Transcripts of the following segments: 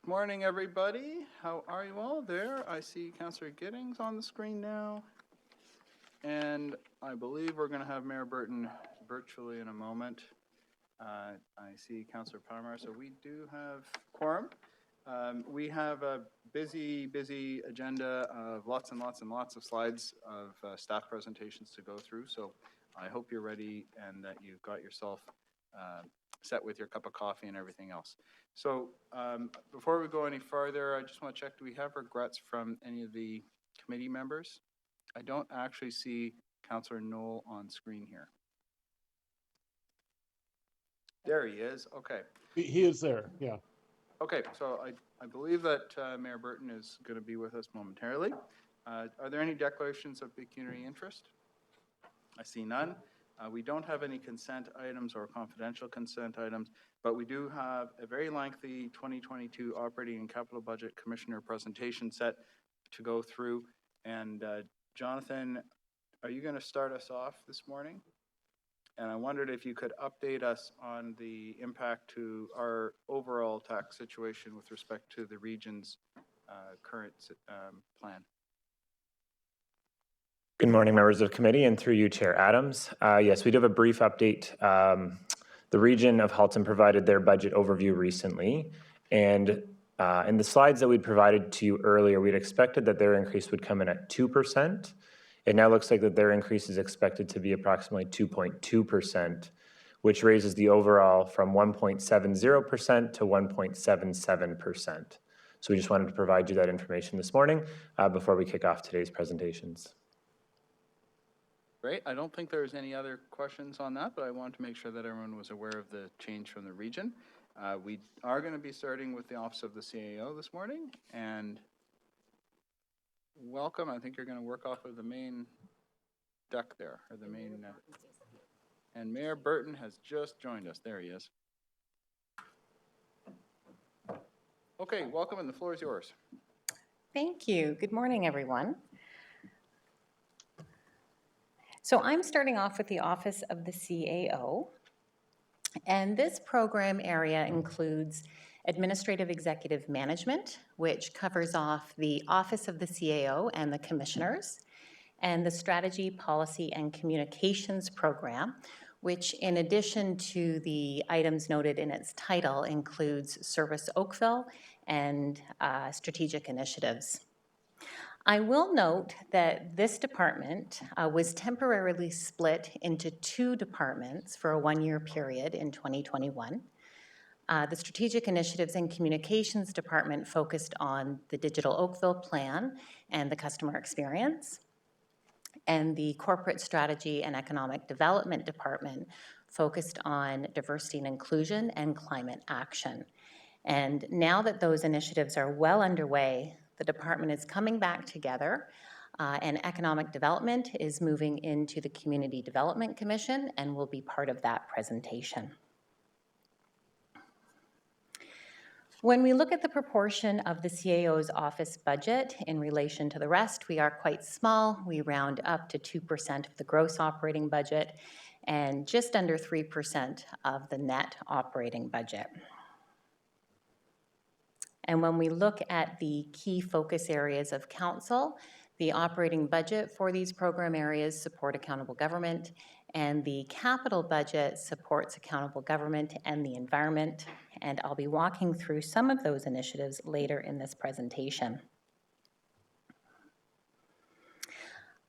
Morning, everybody. How are you all there? I see Councillor Giddings on the screen now. And I believe we're going to have Mayor Burton virtually in a moment. I see Councillor Palmer, so we do have quorum. We have a busy agenda of lots and lots of slides of staff presentations to go through. So I hope you're ready and that you've got yourself set with your cup of coffee and everything else. So before we go any further, I just want to check, do we have regrets from any of the committee members? I don't actually see Councillor Knoll on screen here. There he is. Okay. He is there, yeah. Okay, so I believe that Mayor Burton is going to be with us momentarily. Are there any declarations of pecuniary interest? I see none. We don't have any consent items or confidential consent items, but we do have a very lengthy 2022 operating and capital budget commissioner presentation set to go through. And Jonathan, are you going to start us off this morning? And I wondered if you could update us on the impact to our overall tax situation with respect to the region's current plan. Good morning, members of the committee, and through you, Chair Adams. Yes, we do have a brief update. The region of Halton provided their budget overview recently, and in the slides that we'd provided to you earlier, we'd expected that their increase would come in at 2%. It now looks like that their increase is expected to be approximately 2.2%, which raises the overall from 1.70% to 1.77%. So we just wanted to provide you that information this morning before we kick off today's presentations. Great. I don't think there's any other questions on that, but I wanted to make sure that everyone was aware of the change from the region. We are going to be starting with the Office of the CAO this morning, and welcome. I think you're going to work off of the main deck there, or the main, and Mayor Burton has just joined us. There he is. Okay, welcome, and the floor is yours. Thank you. Good morning, everyone. So I'm starting off with the Office of the CAO, and this program area includes Administrative Executive Management, which covers off the Office of the CAO and the Commissioners, and the Strategy, Policy, and Communications Program, which in addition to the items noted in its title includes Service Oakville and Strategic Initiatives. I will note that this department was temporarily split into two departments for a one-year period in 2021. The Strategic Initiatives and Communications Department focused on the Digital Oakville Plan and the customer experience. And the Corporate Strategy and Economic Development Department focused on diversity and inclusion and climate action. And now that those initiatives are well underway, the department is coming back together, and economic development is moving into the Community Development Commission and will be part of that presentation. When we look at the proportion of the CAO's office budget in relation to the rest, we are quite small. We round up to 2% of the gross operating budget and just under 3% of the net operating budget. And when we look at the key focus areas of council, the operating budget for these program areas support accountable government, and the capital budget supports accountable government and the environment. And I'll be walking through some of those initiatives later in this presentation.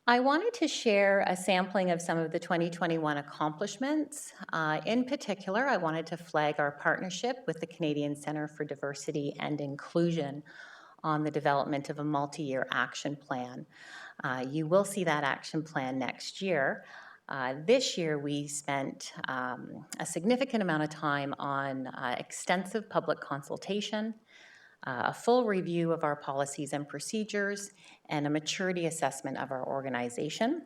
I wanted to share a sampling of some of the 2021 accomplishments. In particular, I wanted to flag our partnership with the Canadian Centre for Diversity and Inclusion on the development of a multi-year action plan. You will see that action plan next year. This year, we spent a significant amount of time on extensive public consultation, a full review of our policies and procedures, and a maturity assessment of our organization.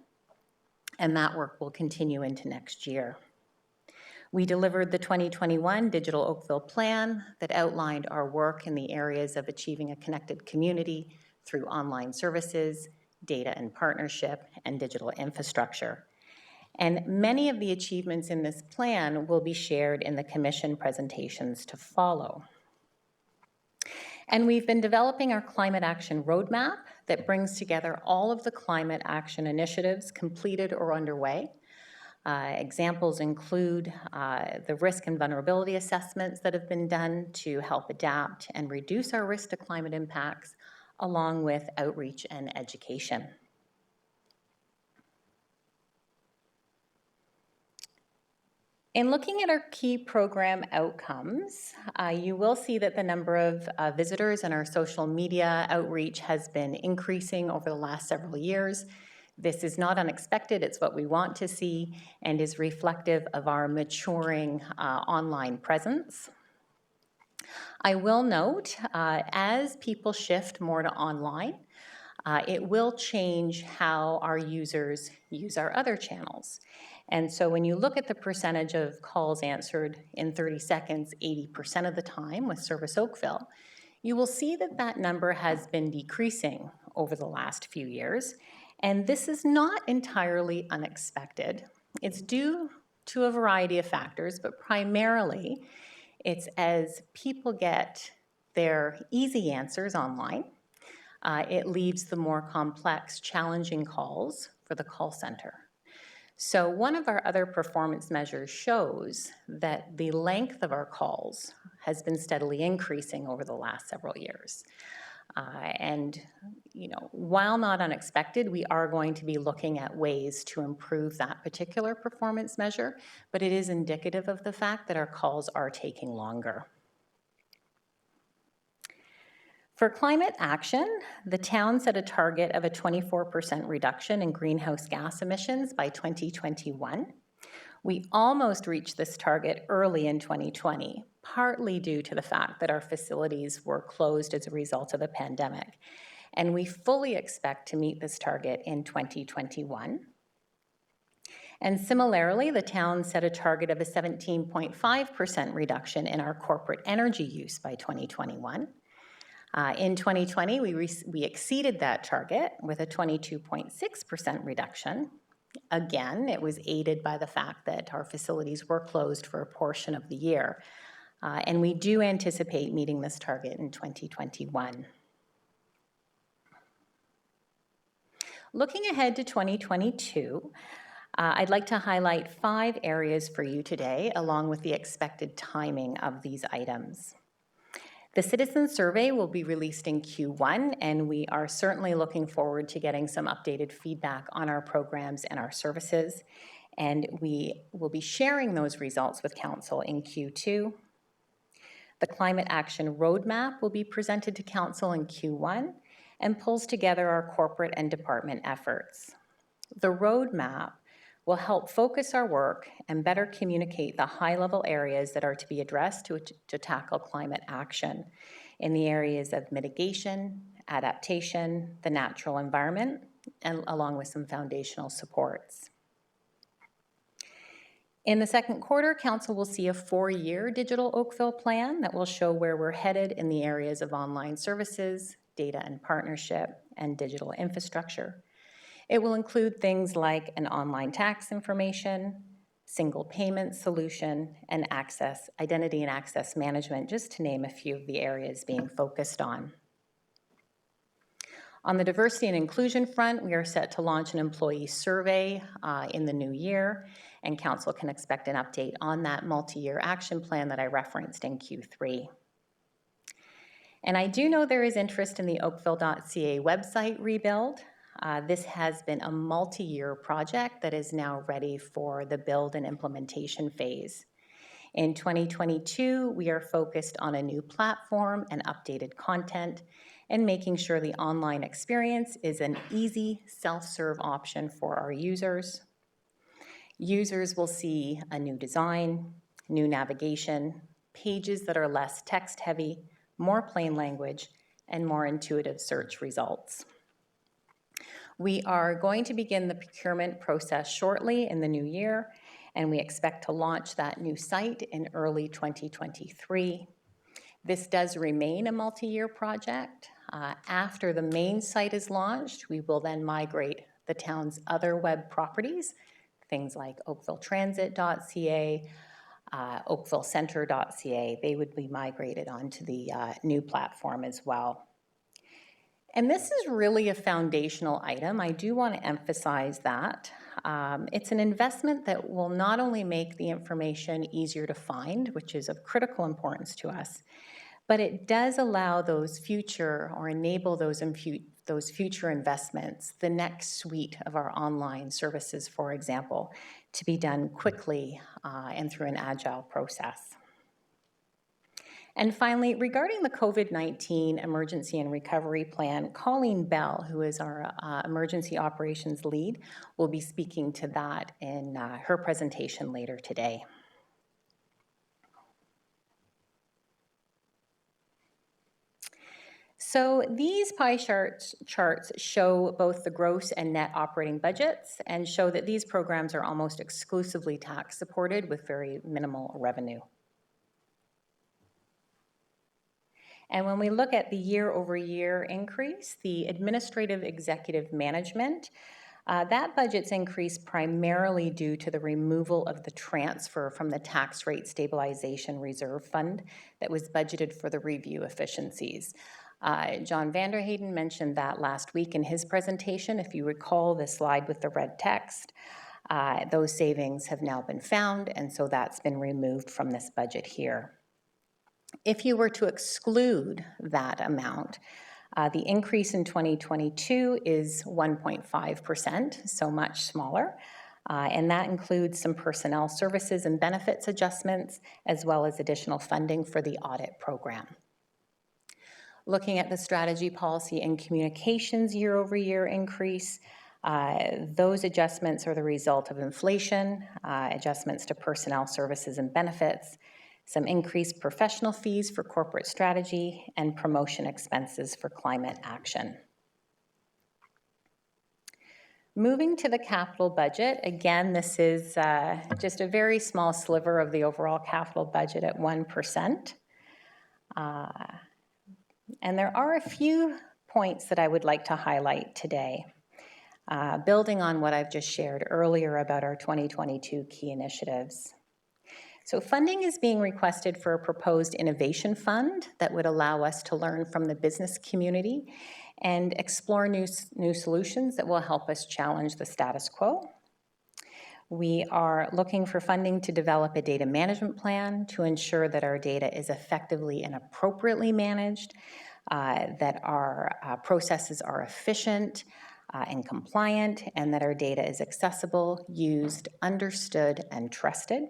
And that work will continue into next year. We delivered the 2021 Digital Oakville Plan that outlined our work in the areas of achieving a connected community through online services, data and partnership, and digital infrastructure. And many of the achievements in this plan will be shared in the Commission presentations to follow. And we've been developing our climate action roadmap that brings together all of the climate action initiatives completed or underway. Examples include the risk and vulnerability assessments that have been done to help adapt and reduce our risk to climate impacts, along with outreach and education. In looking at our key program outcomes, you will see that the number of visitors in our social media outreach has been increasing over the last several years. This is not unexpected, it's what we want to see and is reflective of our maturing online presence. I will note, as people shift more to online, it will change how our users use our other channels. And so when you look at the percentage of calls answered in 30 seconds, 80% of the time with Service Oakville, you will see that that number has been decreasing over the last few years. And this is not entirely unexpected. It's due to a variety of factors, but primarily it's as people get their easy answers online, it leaves the more complex, challenging calls for the call center. So one of our other performance measures shows that the length of our calls has been steadily increasing over the last several years. And, you know, while not unexpected, we are going to be looking at ways to improve that particular performance measure, but it is indicative of the fact that our calls are taking longer. For climate action, the town set a target of a 24% reduction in greenhouse gas emissions by 2021. We almost reached this target early in 2020, partly due to the fact that our facilities were closed as a result of the pandemic. And we fully expect to meet this target in 2021. And similarly, the town set a target of a 17.5% reduction in our corporate energy use by 2021. In 2020, we exceeded that target with a 22.6% reduction. Again, it was aided by the fact that our facilities were closed for a portion of the year. And we do anticipate meeting this target in 2021. Looking ahead to 2022, I'd like to highlight 5 areas for you today, along with the expected timing of these items. The citizen survey will be released in Q1, and we are certainly looking forward to getting some updated feedback on our programs and our services. And we will be sharing those results with Council in Q2. The Climate Action Roadmap will be presented to Council in Q1 and pulls together our corporate and department efforts. The roadmap will help focus our work and better communicate the high-level areas that are to be addressed to tackle climate action in the areas of mitigation, adaptation, the natural environment, and along with some foundational supports. In the second quarter, Council will see a 4-year Digital Oakville plan that will show where we're headed in the areas of online services, data and partnership, and digital infrastructure. It will include things like an online tax information, single payment solution, and identity and access management, just to name a few of the areas being focused on. On the diversity and inclusion front, we are set to launch an employee survey in the new year, and Council can expect an update on that multi-year action plan that I referenced in Q3. And I do know there is interest in the Oakville.ca website rebuild. This has been a multi-year project that is now ready for the build and implementation phase. In 2022, we are focused on a new platform and updated content and making sure the online experience is an easy self-serve option for our users. Users will see a new design, new navigation, pages that are less text-heavy, more plain language, and more intuitive search results. We are going to begin the procurement process shortly in the new year, and we expect to launch that new site in early 2023. This does remain a multi-year project. After the main site is launched, we will then migrate the town's other web properties, things like oakvilletransit.ca, oakvillecenter.ca. They would be migrated onto the new platform as well. And this is really a foundational item. I do want to emphasize that. It's an investment that will not only make the information easier to find, which is of critical importance to us, but it does allow those future or enable those future investments, the next suite of our online services, for example, to be done quickly and through an agile process. And finally, regarding the COVID-19 Emergency and Recovery Plan, Colleen Bell, who is our Emergency Operations Lead, will be speaking to that in her presentation later today. So these pie charts show both the gross and net operating budgets and show that these programs are almost exclusively tax supported with very minimal revenue. And when we look at the year-over-year increase, the administrative executive management, that budget's increased primarily due to the removal of the transfer from the Tax Rate Stabilization Reserve Fund that was budgeted for the review efficiencies. John Vanderheyden mentioned that last week in his presentation. If you recall the slide with the red text, those savings have now been found, and so that's been removed from this budget here. If you were to exclude that amount, the increase in 2022 is 1.5%, so much smaller, and that includes some personnel services and benefits adjustments, as well as additional funding for the audit program. Looking at the strategy, policy, and communications year-over-year increase, those adjustments are the result of inflation, adjustments to personnel services and benefits, some increased professional fees for corporate strategy, and promotion expenses for climate action. Moving to the capital budget, again, this is just a very small sliver of the overall capital budget at 1%. And there are a few points that I would like to highlight today, building on what I've just shared earlier about our 2022 key initiatives. So funding is being requested for a proposed innovation fund that would allow us to learn from the business community and explore new solutions that will help us challenge the status quo. We are looking for funding to develop a data management plan to ensure that our data is effectively and appropriately managed, that our processes are efficient and compliant, and that our data is accessible, used, understood, and trusted.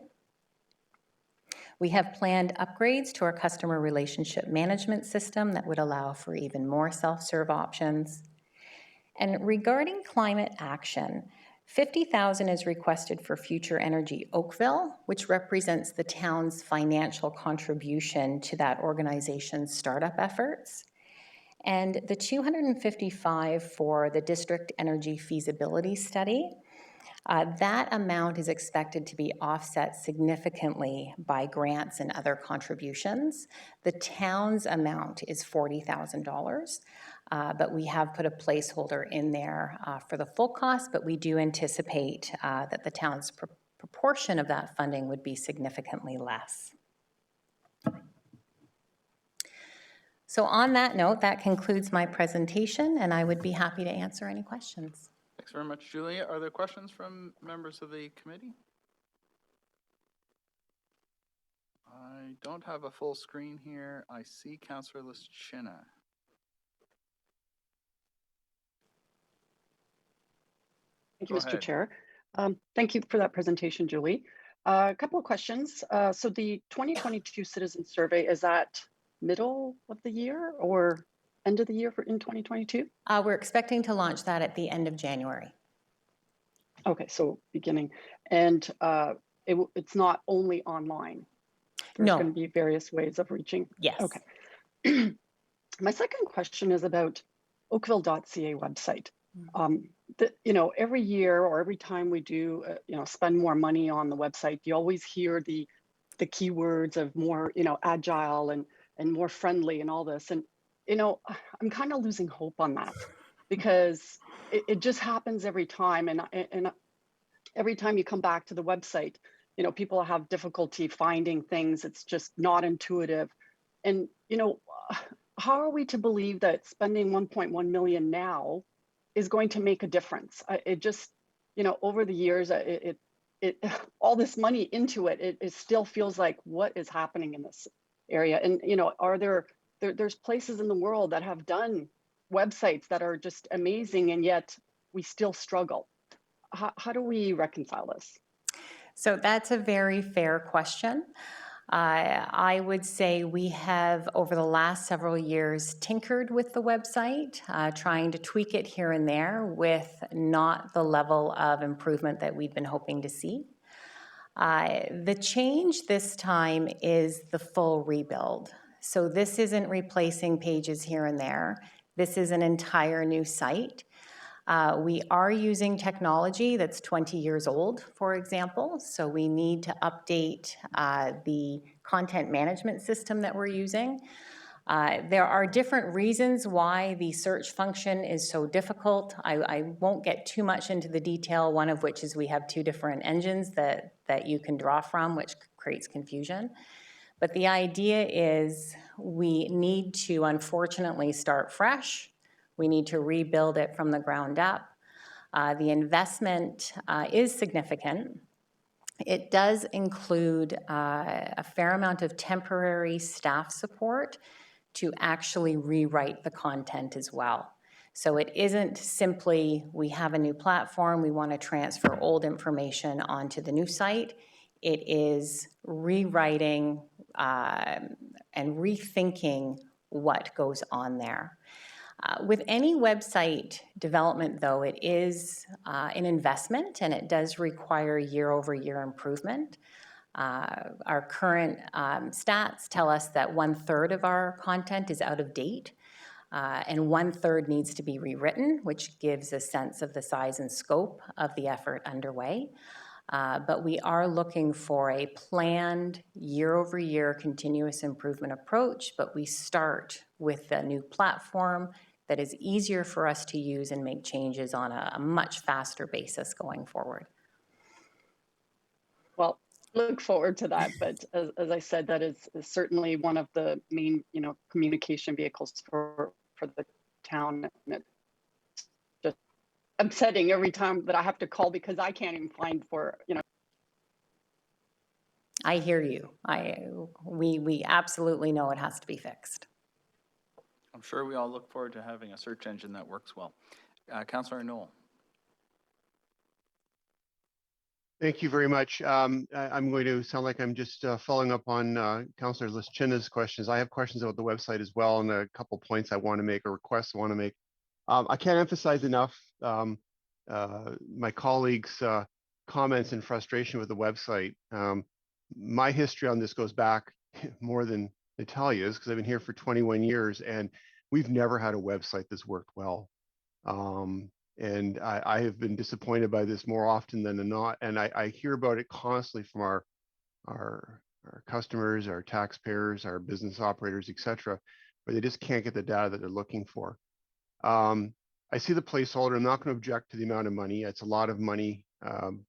We have planned upgrades to our customer relationship management system that would allow for even more self-serve options. And regarding climate action, $50,000 is requested for Future Energy Oakville, which represents the town's financial contribution to that organization's startup efforts. And the $255,000 for the district energy feasibility study. That amount is expected to be offset significantly by grants and other contributions. The town's amount is $40,000, but we have put a placeholder in there for the full cost, but we do anticipate that the town's proportion of that funding would be significantly less. So on that note, that concludes my presentation, and I would be happy to answer any questions. Thanks very much, Julia. Are there questions from members of the committee? I don't have a full screen here. I see Councillor Lischina. Thank you, Go Mr. ahead. Chair. Thank you for that presentation, Julie. A couple of questions. So the 2022 citizen survey, is that middle of the year or end of the year in 2022? We're expecting to launch that at the end of January. Okay, so beginning. And it's not only online. There's No. going to be various ways of reaching. Yes. Okay. My second question is about Oakville.ca website. Every year or every time we do, spend more money on the website, you always hear the keywords of more, agile and more friendly and all this. And, I'm kind of losing hope on that because it just happens every time. And every time you come back to the website, you know, people have difficulty finding things. It's just not intuitive. And, you know, how are we to believe that spending 1.1 million now is going to make a difference? It just, you know, over the years, it all this money into it, it still feels like, what is happening in this area? And, you know, are there's places in the world that have done websites that are just amazing, and yet we still struggle. How do we reconcile this? So that's a very fair question. I would say we have, over the last several years, tinkered with the website, trying to tweak it here and there with not the level of improvement that we'd been hoping to see. The change this time is the full rebuild. So this isn't replacing pages here and there. This is an entire new site. We are using technology that's 20 years old, for example, so we need to update the content management system that we're using. There are different reasons why the search function is so difficult. I won't get too much into the detail, one of which is we have two different engines that you can draw from, which creates confusion. But the idea is we need to, unfortunately, start fresh. We need to rebuild it from the ground up. The investment is significant. It does include a fair amount of temporary staff support to actually rewrite the content as well. So it isn't simply we have a new platform, we want to transfer old information onto the new site. It is rewriting and rethinking what goes on there. With any website development, though, it is an investment, and it does require year-over-year improvement. Our current stats tell us that 1/3 of our content is out of date, and 1/3 needs to be rewritten, which gives a sense of the size and scope of the effort underway. But we are looking for a planned year-over-year continuous improvement approach, but we start with a new platform that is easier for us to use and make changes on a much faster basis going forward. Well, look forward to that. But as I said, that is certainly one of the main, you know, communication vehicles for the town. And it's just upsetting every time that I have to call because I can't even find for, you know. I hear you. We absolutely know it has to be fixed. I'm sure we all look forward to having a search engine that works well. Councillor Knoll. Thank you very much. I'm going to sound like I'm just following up on Councillor Lischina's questions. I have questions about the website as well, and a couple points I want to make, or requests I want to make. I can't emphasize enough my colleagues' comments and frustration with the website. My history on this goes back more than Natalia's, because I've been here for 21 years, and we've never had a website that's worked well. And I have been disappointed by this more often than not, and I hear about it constantly from our customers, our taxpayers, our business operators, etc., where they just can't get the data that they're looking for. I see the placeholder. I'm not going to object to the amount of money. It's a lot of money,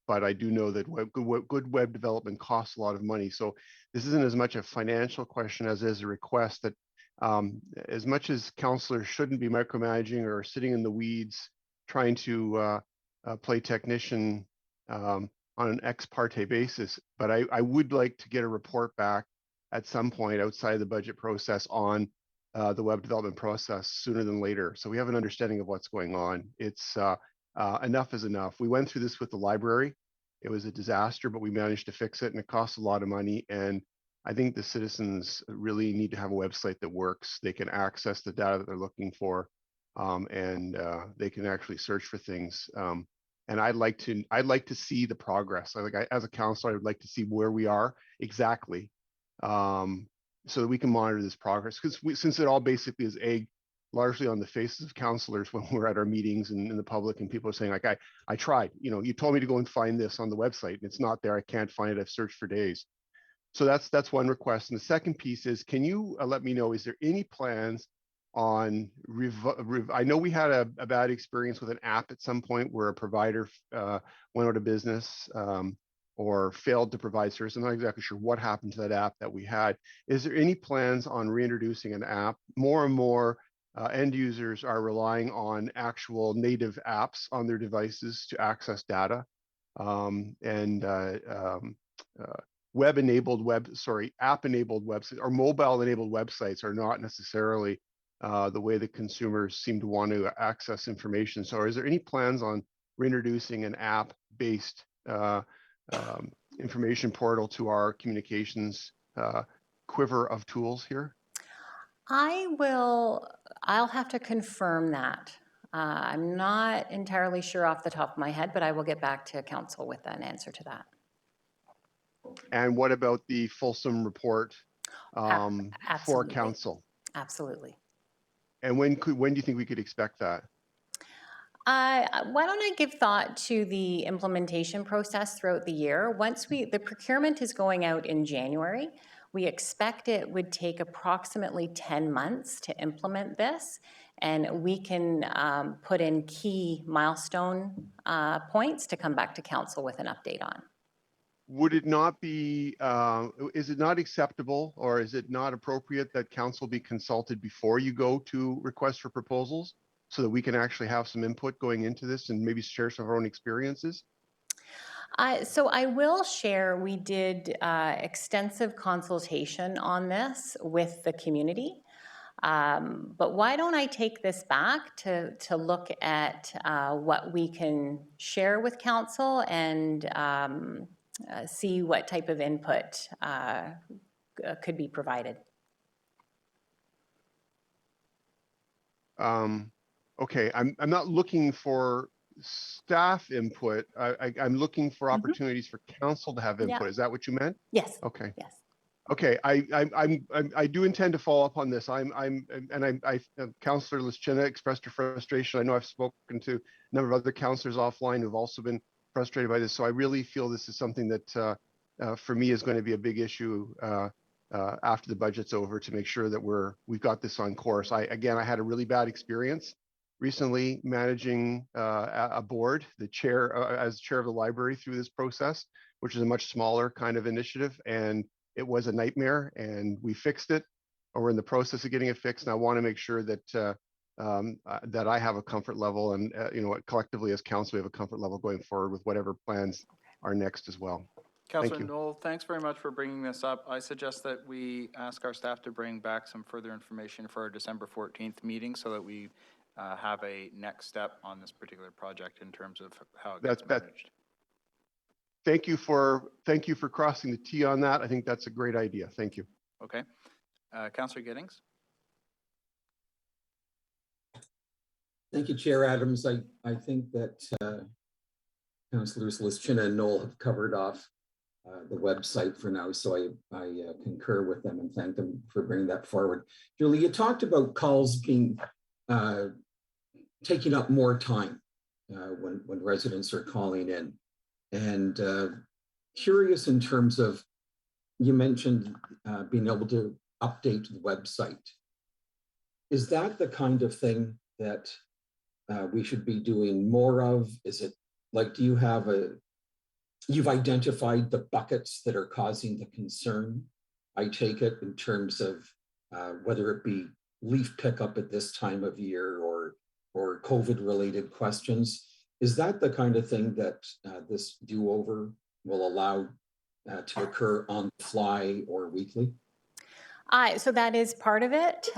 but I do know that good web development costs a lot of money. So this isn't as much a financial question as is a request that as much as councillors shouldn't be micromanaging or sitting in the weeds trying to play technician on an ex parte basis, but I would like to get a report back at some point outside the budget process on the web development process sooner than later, so we have an understanding of what's going on. It's enough is enough. We went through this with the library. It was a disaster, but we managed to fix it, and it costs a lot of money. And I think the citizens really need to have a website that works. They can access the data that they're looking for, and they can actually search for things. And I'd like to see the progress. As a counselor, I would like to see where we are exactly, so that we can monitor this progress. Because since it all basically is egg largely on the faces of counselors when we're at our meetings and in the public, and people are saying like, I tried, you know, you told me to go and find this on the website and it's not there. I can't find it. I've searched for days. So that's one request. And the second piece is, can you let me know, is there any plans on, I know we had a bad experience with an app at some point where a provider went out of business. or failed to provide service. I'm not exactly sure what happened to that app that we had. Is there any plans on reintroducing an app? More and more end users are relying on actual native apps on their devices to access data. App-enabled websites or mobile-enabled websites are not necessarily the way that consumers seem to want to access information. So is there any plans on reintroducing an app-based information portal to our communications quiver of tools here? I'll have to confirm that. I'm not entirely sure off the top of my head, but I will get back to council with an answer to that. And what about the fulsome report for Absolutely. council? Absolutely. And when do you think we could expect that? Why don't I give thought to the implementation process throughout the year? The procurement is going out in January. We expect it would take approximately 10 months to implement this, and we can put in key milestone points to come back to council with an update on. Would it not be, is it not acceptable or is it not appropriate that council be consulted before you go to request for proposals so that we can actually have some input going into this and maybe share some of our own experiences? So I will share, we did extensive consultation on this with the community. But why don't I take this back to look at what we can share with council and see what type of input could be provided. Okay, I'm not looking for staff input. I'm looking for opportunities for council to have input. Yeah. Is that what you meant? Yes. Okay. Yes. Okay, I do intend to follow up on this. Councillor Lischina expressed her frustration. I know I've spoken to a number of other councillors offline who've also been frustrated by this. So I really feel this is something that for me is going to be a big issue after the budget's over, to make sure that we've got this on course. I had a really bad experience recently managing a board, the chair as chair of the library through this process, which is a much smaller kind of initiative, and it was a nightmare, and we fixed it, or we're in the process of getting it fixed. And I want to make sure that that I have a comfort level, and collectively as council, we have a comfort level going forward with whatever plans are next as well. Councillor Knoll, thanks very much for bringing this up. I suggest that we ask our staff to bring back some further information for our December 14th meeting so that we have a next step on this particular project in terms of how it gets managed. Thank you for crossing the T on that. I think that's a great idea. Thank you. Okay. Councillor Giddings? Thank you, Chair Adams. I think that Councillors Lischina and Knoll have covered off the website for now, so I concur with them and thank them for bringing that forward. Julie, you talked about calls being taking up more time when residents are calling in, and curious in terms of, you mentioned being able to update the website. Is that the kind of thing that we should be doing more of? Is it like, do you have you've identified the buckets that are causing the concern, I take it, in terms of whether it be leaf pickup at this time of year or COVID related questions? Is that the kind of thing that this do-over will allow to occur on the fly or weekly? So that is part of it.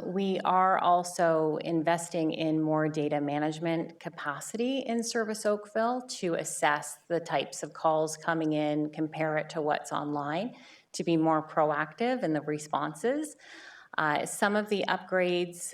We are also investing in more data management capacity in Service Oakville to assess the types of calls coming in, compare it to what's online, to be more proactive in the responses. Some of the upgrades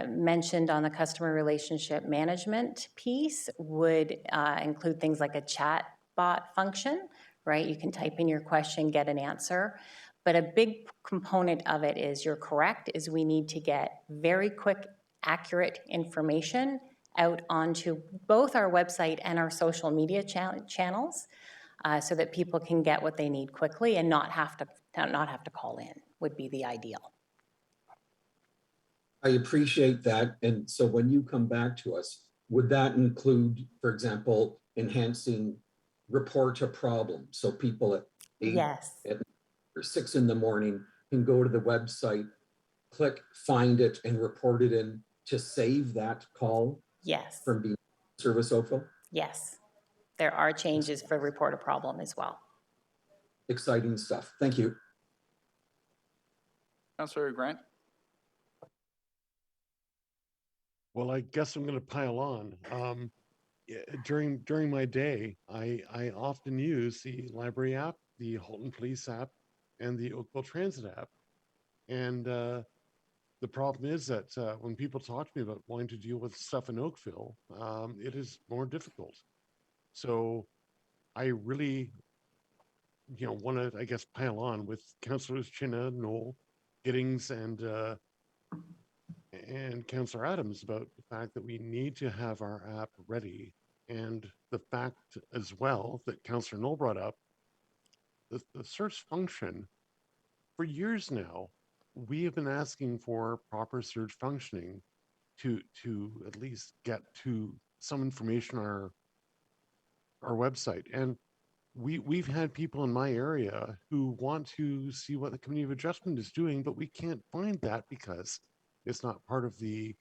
mentioned on the customer relationship management piece would include things like a chat bot function, right? You can type in your question, get an answer. But a big component of it is, you're correct, is we need to get very quick, accurate information out onto both our website and our social media channels so that people can get what they need quickly and not have to call in, would be the ideal. I appreciate that. And so when you come back to us, would that include, for example, enhancing report a problem. So people at 8 Yes, or 6 in the morning can go to the website, click, find it, and report it in to save that call yes, from being Service Oakville. yes. There are changes for report a problem as well. Exciting stuff. Thank you. Councillor Grant? Well, I guess I'm going to pile on. During my day, I often use the library app, the Halton Police app, and the Oakville Transit app. And the problem is that when people talk to me about wanting to deal with stuff in Oakville, it is more difficult. So I really, want to, I guess, pile on with Councillors Chinna, Knoll, Giddings, and Councillor Adams about the fact that we need to have our app ready, and the fact as well that Councillor Knoll brought up, the search function. For years now, we have been asking for proper search functioning to at least get to some information on our website. And we've had people in my area who want to see what the Committee of Adjustment is doing, but we can't find that because it's not part of the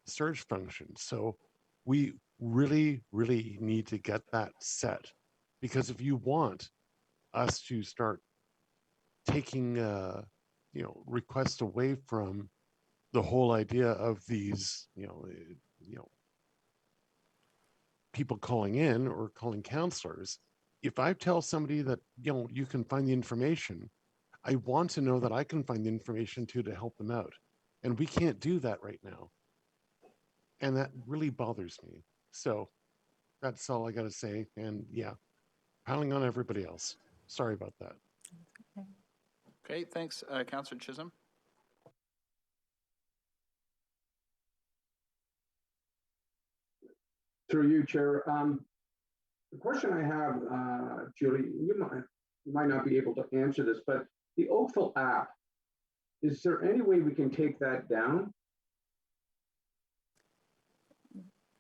search function. So we really, really need to get that set, because if you want us to start taking requests away from the whole idea of these people calling in or calling counselors, if I tell somebody that you can find the information, I want to know that I can find the information too to help them out, and we can't do that right now, and that really bothers me. So that's all I got to say. And yeah, piling on everybody else. Sorry about that. Okay, thanks, Councillor Chisholm. Through you, Chair. The question I have, Julie, you might not be able to answer this, but the Oakville app, is there any way we can take that down?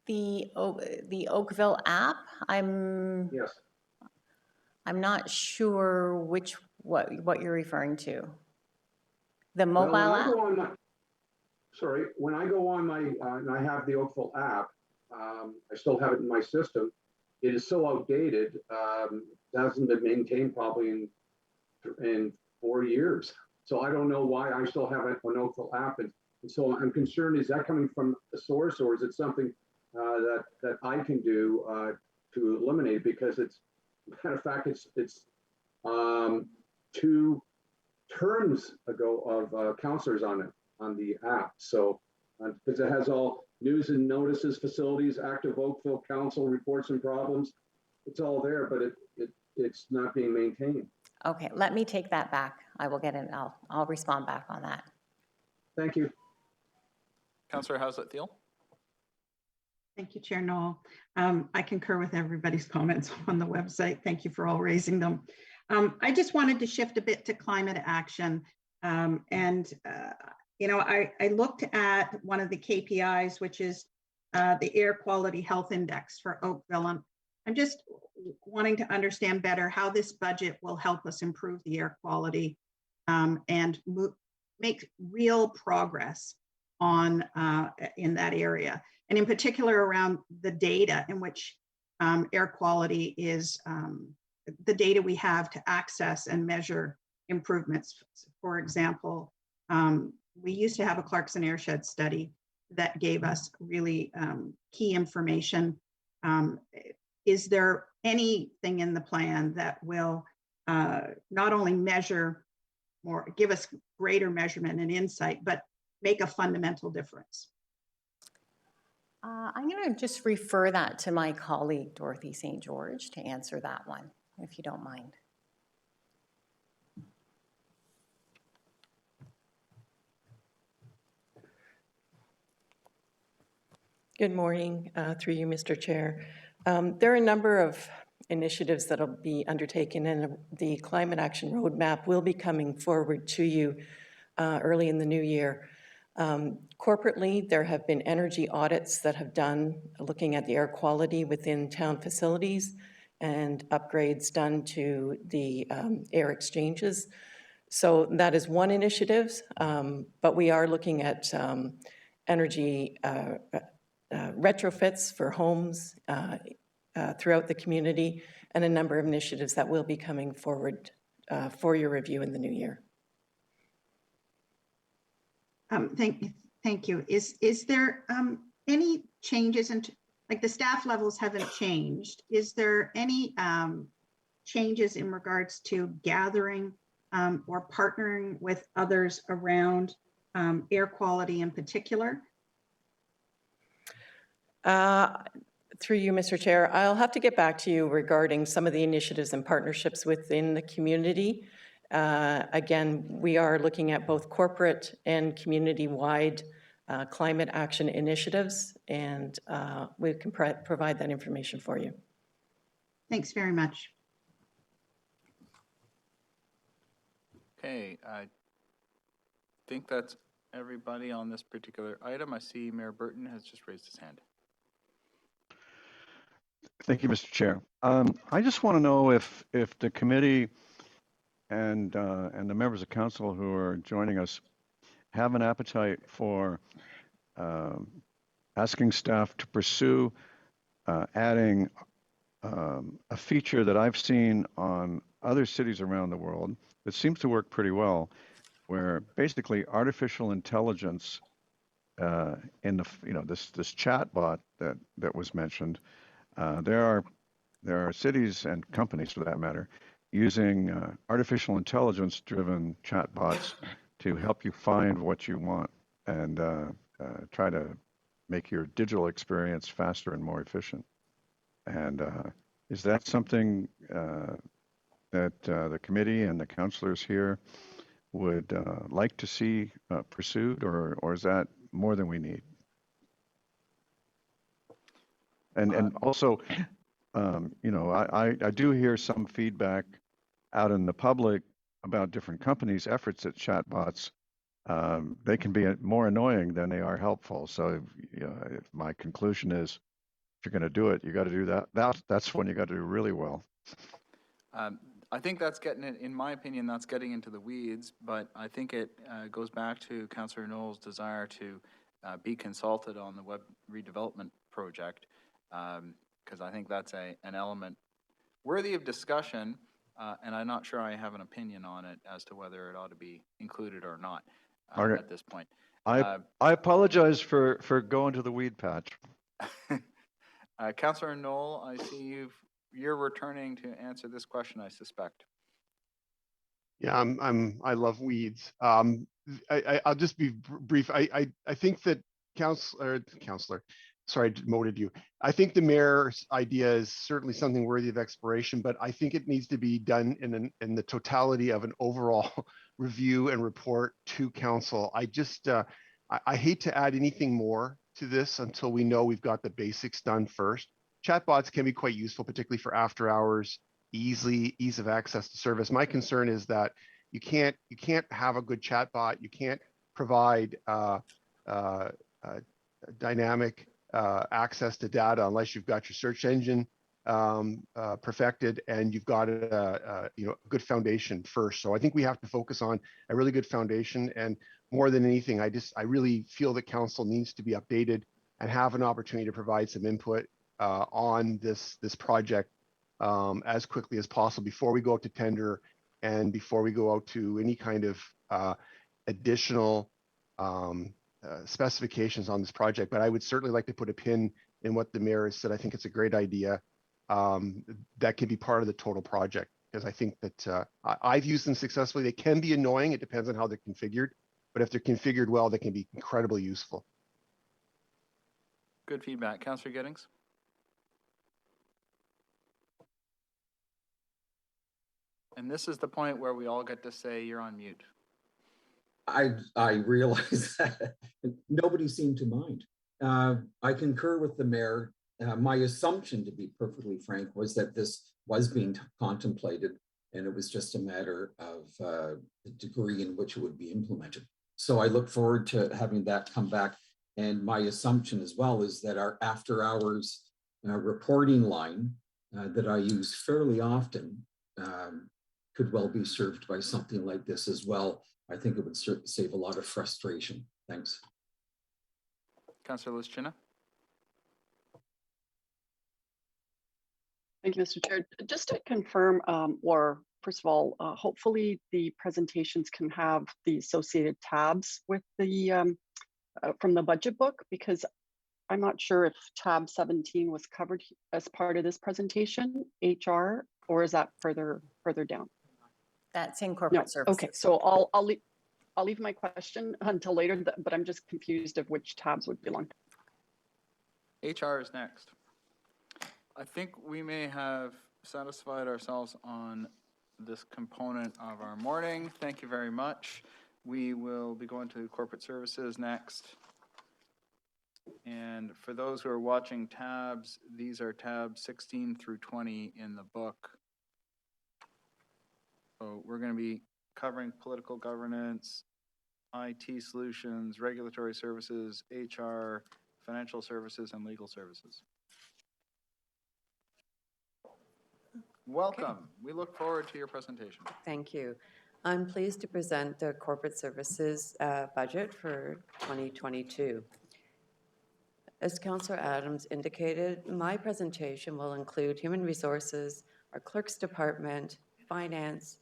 The Oakville app, Yes. I'm not sure what you're referring to. The mobile Well, when I app? go on when I go on my, and I have the Oakville app, I still have it in my system. It is so outdated, hasn't been maintained probably in 4 years. So I don't know why I still have an Oakville app. And so I'm concerned, is that coming from the source, or is it something that I can do to eliminate? Because it's, matter of fact, it's 2 terms ago of counselors on the app. So because it has all news and notices, facilities, active Oakville Council reports and problems. It's all there, but it's not being maintained. Okay, let me take that back. I will get it. I'll respond back on that. Thank you. Councillor Howsett-Thiel? Thank you, Chair Knoll. I concur with everybody's comments on the website. Thank you for all raising them. I just wanted to shift a bit to climate action. I looked at one of the KPIs, which is the Air Quality Health Index for Oakville. And I'm just wanting to understand better how this budget will help us improve the air quality and make real progress on in that area. And in particular around the data in which air quality is the data we have to access and measure improvements. For example, we used to have a Clarkson Airshed study that gave us really key information. Is there anything in the plan that will not only measure more, give us greater measurement and insight, but make a fundamental difference? I'm going to just refer that to my colleague, Dorothy St. George, to answer that one, if you don't mind. Good morning, through you, Mr. Chair. There are a number of initiatives that will be undertaken, and the Climate Action Roadmap will be coming forward to you early in the new year. Corporately, there have been energy audits that have done looking at the air quality within town facilities, and upgrades done to the air exchanges. So that is one initiative, but we are looking at energy retrofits for homes throughout the community, and a number of initiatives that will be coming forward for your review in the new year. Thank you. Is there any changes in, like, the staff levels haven't changed? Is there any changes in regards to gathering or partnering with others around air quality in particular? Through you, Mr. Chair, I'll have to get back to you regarding some of the initiatives and partnerships within the community. Again, we are looking at both corporate and community-wide climate action initiatives, and we can provide that information for you. Thanks very much. Okay, I think that's everybody on this particular item. I see Mayor Burton has just raised his hand. Thank you, Mr. Chair. I just want to know if the committee and the members of council who are joining us have an appetite for asking staff to pursue adding a feature that I've seen on other cities around the world that seems to work pretty well, where basically artificial intelligence in the this chat bot that was mentioned. There are cities and companies, for that matter, using artificial intelligence-driven chatbots to help you find what you want and try to make your digital experience faster and more efficient. And is that something that the committee and the councilors here would like to see pursued, or is that more than we need? And also, I do hear some feedback out in the public about different companies' efforts at chatbots. They can be more annoying than they are helpful. So, my conclusion is, if you're going to do it, you got to do that. That's when you got to do really well. I think that's getting it, in my opinion, that's getting into the weeds, but I think it goes back to Councillor Knoll's desire to be consulted on the web redevelopment project, because I think that's an element worthy of discussion, and I'm not sure I have an opinion on it as to whether it ought to be included or not at this point. I apologize for going to the weed patch. Councillor Knoll, I see you're returning to answer this question, I suspect. Yeah, I love weeds. I'll just be brief. I think that counselor, sorry, I demoted you. I think the mayor's idea is certainly something worthy of exploration, but I think it needs to be done in the totality of an overall review and report to council. I hate to add anything more to this until we know we've got the basics done first. Chatbots can be quite useful, particularly for after hours, ease of access to service. My concern is that you can't have a good chatbot. You can't provide dynamic access to data unless you've got your search engine perfected and you've got a good foundation first. So I think we have to focus on a really good foundation, and more than anything, I really feel that council needs to be updated and have an opportunity to provide some input on this project as quickly as possible before we go out to tender and before we go out to any kind of additional specifications on this project. But I would certainly like to put a pin in what the mayor has said. I think it's a great idea that can be part of the total project, because I think that I've used them successfully. They can be annoying. It depends on how they're configured, but if they're configured well, they can be incredibly useful. Good feedback. Councillor Giddings? And this is the point where we all get to say you're on mute. I realize that nobody seemed to mind. I concur with the mayor. My assumption, to be perfectly frank, was that this was being contemplated, and it was just a matter of the degree in which it would be implemented. So I look forward to having that come back. And my assumption as well is that our after hours reporting line that I use fairly often could well be served by something like this as well. I think it would save a lot of frustration. Thanks. Councillor Lischina? Thank you, Mr. Chair. Just to confirm, or first of all, hopefully the presentations can have the associated tabs with the from the budget book, because I'm not sure if tab 17 was covered as part of this presentation, HR, or is that further down? That's in No. corporate services. Okay, so I'll leave my question until later, but I'm just confused of which tabs would belong. HR is next. I think we may have satisfied ourselves on this component of our morning. Thank you very much. We will be going to corporate services next. And for those who are watching tabs, these are tabs 16 through 20 in the book. So we're going to be covering political governance, IT solutions, regulatory services, HR, financial services, and legal services. Welcome. Okay. We look forward to your presentation. Thank you. I'm pleased to present the corporate services budget for 2022. As Councillor Adams indicated, my presentation will include human resources, our clerk's department, finance,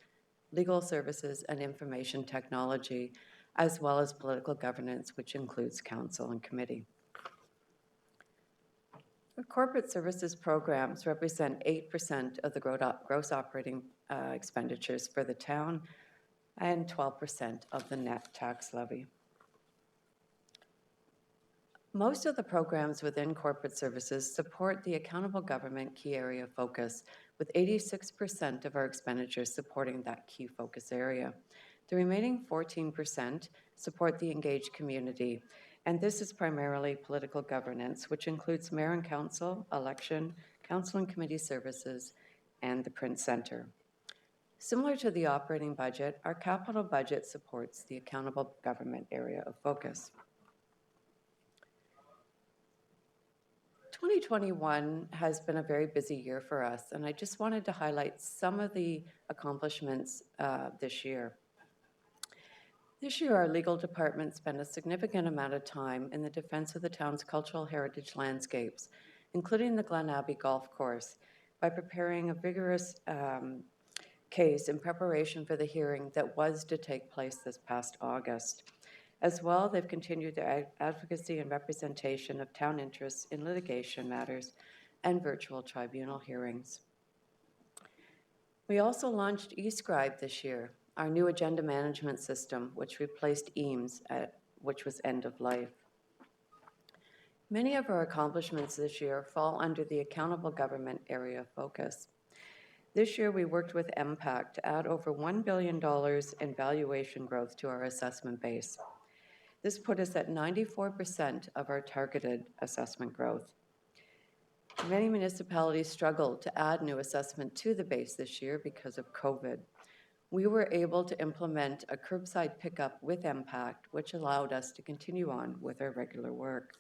legal services, and information technology, as well as political governance, which includes council and committee. The corporate services programs represent 8% of the gross operating expenditures for the town and 12% of the net tax levy. Most of the programs within corporate services support the accountable government key area focus, with 86% of our expenditures supporting that key focus area. The remaining 14% support the engaged community, and this is primarily political governance, which includes mayor and council, election, council and committee services, and the print center. Similar to the operating budget, our capital budget supports the accountable government area of focus. 2021 has been a very busy year for us, and I just wanted to highlight some of the accomplishments this year. This year, our legal department spent a significant amount of time in the defense of the town's cultural heritage landscapes, including the Glen Abbey Golf Course, by preparing a vigorous case in preparation for the hearing that was to take place this past August. As well, they've continued their advocacy and representation of town interests in litigation matters and virtual tribunal hearings. We also launched eScribe this year, our new agenda management system, which replaced EAMS, which was end of life. Many of our accomplishments this year fall under the accountable government area of focus. This year, we worked with MPAC to add over $1 billion in valuation growth to our assessment base. This put us at 94% of our targeted assessment growth. Many municipalities struggled to add new assessment to the base this year because of COVID. We were able to implement a curbside pickup with MPAC, which allowed us to continue on with our regular work.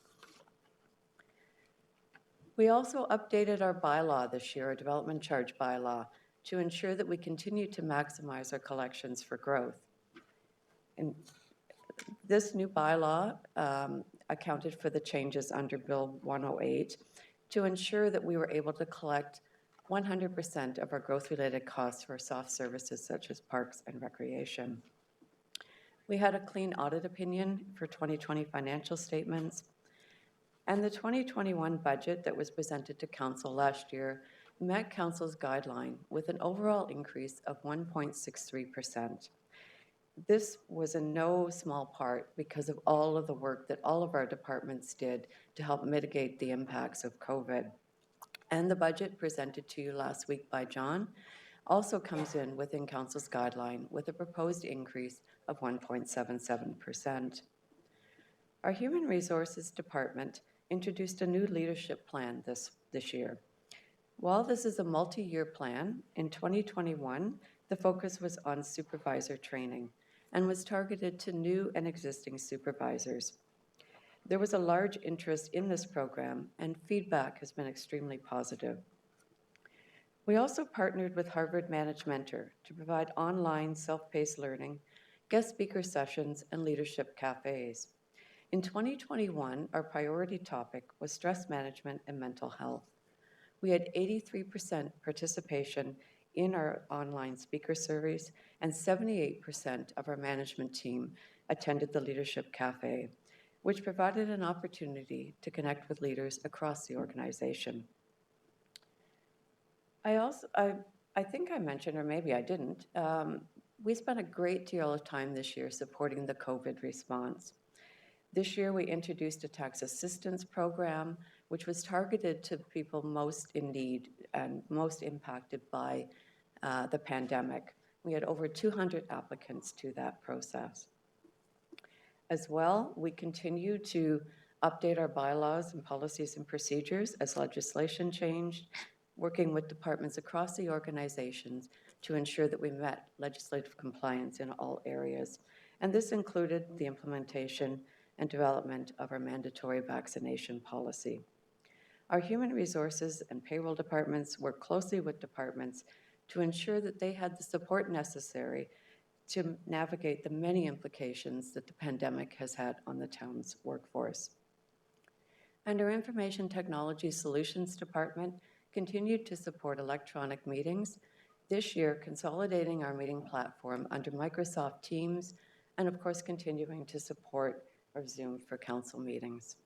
We also updated our bylaw this year, our development charge bylaw, to ensure that we continue to maximize our collections for growth. And this new bylaw accounted for the changes under Bill 108 to ensure that we were able to collect 100% of our growth-related costs for soft services such as parks and recreation. We had a clean audit opinion for 2020 financial statements, and the 2021 budget that was presented to Council last year met Council's guideline with an overall increase of 1.63%. This was in no small part because of all of the work that all of our departments did to help mitigate the impacts of COVID. And the budget presented to you last week by John also comes in within Council's guideline with a proposed increase of 1.77%. Our Human Resources Department introduced a new leadership plan this year. While this is a multi-year plan, in 2021, the focus was on supervisor training and was targeted to new and existing supervisors. There was a large interest in this program, and feedback has been extremely positive. We also partnered with Harvard Managed Mentor to provide online self-paced learning, guest speaker sessions, and leadership cafes. In 2021, our priority topic was stress management and mental health. We had 83% participation in our online speaker surveys, and 78% of our management team attended the Leadership Cafe, which provided an opportunity to connect with leaders across the organization. I think I mentioned, or maybe I didn't, we spent a great deal of time this year supporting the COVID response. This year, we introduced a tax assistance program, which was targeted to people most in need and most impacted by the pandemic. We had over 200 applicants to that process. As well, we continue to update our bylaws and policies and procedures as legislation changed, working with departments across the organizations to ensure that we met legislative compliance in all areas. And this included the implementation and development of our mandatory vaccination policy. Our human resources and payroll departments work closely with departments to ensure that they had the support necessary to navigate the many implications that the pandemic has had on the town's workforce. And our Information Technology Solutions Department continued to support electronic meetings, this year consolidating our meeting platform under Microsoft Teams, and of course continuing to support our Zoom for council meetings.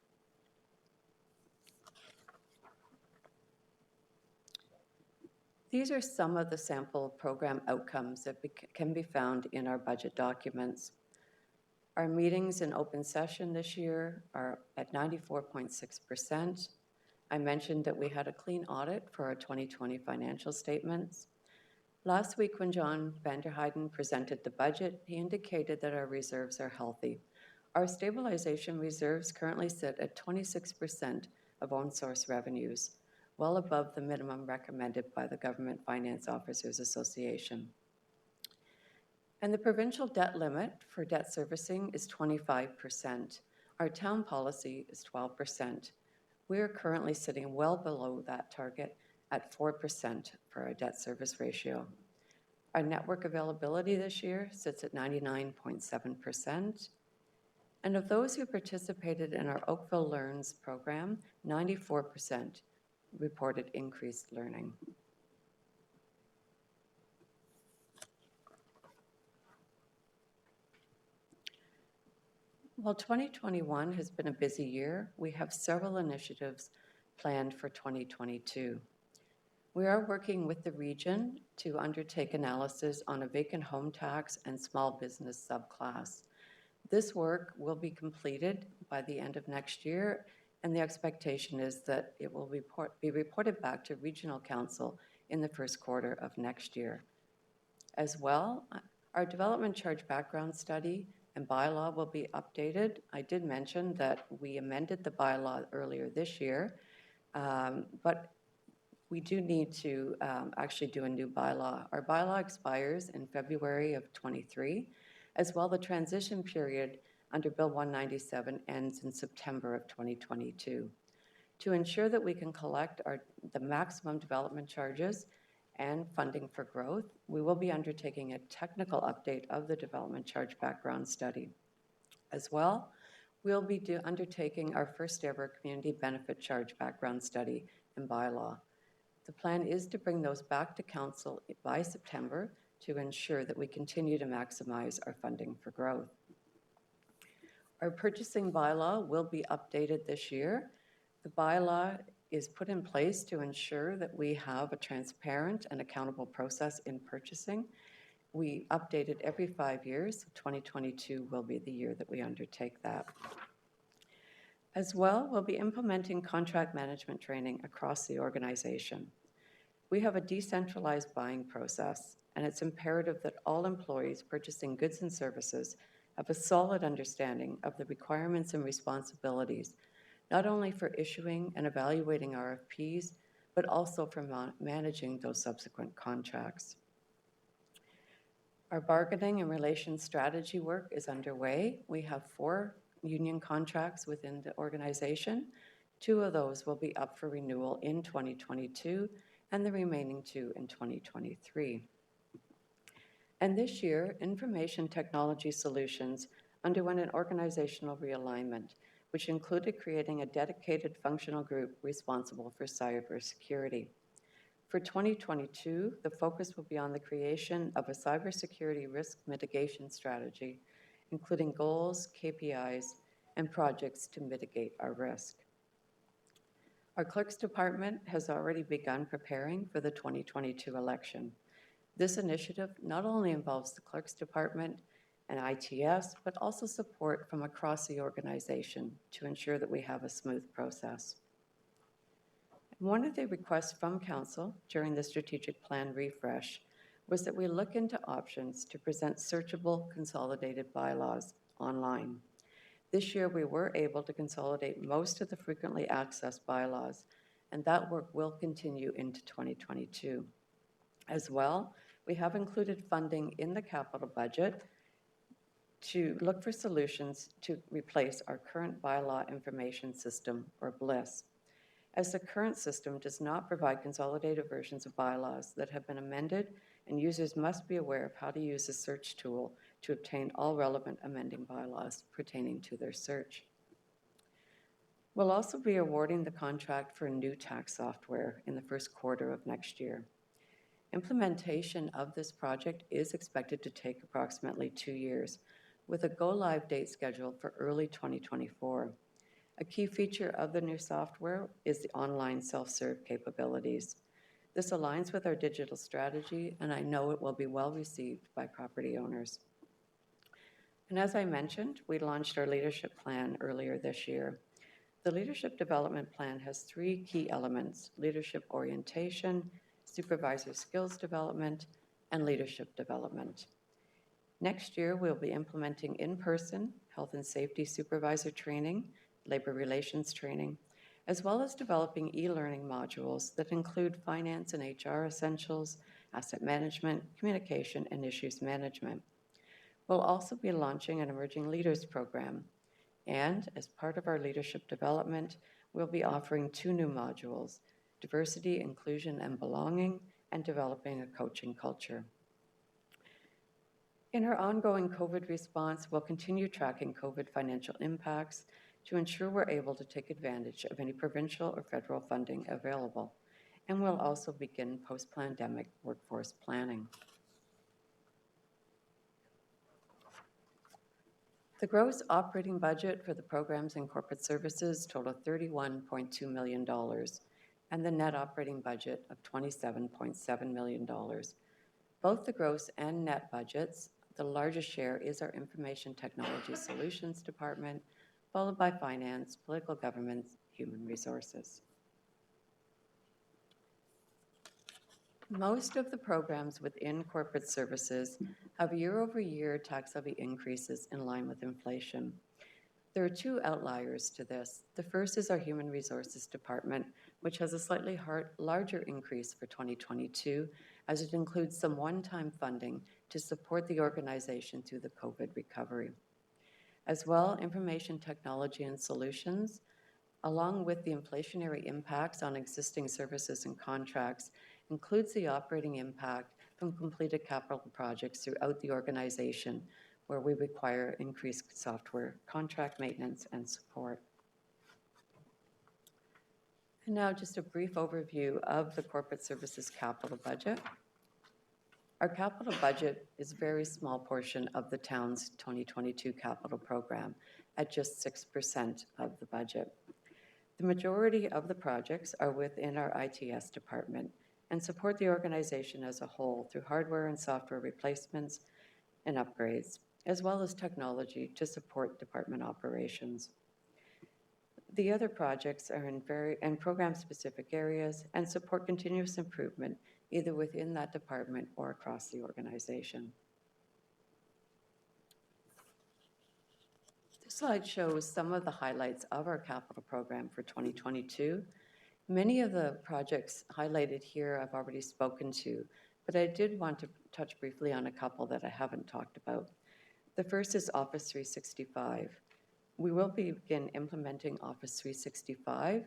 These are some of the sample program outcomes that can be found in our budget documents. Our meetings in open session this year are at 94.6%. I mentioned that we had a clean audit for our 2020 financial statements. Last week when John Vanderheiden presented the budget, he indicated that our reserves are healthy. Our stabilization reserves currently sit at 26% of own source revenues, well above the minimum recommended by the Government Finance Officers Association. And the provincial debt limit for debt servicing is 25%. Our town policy is 12%. We are currently sitting well below that target at 4% for our debt service ratio. Our network availability this year sits at 99.7%. And of those who participated in our Oakville Learns program, 94% reported increased learning. While 2021 has been a busy year, we have several initiatives planned for 2022. We are working with the region to undertake analysis on a vacant home tax and small business subclass. This work will be completed by the end of next year, and the expectation is that it will be reported back to Regional Council in the first quarter of next year. As well, our development charge background study and bylaw will be updated. I did mention that we amended the bylaw earlier this year, but we do need to actually do a new bylaw. Our bylaw expires in February of 23. As well, the transition period under Bill 197 ends in September of 2022. To ensure that we can collect the maximum development charges and funding for growth, we will be undertaking a technical update of the development charge background study. As well, we'll be undertaking our first ever community benefit charge background study and bylaw. The plan is to bring those back to council by September to ensure that we continue to maximize our funding for growth. Our purchasing bylaw will be updated this year. The bylaw is put in place to ensure that we have a transparent and accountable process in purchasing. We update it every 5 years. 2022 will be the year that we undertake that. As well, we'll be implementing contract management training across the organization. We have a decentralized buying process, and it's imperative that all employees purchasing goods and services have a solid understanding of the requirements and responsibilities, not only for issuing and evaluating RFPs, but also for managing those subsequent contracts. Our bargaining and relations strategy work is underway. We have 4 union contracts within the organization. 2 of those will be up for renewal in 2022, and the remaining 2 in 2023. And this year, Information Technology Solutions underwent an organizational realignment, which included creating a dedicated functional group responsible for cybersecurity. For 2022, the focus will be on the creation of a cybersecurity risk mitigation strategy, including goals, KPIs, and projects to mitigate our risk. Our Clerks Department has already begun preparing for the 2022 election. This initiative not only involves the Clerks Department and ITS, but also support from across the organization to ensure that we have a smooth process. One of the requests from Council during the strategic plan refresh was that we look into options to present searchable consolidated bylaws online. This year, we were able to consolidate most of the frequently accessed bylaws, and that work will continue into 2022. As well, we have included funding in the capital budget to look for solutions to replace our current bylaw information system, or BLIS. As the current system does not provide consolidated versions of bylaws that have been amended, and users must be aware of how to use the search tool to obtain all relevant amending bylaws pertaining to their search. We'll also be awarding the contract for new tax software in the first quarter of next year. Implementation of this project is expected to take approximately 2 years, with a go-live date scheduled for early 2024. A key feature of the new software is the online self-serve capabilities. This aligns with our digital strategy, and I know it will be well received by property owners. And as I mentioned, we launched our leadership plan earlier this year. The leadership development plan has 3 key elements: leadership orientation, supervisor skills development, and leadership development. Next year, we'll be implementing in-person health and safety supervisor training, labor relations training, as well as developing e-learning modules that include finance and HR essentials, asset management, communication, and issues management. We'll also be launching an Emerging Leaders program, and as part of our leadership development, we'll be offering 2 new modules: diversity, inclusion, and belonging, and developing a coaching culture. In our ongoing COVID response, we'll continue tracking COVID financial impacts to ensure we're able to take advantage of any provincial or federal funding available. And we'll also begin post-pandemic workforce planning. The gross operating budget for the programs and corporate services totaled $31.2 million, and the net operating budget of $27.7 million. Both the gross and net budgets, the largest share is our Information Technology Solutions Department, followed by Finance, Political Government, Human Resources. Most of the programs within corporate services have year-over-year tax levy increases in line with inflation. There are 2 outliers to this. The first is our Human Resources Department, which has a slightly larger increase for 2022, as it includes some one-time funding to support the organization through the COVID recovery. As well, Information Technology and Solutions, along with the inflationary impacts on existing services and contracts, includes the operating impact from completed capital projects throughout the organization, where we require increased software, contract maintenance, and support. And now just a brief overview of the corporate services capital budget. Our capital budget is a very small portion of the town's 2022 capital program at just 6% of the budget. The majority of the projects are within our ITS department and support the organization as a whole through hardware and software replacements and upgrades, as well as technology to support department operations. The other projects are in program-specific areas and support continuous improvement either within that department or across the organization. This slide shows some of the highlights of our capital program for 2022. Many of the projects highlighted here I've already spoken to, but I did want to touch briefly on a couple that I haven't talked about. The first is Office 365. We will begin implementing Office 365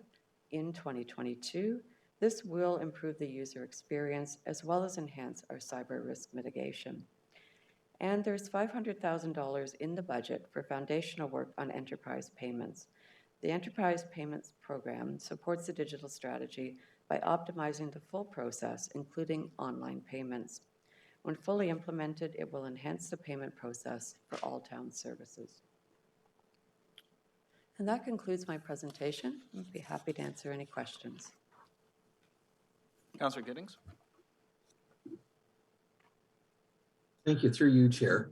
in 2022, This will improve the user experience as well as enhance our cyber risk mitigation. And there's $500,000 in the budget for foundational work on enterprise payments. The Enterprise Payments Program supports the digital strategy by optimizing the full process, including online payments. When fully implemented, it will enhance the payment process for all town services. And that concludes my presentation. I'd be happy to answer any questions. Councillor Giddings? Thank you, through you, Chair.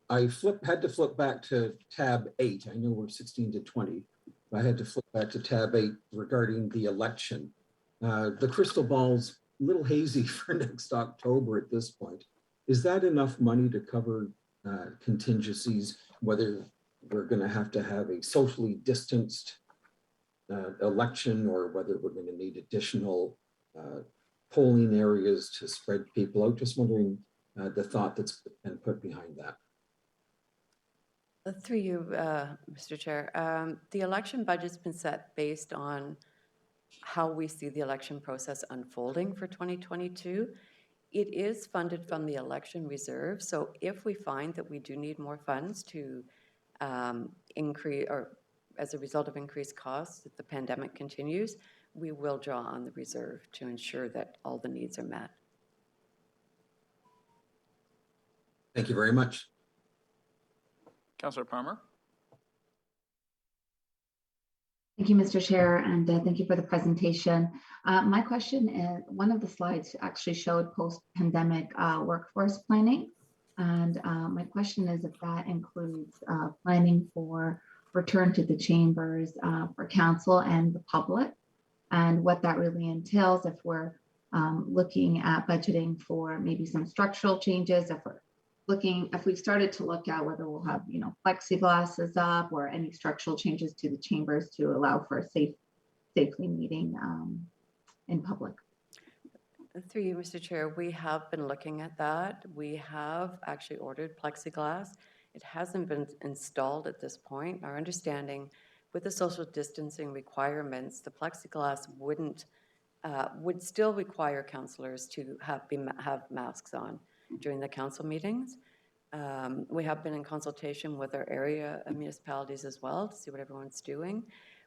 I had to flip back to tab 8. I know we're 16 to 20. I had to flip back to tab 8 regarding the election. The crystal ball's a little hazy for next October at this point. Is that enough money to cover contingencies, whether we're going to have a socially distanced election or whether we're going to need additional polling areas to spread people out? Just wondering the thought that's been put behind that. Through you, Mr. Chair. The election budget's been set based on how we see the election process unfolding for 2022. It is funded from the election reserve. So if we find that we do need more funds to increase, or as a result of increased costs, if the pandemic continues, we will draw on the reserve to ensure that all the needs are met. Thank you very much. Councillor Palmer? Thank you, Mr. Chair, and thank you for the presentation. My question is, one of the slides actually showed post-pandemic workforce planning. And my question is if that includes planning for return to the chambers for council and the public, and what that really entails if we're looking at budgeting for maybe some structural changes, if we've started to look at whether we'll have, plexiglasses up or any structural changes to the chambers to allow for a safely meeting in public. Through you, Mr. Chair, we have been looking at that. We have actually ordered plexiglass. It hasn't been installed at this point. Our understanding with the social distancing requirements, the plexiglass would still require councillors to have masks on during the council meetings. We have been in consultation with our area municipalities as well to see what everyone's doing.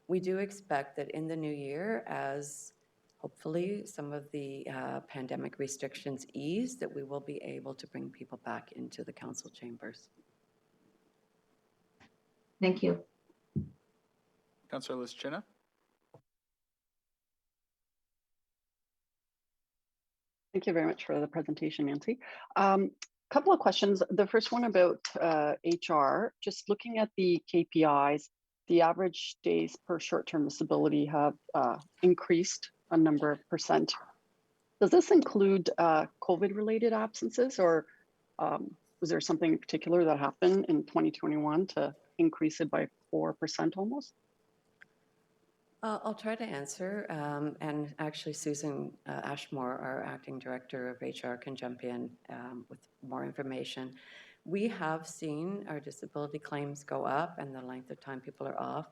We do expect that in the new year, as hopefully some of the pandemic restrictions ease, that we will be able to bring people back into the council chambers. Thank you. Councillor Lischina? Thank you very much for the presentation, Nancy. Couple of questions. The first one about HR, just looking at the KPIs, the average days per short-term disability have increased a number of percent. Does this include COVID-related absences, or was there something in particular that happened in 2021 to increase it by 4% almost? I'll try to answer, and actually Susan Ashmore, our acting director of HR, can jump in with more information. We have seen our disability claims go up and the length of time people are off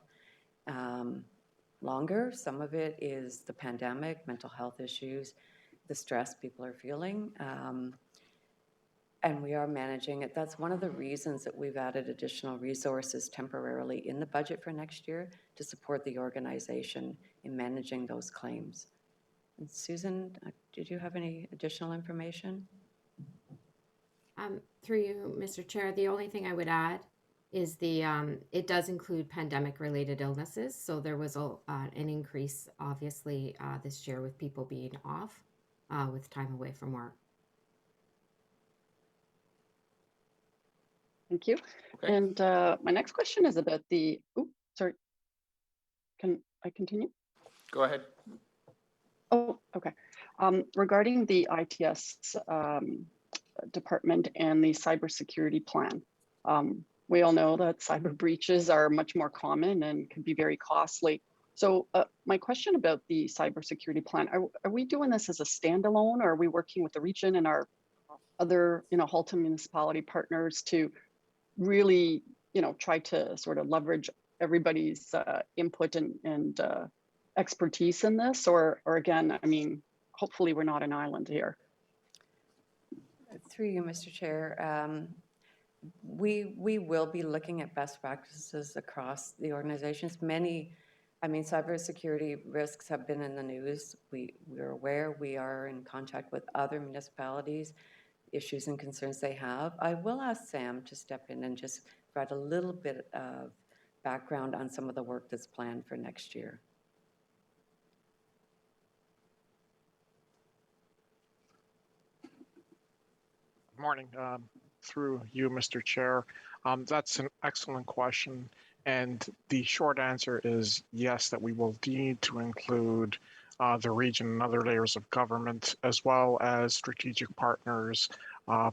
longer. Some of it is the pandemic, mental health issues, the stress people are feeling, and we are managing it. That's one of the reasons that we've added additional resources temporarily in the budget for next year to support the organization in managing those claims. And Susan, did you have any additional information? Through you, Mr. Chair, the only thing I would add is it does include pandemic-related illnesses. So there was an increase, obviously, this year with people being off with time away from work. Thank you. Okay. And my next question is about the, sorry, can I continue? Go ahead. Oh, okay. Regarding the ITS department and the cybersecurity plan, we all know that cyber breaches are much more common and can be very costly. So my question about the cybersecurity plan, are we doing this as a standalone, or are we working with the region and our other, Halton municipality partners to really, try to sort of leverage everybody's input and expertise in this, or again, I mean, hopefully we're not an island here. Through you, Mr. Chair, we will be looking at best practices across the organizations. Cybersecurity risks have been in the news. We're aware. We are in contact with other municipalities, issues and concerns they have. I will ask Sam to step in and just provide a little bit of background on some of the work that's planned for next year. Good morning. Through you, Mr. Chair. That's an excellent question. And the short answer is yes, that we will need to include the region and other layers of government, as well as strategic partners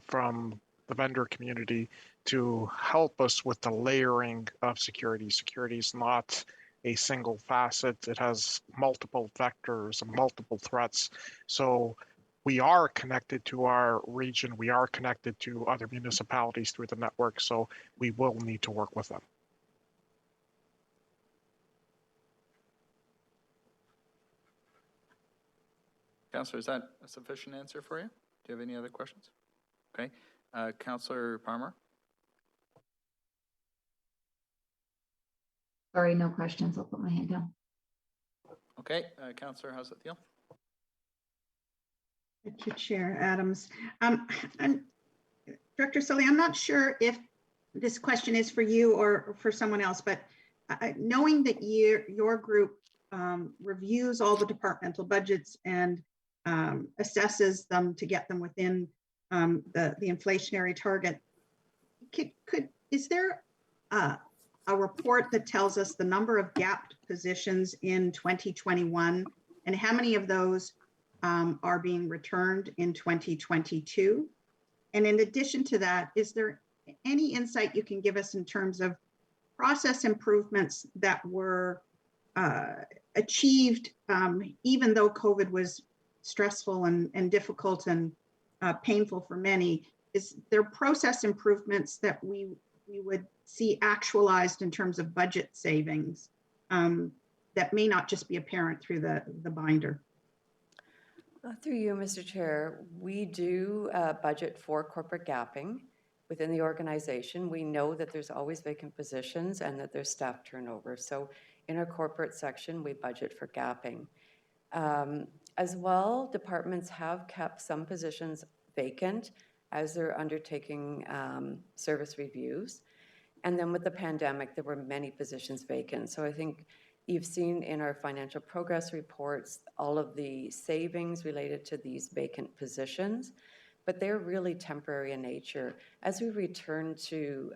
from the vendor community to help us with the layering of security. Security is not a single facet. It has multiple vectors and multiple threats. So we are connected to our region. We are connected to other municipalities through the network. So we will need to work with them. Councillor, is that a sufficient answer for you? Do you have any other questions? Okay. Councillor Palmer? Sorry, no questions. I'll put my hand down. Okay. Councillor House-Thiel? Thank you, Chair Adams. Director Sully, I'm not sure if this question is for you or for someone else, but knowing that your group reviews all the departmental budgets and assesses them to get them within the inflationary target, is there a report that tells us the number of gapped positions in 2021 and how many of those are being returned in 2022? And in addition to that, is there any insight you can give us in terms of process improvements that were achieved even though COVID was stressful and difficult and painful for many? Is there process improvements that we would see actualized in terms of budget savings that may not just be apparent through the binder? Through you, Mr. Chair, we do budget for corporate gapping within the organization. We know that there's always vacant positions and that there's staff turnover. So in our corporate section, we budget for gapping. As well, departments have kept some positions vacant as they're undertaking service reviews. And then with the pandemic, there were many positions vacant. So I think you've seen in our financial progress reports all of the savings related to these vacant positions, but they're really temporary in nature. As we return to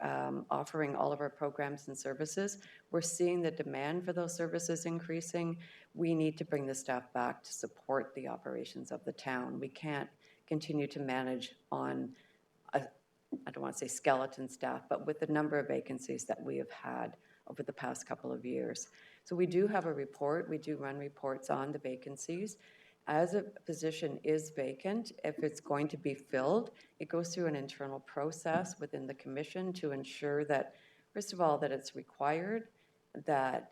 offering all of our programs and services, we're seeing the demand for those services increasing. We need to bring the staff back to support the operations of the town. We can't continue to manage on, I don't want to say skeleton staff, but with the number of vacancies that we have had over the past couple of years. So we do have a report. We do run reports on the vacancies. As a position is vacant, if it's going to be filled, it goes through an internal process within the commission to ensure that, first of all, that it's required, that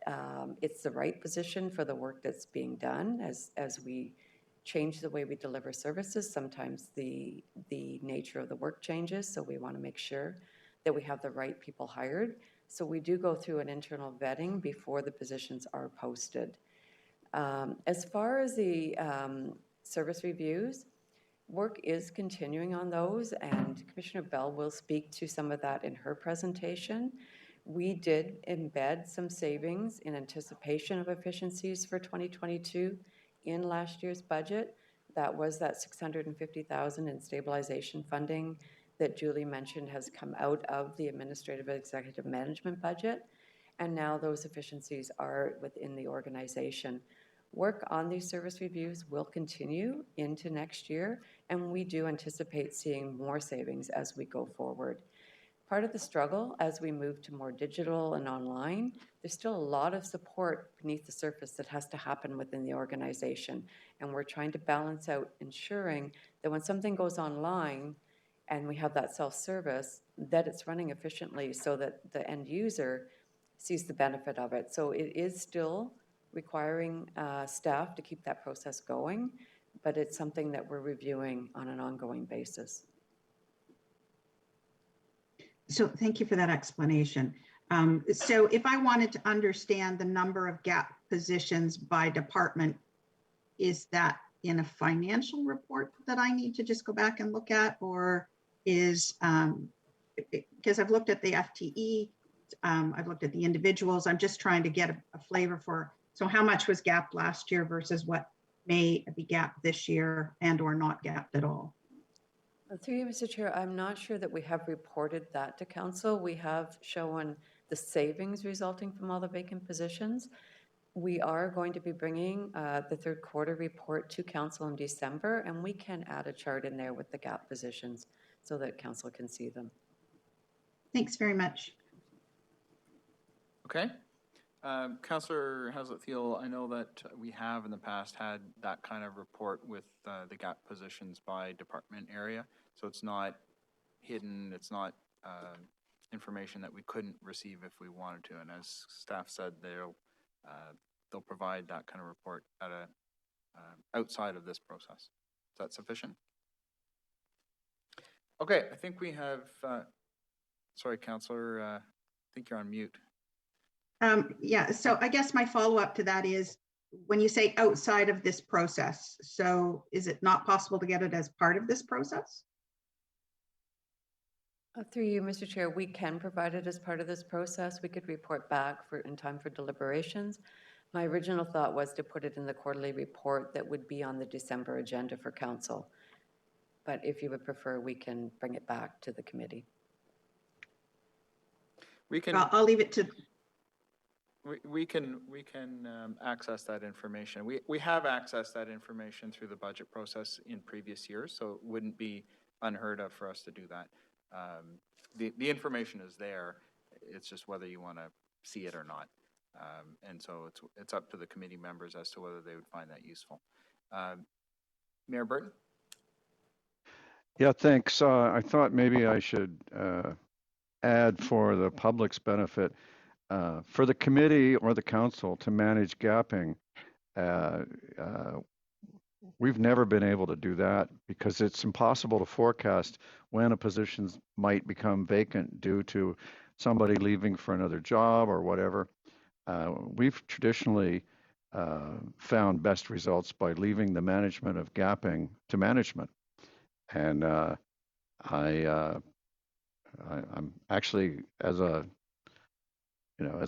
it's the right position for the work that's being done. As we change the way we deliver services, sometimes the nature of the work changes, so we want to make sure that we have the right people hired. So we do go through an internal vetting before the positions are posted. As far as the service reviews, work is continuing on those, and Commissioner Bell will speak to some of that in her presentation. We did embed some savings in anticipation of efficiencies for 2022 in last year's budget. That was that $650,000 in stabilization funding that Julie mentioned has come out of the administrative executive management budget. And now those efficiencies are within the organization. Work on these service reviews will continue into next year, and we do anticipate seeing more savings as we go forward. Part of the struggle as we move to more digital and online, there's still a lot of support beneath the surface that has to happen within the organization. And we're trying to balance out ensuring that when something goes online and we have that self-service, that it's running efficiently so that the end user sees the benefit of it. So it is still requiring staff to keep that process going, but it's something that we're reviewing on an ongoing basis. So thank you for that explanation. So if I wanted to understand the number of gap positions by department, is that in a financial report that I need to just go back and look at, or is, because I've looked at the FTE, I've looked at the individuals, I'm just trying to get a flavor for, so how much was gapped last year versus what may be gapped this year and or not gapped at all? Through you, Mr. Chair, I'm not sure that we have reported that to council. We have shown the savings resulting from all the vacant positions. We are going to be bringing the third quarter report to council in December, and we can add a chart in there with the gap positions so that council can see them. Thanks very much. Okay. Councillor Hazlitt-Thiel, I know that we have in the past had that kind of report with the gap positions by department area. So it's not hidden, it's not information that we couldn't receive if we wanted to. And as staff said, they'll provide that kind of report at outside of this process. Is that sufficient? Okay, I think we have, sorry, Councillor, I think you're on mute. Yeah, so I guess my follow-up to that is, when you say outside of this process, so is it not possible to get it as part of this process? Through you, Mr. Chair, we can provide it as part of this process. We could report back in time for deliberations. My original thought was to put it in the quarterly report that would be on the December agenda for council. But if you would prefer, we can bring it back to the committee. We can. I'll leave it to. We can access that information. We have accessed that information through the budget process in previous years, so it wouldn't be unheard of for us to do that. The information is there. It's just whether you want to see it or not. And so it's up to the committee members as to whether they would find that useful. Mayor Burton? Yeah, thanks. I thought maybe I should add, for the public's benefit, for the committee or the council to manage gapping, we've never been able to do that because it's impossible to forecast when a position might become vacant due to somebody leaving for another job or whatever. We've traditionally found best results by leaving the management of gapping to management. And I'm actually, as a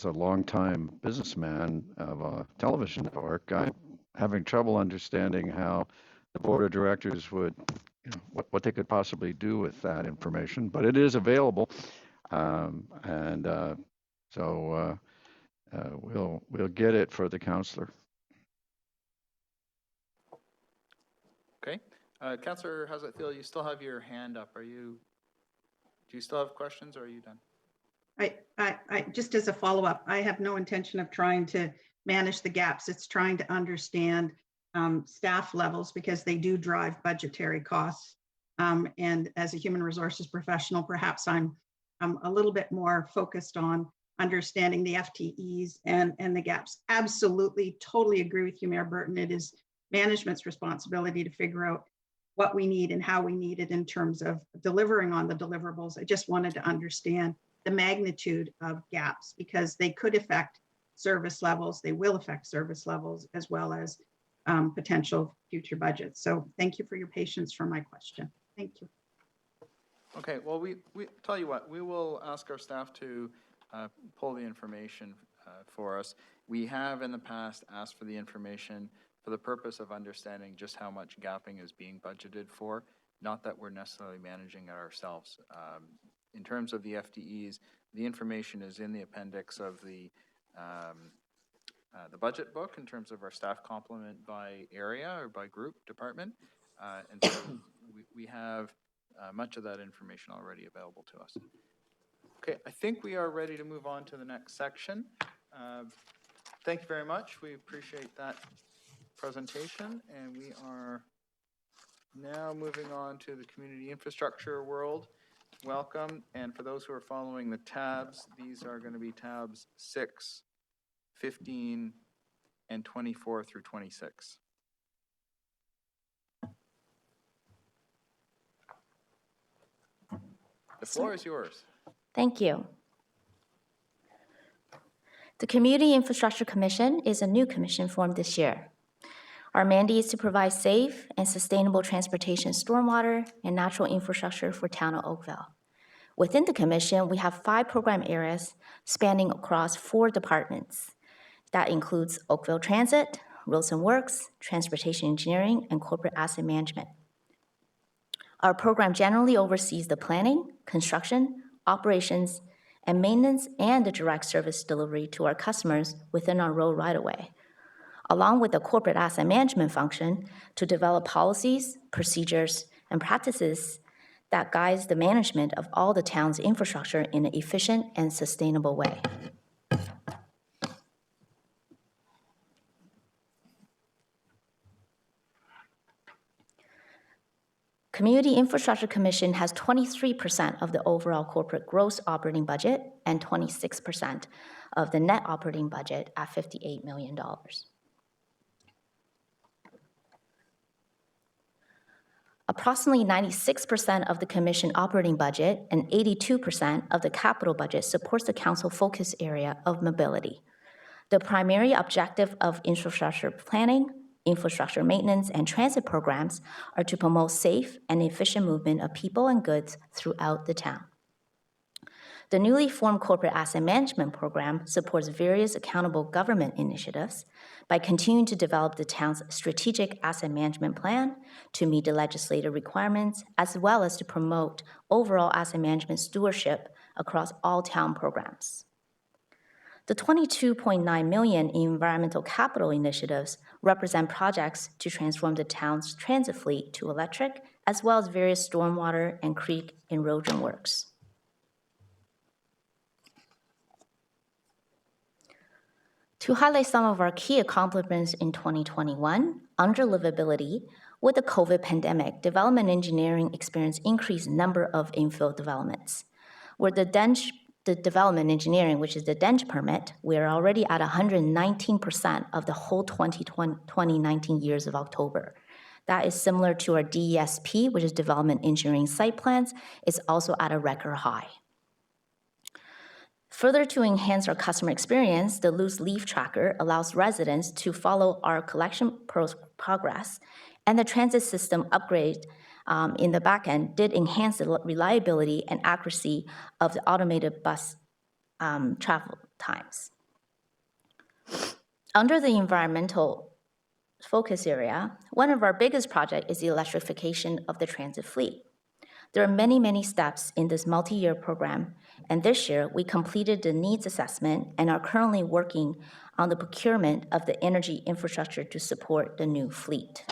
longtime businessman of a television network, I'm having trouble understanding how the board of directors would, what they could possibly do with that information. But it is available, so we'll get it for the councillor. Okay, Councillor Hazlitt-Thiel, you still have your hand up. Do you still have questions, or are you done? I just as a follow-up, I have no intention of trying to manage the gaps. It's trying to understand staff levels, because they do drive budgetary costs. And as a human resources professional, perhaps I'm a little bit more focused on understanding the FTEs and the gaps. Absolutely, totally agree with you, Mayor Burton. It is management's responsibility to figure out what we need and how we need it in terms of delivering on the deliverables. I just wanted to understand the magnitude of gaps, because they could affect service levels, they will affect service levels, as well as potential future budgets. So thank you for your patience for my question. Thank you. Okay, well, we tell you what, we will ask our staff to pull the information for us. We have in the past asked for the information for the purpose of understanding just how much gapping is being budgeted for, not that we're necessarily managing it ourselves. In terms of the FTEs, the information is in the appendix of the budget book in terms of our staff complement by area or by group department. And so we have much of that information already available to us. Okay, I think we are ready to move on to the next section. Thank you very much. We appreciate that presentation, and we are now moving on to the community infrastructure world. Welcome, and for those who are following the tabs, these are going to be tabs 6, 15, and 24 through 26. The floor is yours. Thank you. The Community Infrastructure Commission is a new commission formed this year. Our mandate is to provide safe and sustainable transportation, stormwater, and natural infrastructure for town of Oakville. Within the commission, we have 5 program areas spanning across 4 departments. That includes Oakville Transit, Roads and Works, Transportation Engineering, and Corporate Asset Management. Our program generally oversees the planning, construction, operations, and maintenance, and the direct service delivery to our customers within our road right-of-way, along with the corporate asset management function to develop policies, procedures, and practices that guides the management of all the town's infrastructure in an efficient and sustainable way. Community Infrastructure Commission has 23% of the overall corporate gross operating budget and 26% of the net operating budget at $58 million. Approximately 96% of the commission operating budget and 82% of the capital budget supports the council focus area of mobility. The primary objective of infrastructure planning, infrastructure maintenance, and transit programs are to promote safe and efficient movement of people and goods throughout the town. The newly formed Corporate Asset Management Program supports various accountable government initiatives by continuing to develop the town's strategic asset management plan to meet the legislative requirements, as well as to promote overall asset management stewardship across all town programs. The $22.9 million in environmental capital initiatives represent projects to transform the town's transit fleet to electric, as well as various stormwater and creek erosion works. To highlight some of our key accomplishments in 2021, under livability, with the COVID pandemic, development engineering experienced increased number of infill developments. With the development engineering, which is the DENCH permit, we are already at 119% of the whole 2019 years of October. That is similar to our DESP, which is development engineering site plans, is also at a record high. Further to enhance our customer experience, the loose leaf tracker allows residents to follow our collection progress, and the transit system upgrade in the back end did enhance the reliability and accuracy of the automated bus travel times. Under the environmental focus area, one of our biggest projects is the electrification of the transit fleet. There are many, many steps in this multi-year program, and this year we completed the needs assessment and are currently working on the procurement of the energy infrastructure to support the new fleet.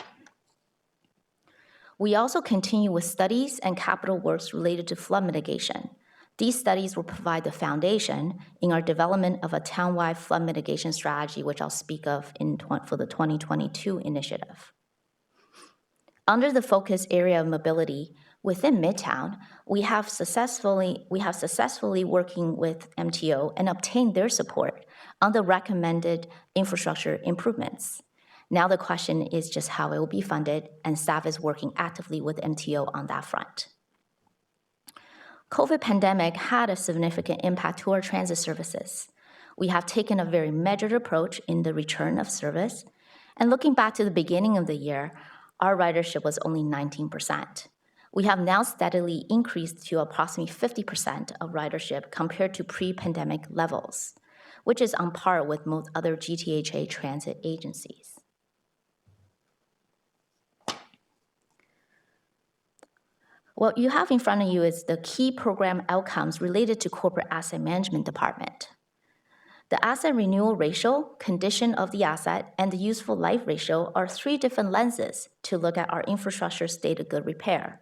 We also continue with studies and capital works related to flood mitigation. These studies will provide the foundation in our development of a townwide flood mitigation strategy, which I'll speak of for the 2022 initiative. Under the focus area of mobility, within Midtown, we have successfully working with MTO and obtained their support on the recommended infrastructure improvements. Now the question is just how it will be funded, and staff is working actively with MTO on that front. COVID pandemic had a significant impact to our transit services. We have taken a very measured approach in the return of service, and looking back to the beginning of the year, our ridership was only 19%. We have now steadily increased to approximately 50% of ridership compared to pre-pandemic levels, which is on par with most other GTHA transit agencies. What you have in front of you is the key program outcomes related to Corporate Asset Management Department. The asset renewal ratio, condition of the asset, and the useful life ratio are 3 different lenses to look at our infrastructure state of good repair,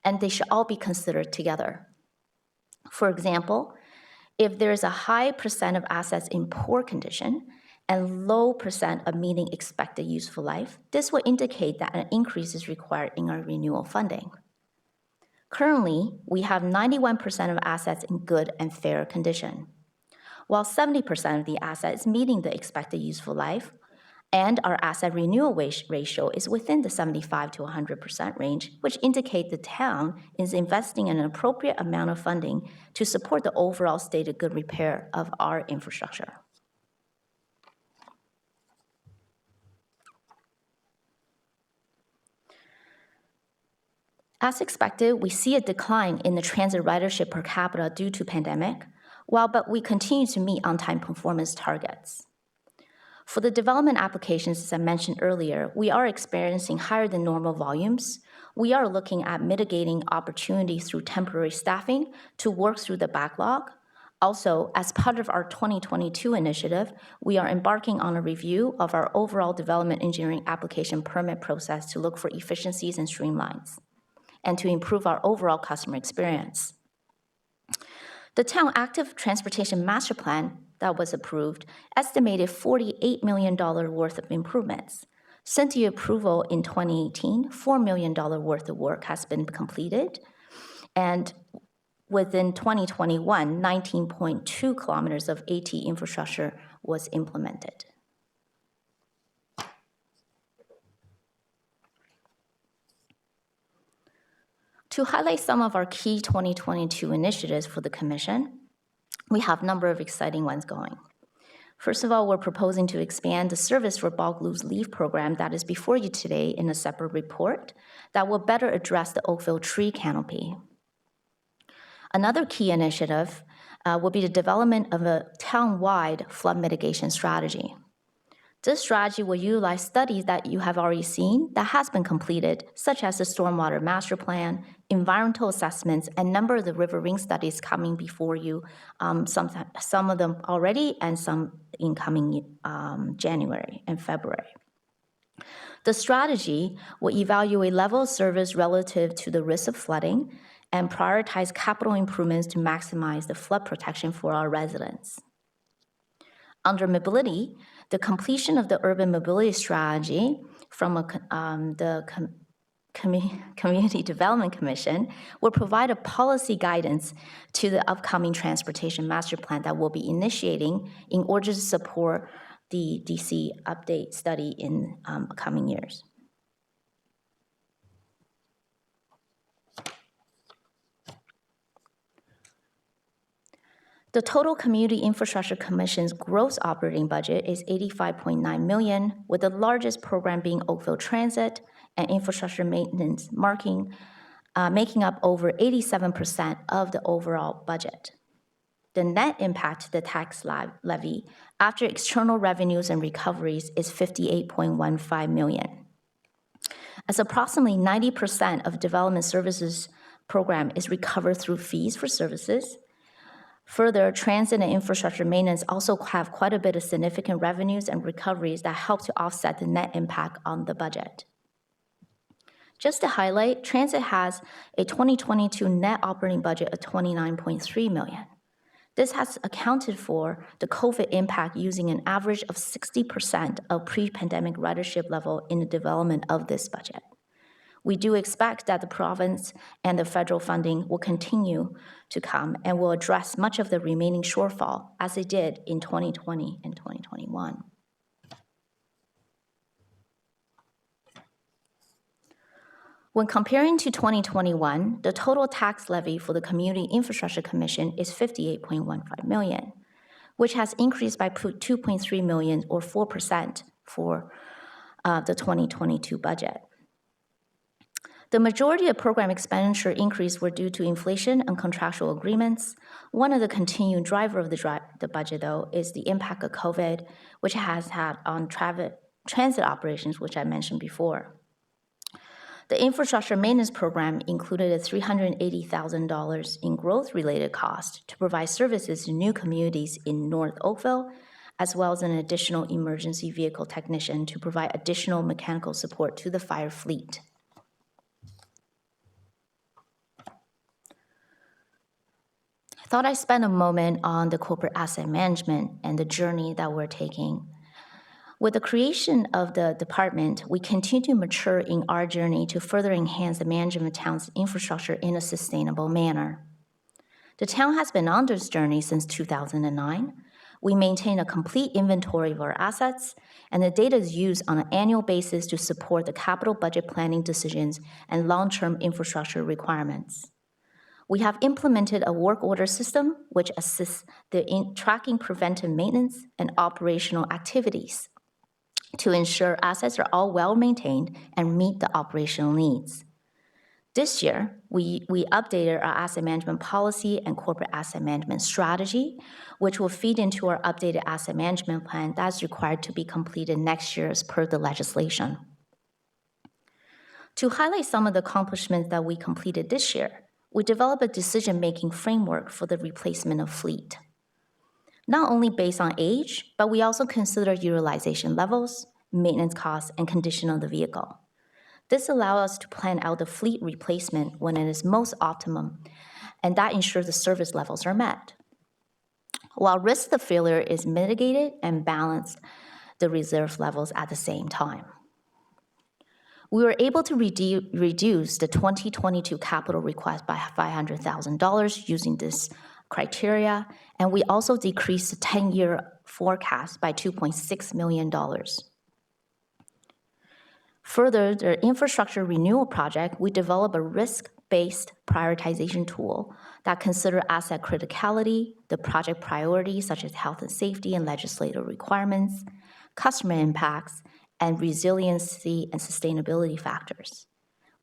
and they should all be considered together. For example, if there is a high percent of assets in poor condition and low percent of meeting expected useful life, this will indicate that an increase is required in our renewal funding. Currently, we have 91% of assets in good and fair condition. While 70% of the assets meeting the expected useful life, And our asset renewal ratio is within the 75 to 100% range, which indicate the town is investing an appropriate amount of funding to support the overall stated good repair of our infrastructure. As expected, we see a decline in the transit ridership per capita due to pandemic, but we continue to meet on-time performance targets. For the development applications, as I mentioned earlier, we are experiencing higher than normal volumes. We are looking at mitigating opportunities through temporary staffing to work through the backlog. Also, as part of our 2022 initiative, we are embarking on a review of our overall development engineering application permit process to look for efficiencies and streamlines, and to improve our overall customer experience. The town active transportation master plan that was approved estimated $48 million worth of improvements. Since the approval in 2018, $4 million worth of work has been completed. And within 2021, 19.2 kilometers of AT infrastructure was implemented. To highlight some of our key 2022 initiatives for the Commission, we have a number of exciting ones going. First of all, we're proposing to expand the service for bulk loose leaf program that is before you today in a separate report that will better address the Oakville tree canopy. Another key initiative will be the development of a town-wide flood mitigation strategy. This strategy will utilize studies that you have already seen that has been completed, such as the Stormwater Master Plan, environmental assessments, and a number of the river ring studies coming before you, some of them already and some in coming January and February. The strategy will evaluate level of service relative to the risk of flooding and prioritize capital improvements to maximize the flood protection for our residents. Under mobility, the completion of the urban mobility strategy from the Community Development Commission will provide a policy guidance to the upcoming Transportation Master Plan that we'll be initiating in order to support the DC update study in coming years. The total Community Infrastructure Commission's gross operating budget is $85.9 million, with the largest program being Oakville Transit and infrastructure maintenance making up over 87% of the overall budget. The net impact to the tax levy after external revenues and recoveries is $58.15 million. As approximately 90% of development services program is recovered through fees for services, further, transit and infrastructure maintenance also have quite a bit of significant revenues and recoveries that help to offset the net impact on the budget. Just to highlight, transit has a 2022 net operating budget of $29.3 million. This has accounted for the COVID impact using an average of 60% of pre-pandemic ridership level in the development of this budget. We do expect that the province and the federal funding will continue to come and will address much of the remaining shortfall as they did in 2020 and 2021. When comparing to 2021, the total tax levy for the Community Infrastructure Commission is $58.15 million, which has increased by $2.3 million or 4% for the 2022 budget. The majority of program expenditure increase were due to inflation and contractual agreements. One of the continued driver of the budget, though, is the impact of COVID, which has had on transit operations, which I mentioned before. The infrastructure maintenance program included a $380,000 in growth-related costs to provide services to new communities in North Oakville, as well as an additional emergency vehicle technician to provide additional mechanical support to the fire fleet. I thought I'd spend a moment on the corporate asset management and the journey that we're taking. With the creation of the department, we continue to mature in our journey to further enhance the management of the town's infrastructure in a sustainable manner. The town has been on this journey since 2009, We maintain a complete inventory of our assets, and the data is used on an annual basis to support the capital budget planning decisions and long-term infrastructure requirements. We have implemented a work order system which assists in tracking preventive maintenance and operational activities to ensure assets are all well maintained and meet the operational needs. This year, we updated our asset management policy and corporate asset management strategy, which will feed into our updated asset management plan that's required to be completed next year as per the legislation. To highlight some of the accomplishments that we completed this year, we developed a decision-making framework for the replacement of fleet. Not only based on age, but we also consider utilization levels, maintenance costs, and condition of the vehicle. This allows us to plan out the fleet replacement when it is most optimum, and that ensures the service levels are met. While risk of failure is mitigated and balanced the reserve levels at the same time. We were able to reduce the 2022 capital request by $500,000 using this criteria, and we also decreased the 10-year forecast by $2.6 million. Further, the infrastructure renewal project, we developed a risk-based prioritization tool that considers asset criticality, the project priorities such as health and safety and legislative requirements, customer impacts, and resiliency and sustainability factors.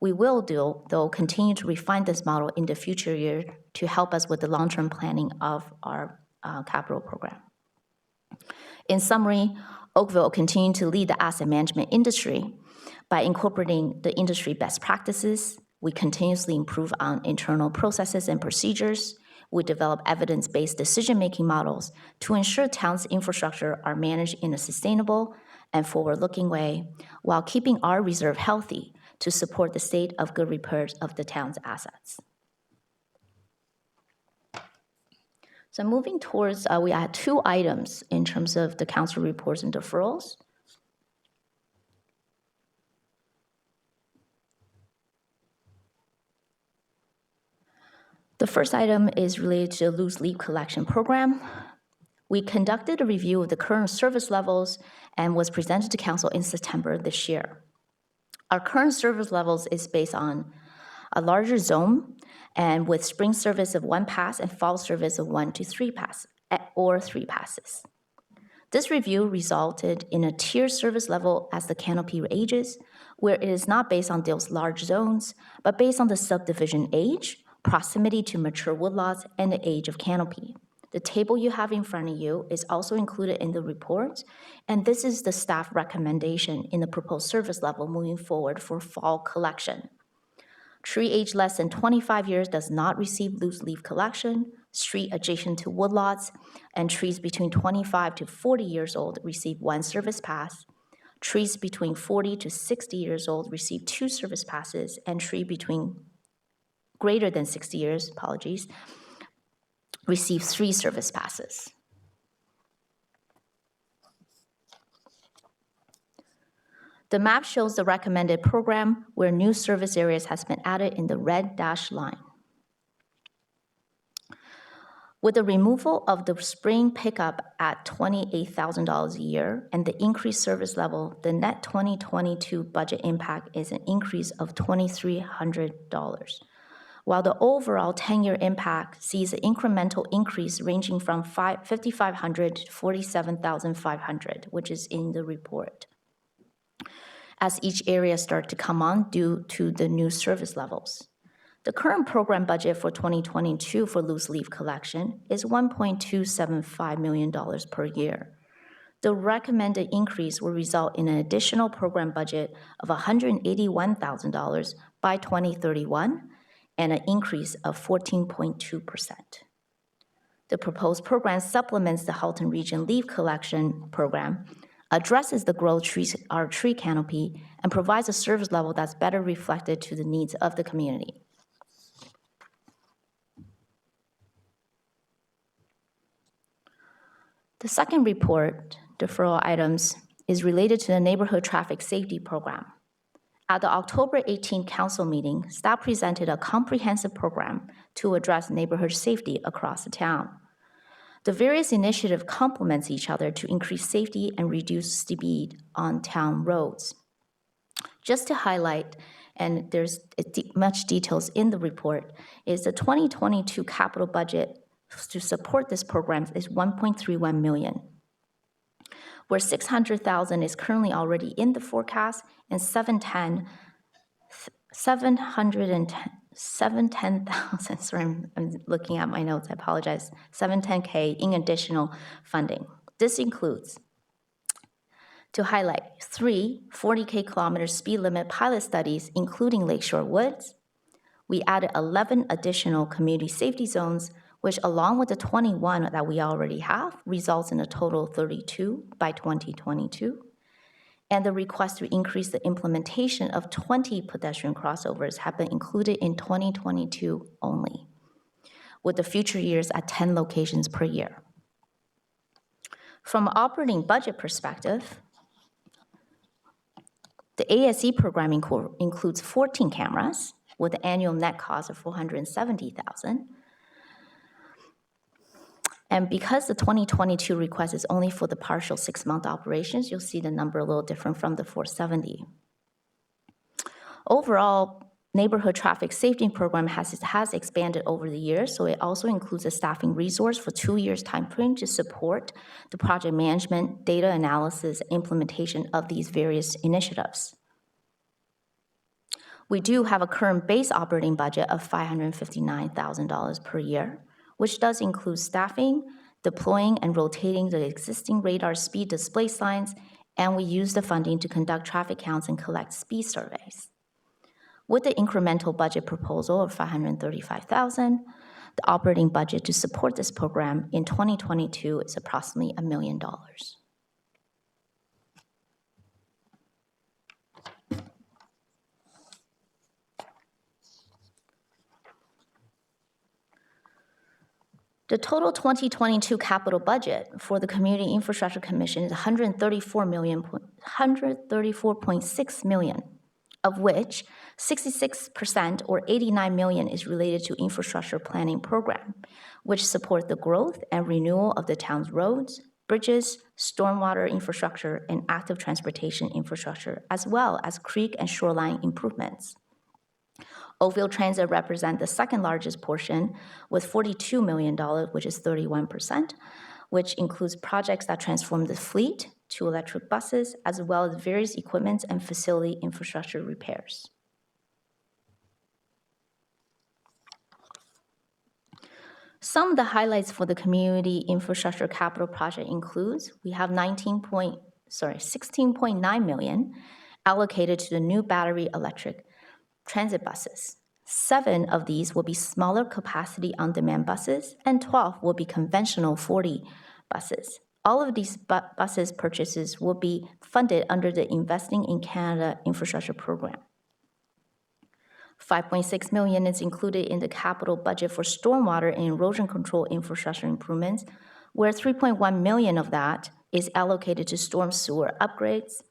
We will, though, continue to refine this model in the future year to help us with the long-term planning of our capital program. In summary, Oakville will continue to lead the asset management industry by incorporating the industry best practices. We continuously improve on internal processes and procedures. We develop evidence-based decision-making models to ensure town's infrastructure are managed in a sustainable and forward-looking way while keeping our reserve healthy to support the state of good repairs of the town's assets. So moving towards, we had two items in terms of the council reports and deferrals. The first item is related to the loose leaf collection program. We conducted a review of the current service levels and was presented to council in September this year. Our current service levels is based on a larger zone and with spring service of 1 pass and fall service of 1 to 3 passes or 3 passes. This review resulted in a tiered service level as the canopy ages, where it is not based on those large zones, but based on the subdivision age, proximity to mature woodlots, and the age of canopy. The table you have in front of you is also included in the report, and this is the staff recommendation in the proposed service level moving forward for fall collection. Tree age less than 25 years does not receive loose leaf collection. Street adjacent to woodlots and trees between 25 to 40 years old receive 1 service pass. Trees between 40 to 60 years old receive 2 service passes, and tree between greater than 60 years, receive 3 service passes. The map shows the recommended program where new service areas has been added in the red dashed line. With the removal of the spring pickup at $28,000 a year and the increased service level, the net 2022 budget impact is an increase of $2,300. While the overall 10-year impact sees an incremental increase ranging from $5,500 to $47,500, which is in the report, as each area starts to come on due to the new service levels. The current program budget for 2022 for loose leaf collection is $1.275 million per year. The recommended increase will result in an additional program budget of $181,000 by 2031, and an increase of 14.2%. The proposed program supplements the Halton Region Leaf Collection Program, addresses the growth our tree canopy, and provides a service level that's better reflected to the needs of the community. The second report, deferral items, is related to the Neighborhood Traffic Safety Program. At the October 18 council meeting, staff presented a comprehensive program to address neighborhood safety across the town. The various initiatives complement each other to increase safety and reduce speed on town roads. Just to highlight, and there's much details in the report, is the 2022 capital budget to support this program is $1.31 million, where $600,000 is currently already in the forecast, and $710,000, sorry, I'm looking at my notes, I apologize, $710K in additional funding. This includes, to highlight, 3 40K kilometer speed limit pilot studies, including Lakeshore Woods. We added 11 additional community safety zones, which along with the 21 that we already have, results in a total of 32 by 2022. And the request to increase the implementation of 20 pedestrian crossovers have been included in 2022 only, with the future years at 10 locations per year. From an operating budget perspective, the ASE program includes 14 cameras with an annual net cost of $470,000. And because the 2022 request is only for the partial 6-month operations, you'll see the number a little different from the 470. Overall, neighborhood traffic safety program has expanded over the years, so it also includes a staffing resource for 2 years time frame to support the project management, data analysis, implementation of these various initiatives. We do have a current base operating budget of $559,000 per year, which does include staffing, deploying and rotating the existing radar speed display signs, and we use the funding to conduct traffic counts and collect speed surveys. With the incremental budget proposal of $535,000, the operating budget to support this program in 2022 is approximately $1 million. The total 2022 capital budget for the Community Infrastructure Commission is $134.6 million, of which 66% or $89 million is related to infrastructure planning program, which support the growth and renewal of the town's roads, bridges, stormwater infrastructure, and active transportation infrastructure, as well as creek and shoreline improvements. Oakville Transit represents the second largest portion with $42 million, which is 31%, which includes projects that transform the fleet to electric buses, as well as various equipment and facility infrastructure repairs. Some of the highlights for the community infrastructure capital project includes, we have $16.9 million allocated to the new battery electric transit buses. 7 of these will be smaller capacity on-demand buses, and 12 will be conventional 40 buses. All of these buses purchases will be funded under the Investing in Canada infrastructure program. $5.6 million is included in the capital budget for stormwater and erosion control infrastructure improvements, where $3.1 million of that is allocated to storm sewer upgrades,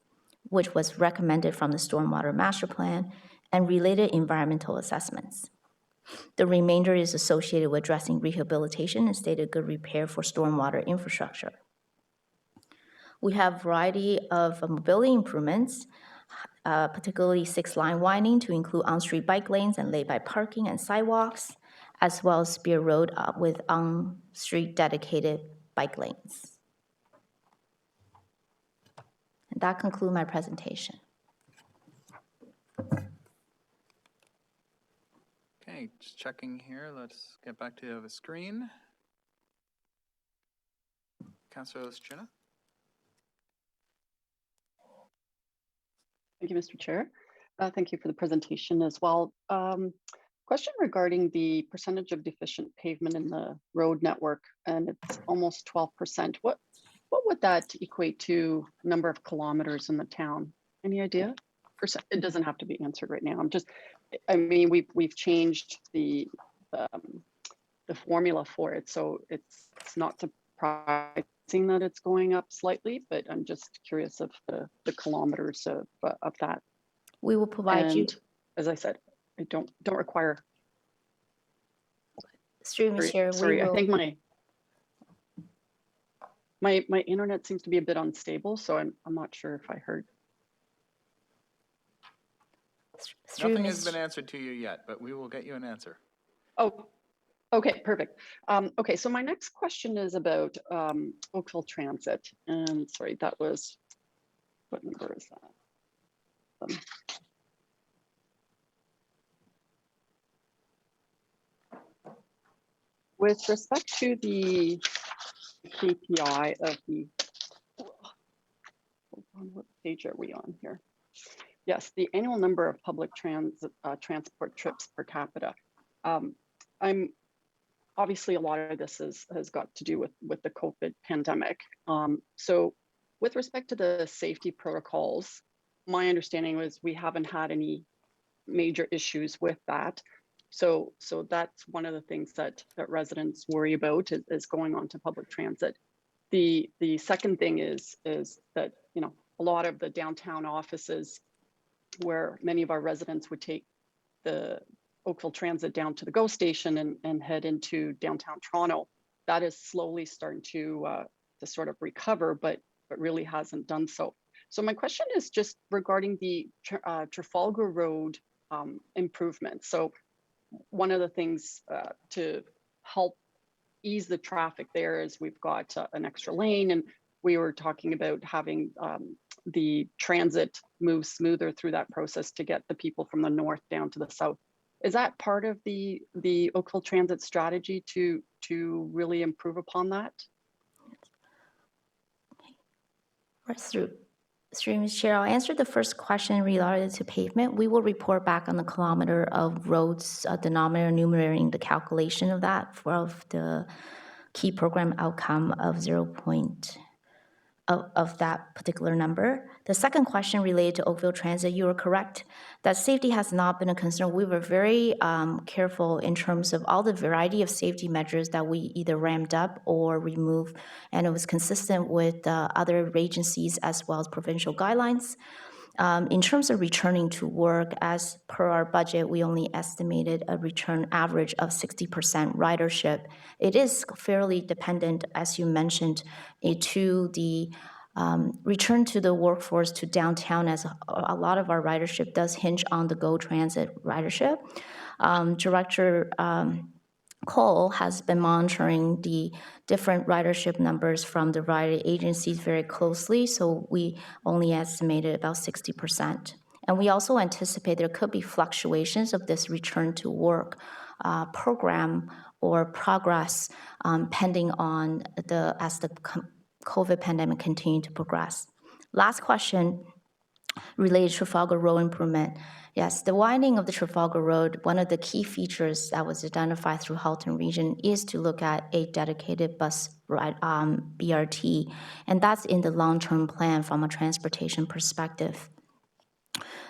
which was recommended from the Stormwater Master Plan, and related environmental assessments. The remainder is associated with addressing rehabilitation and state of good repair for stormwater infrastructure. We have a variety of mobility improvements, particularly 6-line widening to include on-street bike lanes and lay-by parking and sidewalks, as well as Spear Road with on-street dedicated bike lanes. And that concludes my presentation. Okay, just checking here. Let's get back to the screen. Councilor Lischina. Thank you, Mr. Chair. Thank you for the presentation as well. Question regarding the percentage of deficient pavement in the road network, and it's almost 12%. What would that equate to number of kilometers in the town? Any idea? It doesn't have to be answered right now. I mean, we've changed the formula for it, so it's not surprising that it's going up slightly, but I'm just curious of the kilometers of that. We will provide you. As I said, I don't require. Through Chair, sorry, I think My internet seems to be a bit unstable, so I'm not sure if I heard. Nothing has been answered to you yet, but we will get you an answer. Oh, okay, perfect. Okay, so my next question is about Oakville Transit. And sorry, that was, what number is that? With respect to the KPI of the, hold on, what page are we on here? Yes, the annual number of public transport trips per capita. I'm obviously a lot of this has got to do with the COVID pandemic. So with respect to the safety protocols, my understanding was we haven't had any major issues with that. So that's one of the things that residents worry about is going on to public transit. The second thing is that, you know, a lot of the downtown offices where many of our residents would take the Oakville Transit down to the GO station and head into downtown Toronto, that is slowly starting to sort of recover, but really hasn't done so. So my question is just regarding the Trafalgar Road improvements. So one of the things to help ease the traffic there is we've got an extra lane, and we were talking about having the transit move smoother through that process to get the people from the north down to the south. Is that part of the Oakville Transit strategy to really improve upon that? Through Ms. Chair, I'll answer the first question related to pavement. We will report back on the kilometer of roads, denominator, numerator in the calculation of that for the key program outcome of of that particular number. The second question related to Oakville Transit, you are correct that safety has not been a concern. We were very careful in terms of all the variety of safety measures that we either ramped up or removed, and it was consistent with other agencies as well as provincial guidelines. In terms of returning to work, as per our budget, we only estimated a return average of 60% ridership. It is fairly dependent, as you mentioned, to the return to the workforce to downtown, as a lot of our ridership does hinge on the GO Transit ridership. Director Cole has been monitoring the different ridership numbers from the rider agencies very closely, so we only estimated about 60%. And we also anticipate there could be fluctuations of this return to work program or progress pending on as the COVID pandemic continue to progress. Last question related to Trafalgar Road improvement. Yes, the widening of the Trafalgar Road, one of the key features that was identified through Halton Region is to look at a dedicated bus ride, BRT, and that's in the long-term plan from a transportation perspective.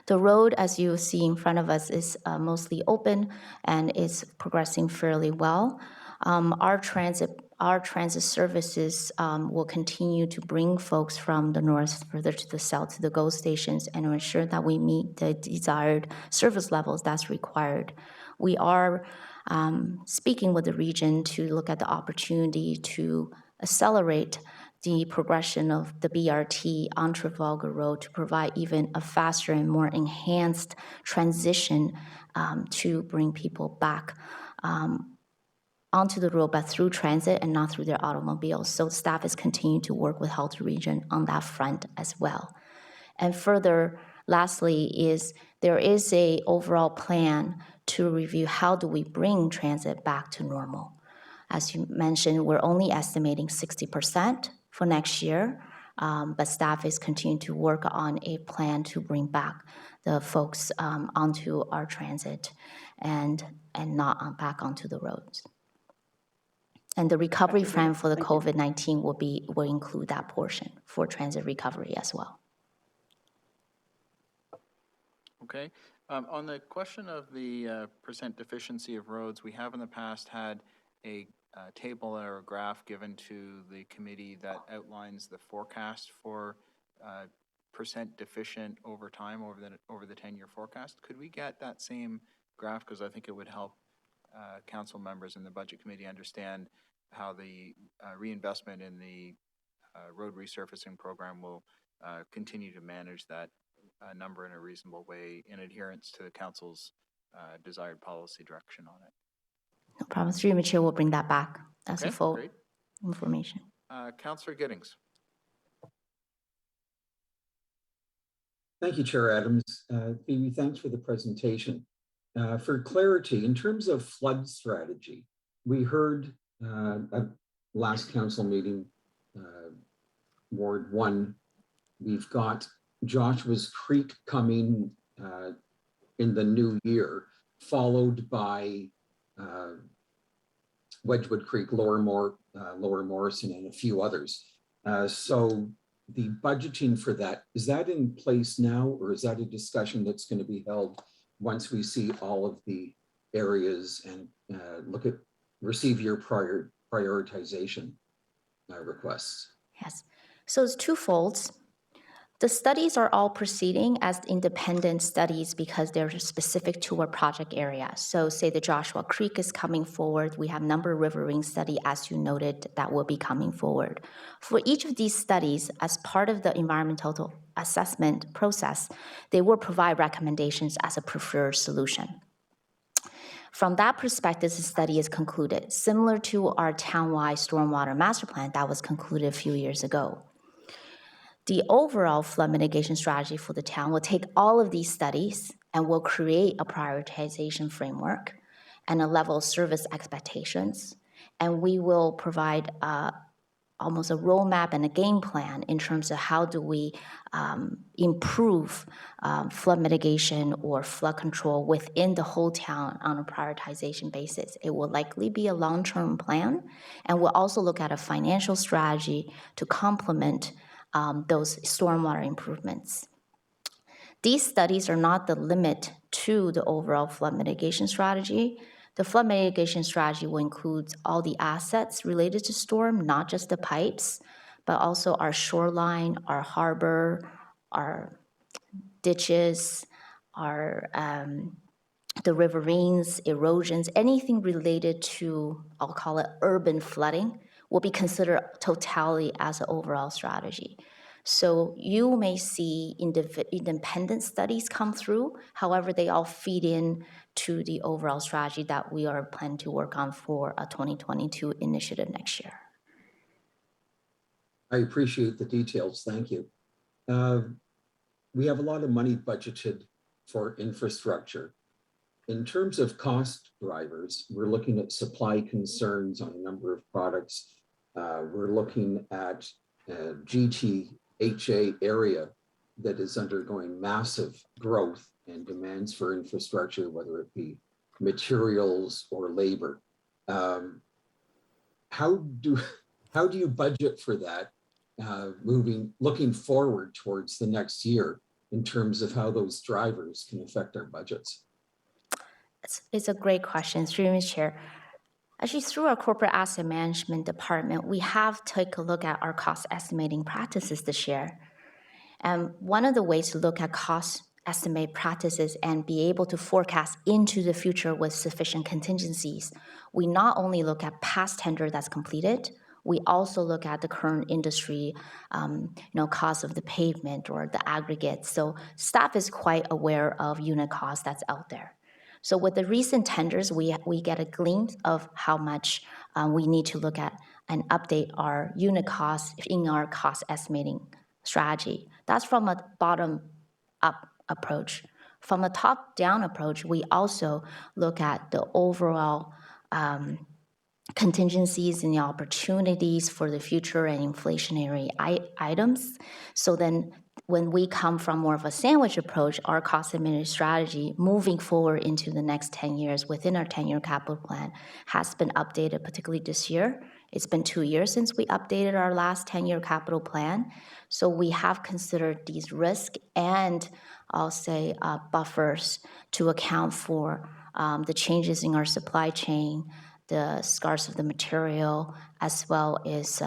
The road, as you see in front of us, is mostly open and is progressing fairly well. Our transit services will continue to bring folks from the north further to the south to the GO stations and ensure that we meet the desired service levels that's required. We are speaking with the region to look at the opportunity to accelerate the progression of the BRT on Trafalgar Road to provide even a faster and more enhanced transition to bring people back onto the road, but through transit and not through their automobiles. So staff is continuing to work with Halton Region on that front as well. And further, lastly, there is a overall plan to review how do we bring transit back to normal. As you mentioned, we're only estimating 60% for next year, but staff is continuing to work on a plan to bring back the folks onto our transit and not back onto the roads. And the recovery plan for the COVID-19 will include that portion for transit recovery as well. Okay. On the question of the percent deficiency of roads, we have in the past had a table or a graph given to the committee that outlines the forecast for percent deficient over time over the 10-year forecast. Could we get that same graph? Because I think it would help council members in the budget committee understand how the reinvestment in the road resurfacing program will continue to manage that number in a reasonable way in adherence to the council's desired policy direction on it. No problem. Through you, Chair, we'll bring that back as a Okay, full great. information. Councillor Giddings. Thank you, Chair Adams. Phoebe, thanks for the presentation. For clarity, in terms of flood strategy, we heard at last council meeting, Ward 1, we've got Joshua's Creek coming in the new year, followed by Wedgwood Creek, Lower Morrison, and a few others. So the budgeting for that, is that in place now, or is that a discussion that's going to be held once we see all of the areas and receive your prioritization requests? Yes. So it's twofold. The studies are all proceeding as independent studies because they're specific to our project area. So say the Joshua Creek is coming forward. We have number riverine study, as you noted, that will be coming forward. For each of these studies, as part of the environmental assessment process, they will provide recommendations as a preferred solution. From that perspective, the study is concluded, similar to our townwide stormwater master plan that was concluded a few years ago. The overall flood mitigation strategy for the town will take all of these studies and will create a prioritization framework and a level of service expectations. And we will provide almost a roadmap and a game plan in terms of how do we improve flood mitigation or flood control within the whole town on a prioritization basis. It will likely be a long-term plan, and we'll also look at a financial strategy to complement those stormwater improvements. These studies are not the limit to the overall flood mitigation strategy. The flood mitigation strategy will include all the assets related to storm, not just the pipes, but also our shoreline, our harbor, our ditches, our the riverines, erosions, anything related to, I'll call it urban flooding, will be considered totality as an overall strategy. So you may see independent studies come through. However, they all feed in to the overall strategy that we are planning to work on for a 2022 initiative next year. I appreciate the details. Thank you. We have a lot of money budgeted for infrastructure. In terms of cost drivers, we're looking at supply concerns on a number of products. We're looking at GTHA area that is undergoing massive growth and demands for infrastructure, whether it be materials or labor. How do you budget for that looking forward towards the next year in terms of how those drivers can affect our budgets? It's a great question, through you, Mr. Chair. Actually, through our corporate asset management department, we have taken a look at our cost estimating practices this year. And one of the ways to look at cost estimate practices and be able to forecast into the future with sufficient contingencies, we not only look at past tender that's completed, we also look at the current industry, cost of the pavement or the aggregate. So staff is quite aware of unit cost that's out there. So with the recent tenders, we get a glimpse of how much we need to look at and update our unit costs in our cost estimating strategy. That's from a bottom-up approach. From a top-down approach, we also look at the overall contingencies and the opportunities for the future and inflationary items. So then when we come from more of a sandwich approach, our cost estimating strategy moving forward into the next 10 years within our 10-year capital plan has been updated, particularly this year. It's been 2 years since we updated our last 10-year capital plan. So we have considered these risks and I'll say buffers to account for the changes in our supply chain, the scarce of the material, as well as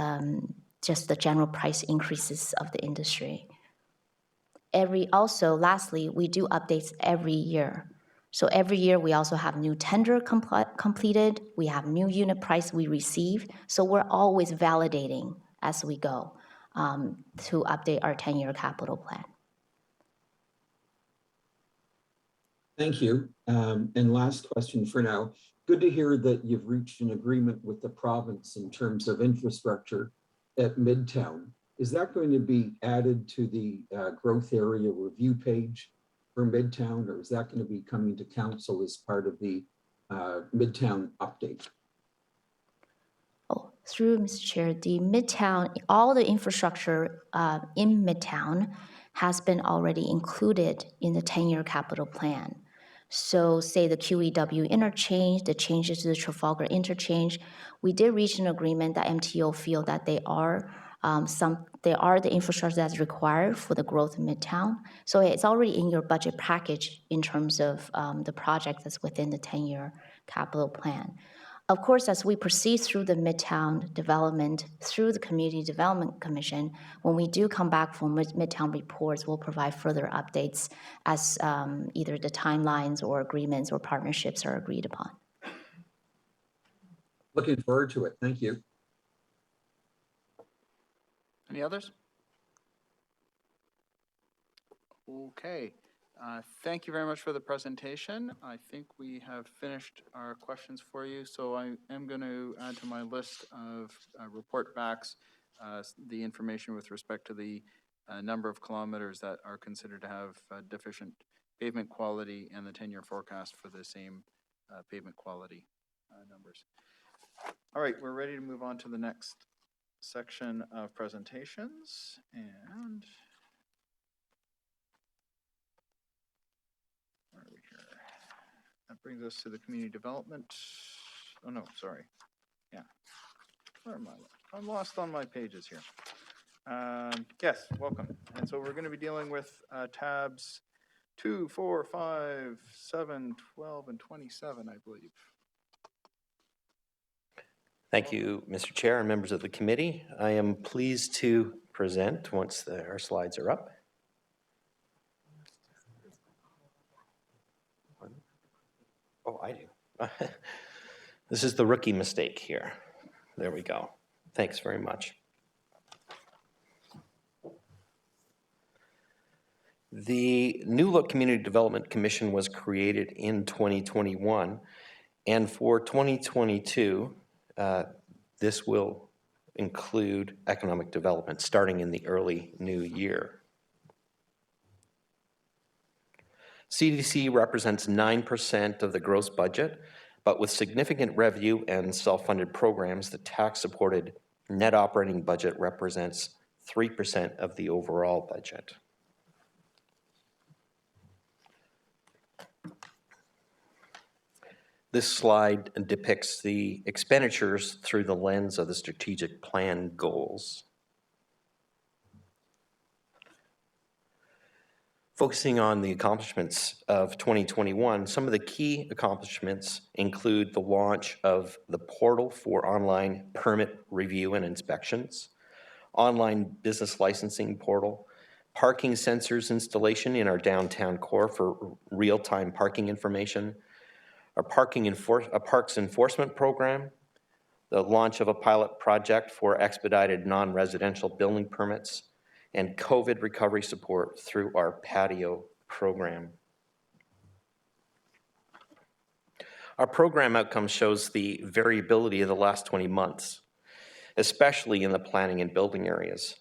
just the general price increases of the industry. Lastly, we do updates every year. So every year we also have new tender completed, we have new unit price we receive, so we're always validating as we go to update our 10-year capital plan. Thank you. And last question for now. Good to hear that you've reached an agreement with the province in terms of infrastructure at Midtown. Is that going to be added to the growth area review page for Midtown, or is that going to be coming to council as part of the Midtown update? Oh, through Mr. Chair, the Midtown, all the infrastructure in Midtown has been already included in the 10-year capital plan. So say the QEW interchange, the changes to the Trafalgar interchange, we did reach an agreement that MTO feel that they are the infrastructure that's required for the growth in Midtown. So it's already in your budget package in terms of the project that's within the 10-year capital plan. Of course, as we proceed through the Midtown development, through the Community Development Commission, when we do come back for Midtown reports, we'll provide further updates as either the timelines or agreements or partnerships are agreed upon. Looking forward to it. Thank you. Any others? Okay. Thank you very much for the presentation. I think we have finished our questions for you, so I am going to add to my list of report backs the information with respect to the number of kilometers that are considered to have deficient pavement quality and the 10-year forecast for the same pavement quality numbers. All right, we're ready to move on to the next section of presentations, and where are we here? That brings us to the community development. Oh no, sorry. Yeah. Where am I? I'm lost on my pages here. Yes, welcome. And so we're going to be dealing with tabs 2, 4, 5, 7, 12, and 27, I believe. Thank you, Mr. Chair and members of the committee. I am pleased to present once our slides are up. Oh, I do. This is the rookie mistake here. There we go. Thanks very much. The New Look Community Development Commission was created in 2021, and for 2022, this will include economic development starting in the early new year. CDC represents 9% of the gross budget, but with significant revenue and self-funded programs, the tax-supported net operating budget represents 3% of the overall budget. This slide depicts the expenditures through the lens of the strategic plan goals. Focusing on the accomplishments of 2021, some of the key accomplishments include the launch of the portal for online permit review and inspections, online business licensing portal, parking sensors installation in our downtown core for real-time parking information, a parks enforcement program, the launch of a pilot project for expedited non-residential building permits, and COVID recovery support through our patio program. Our program outcome shows the variability of the last 20 months, especially in the planning and building areas.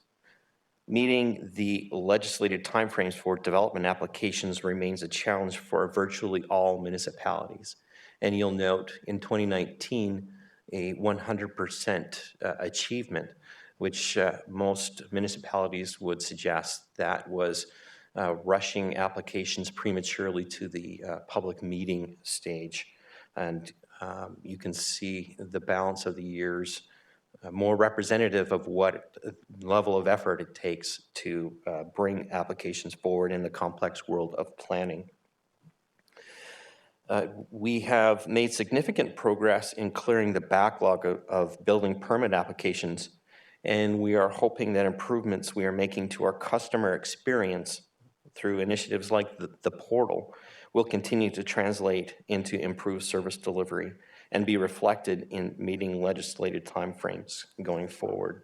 Meeting the legislated timeframes for development applications remains a challenge for virtually all municipalities. And you'll note in 2019, a 100% achievement, which most municipalities would suggest that was rushing applications prematurely to the public meeting stage. And you can see the balance of the years more representative of what level of effort it takes to bring applications forward in the complex world of planning. We have made significant progress in clearing the backlog of building permit applications, and we are hoping that improvements we are making to our customer experience through initiatives like the portal will continue to translate into improved service delivery and be reflected in meeting legislated timeframes going forward.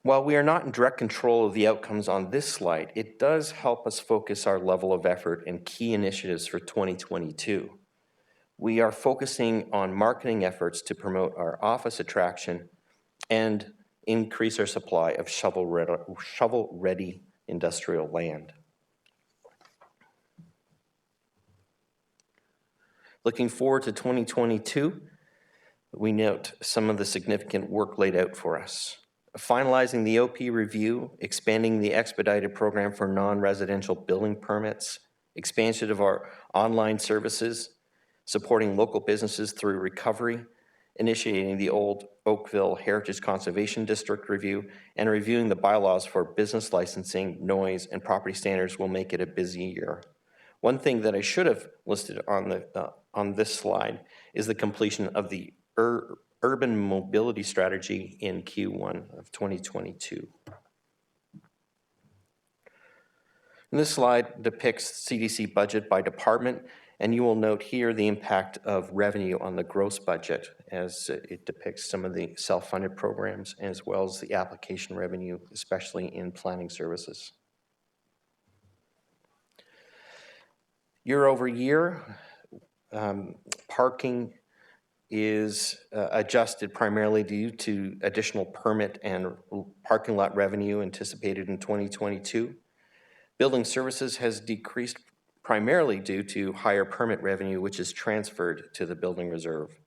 While we are not in direct control of the outcomes on this slide, it does help us focus our level of effort and key initiatives for 2022. We are focusing on marketing efforts to promote our office attraction and increase our supply of shovel-ready industrial land. Looking forward to 2022, we note some of the significant work laid out for us. Finalizing the OP review, expanding the expedited program for non-residential building permits, expansion of our online services, supporting local businesses through recovery, initiating the Old Oakville Heritage Conservation District review, and reviewing the bylaws for business licensing, noise, and property standards will make it a busy year. One thing that I should have listed on this slide is the completion of the urban mobility strategy in Q1 of 2022. And this slide depicts CDC budget by department, and you will note here the impact of revenue on the gross budget as it depicts some of the self-funded programs as well as the application revenue, especially in planning services. Year over year, parking is adjusted primarily due to additional permit and parking lot revenue anticipated in 2022. Building services has decreased primarily due to higher permit revenue, which is transferred to the building reserve.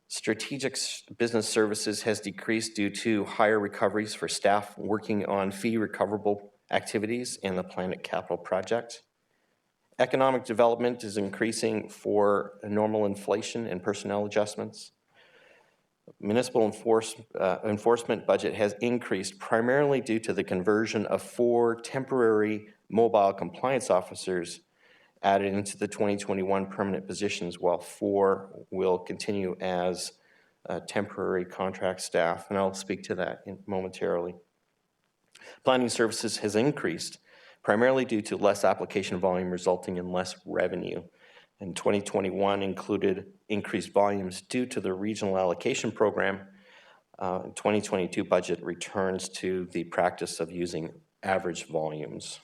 Strategic business services has decreased due to higher recoveries for staff working on fee recoverable activities in the Planet Capital project. Economic development is increasing for normal inflation and personnel adjustments. Municipal enforcement budget has increased primarily due to the conversion of 4 temporary mobile compliance officers added into the 2021 permanent positions, while 4 will continue as temporary contract staff, and I'll speak to that momentarily. Planning services has increased primarily due to less application volume resulting in less revenue. And 2021 included increased volumes due to the regional allocation program. 2022 budget returns to the practice of using average volumes.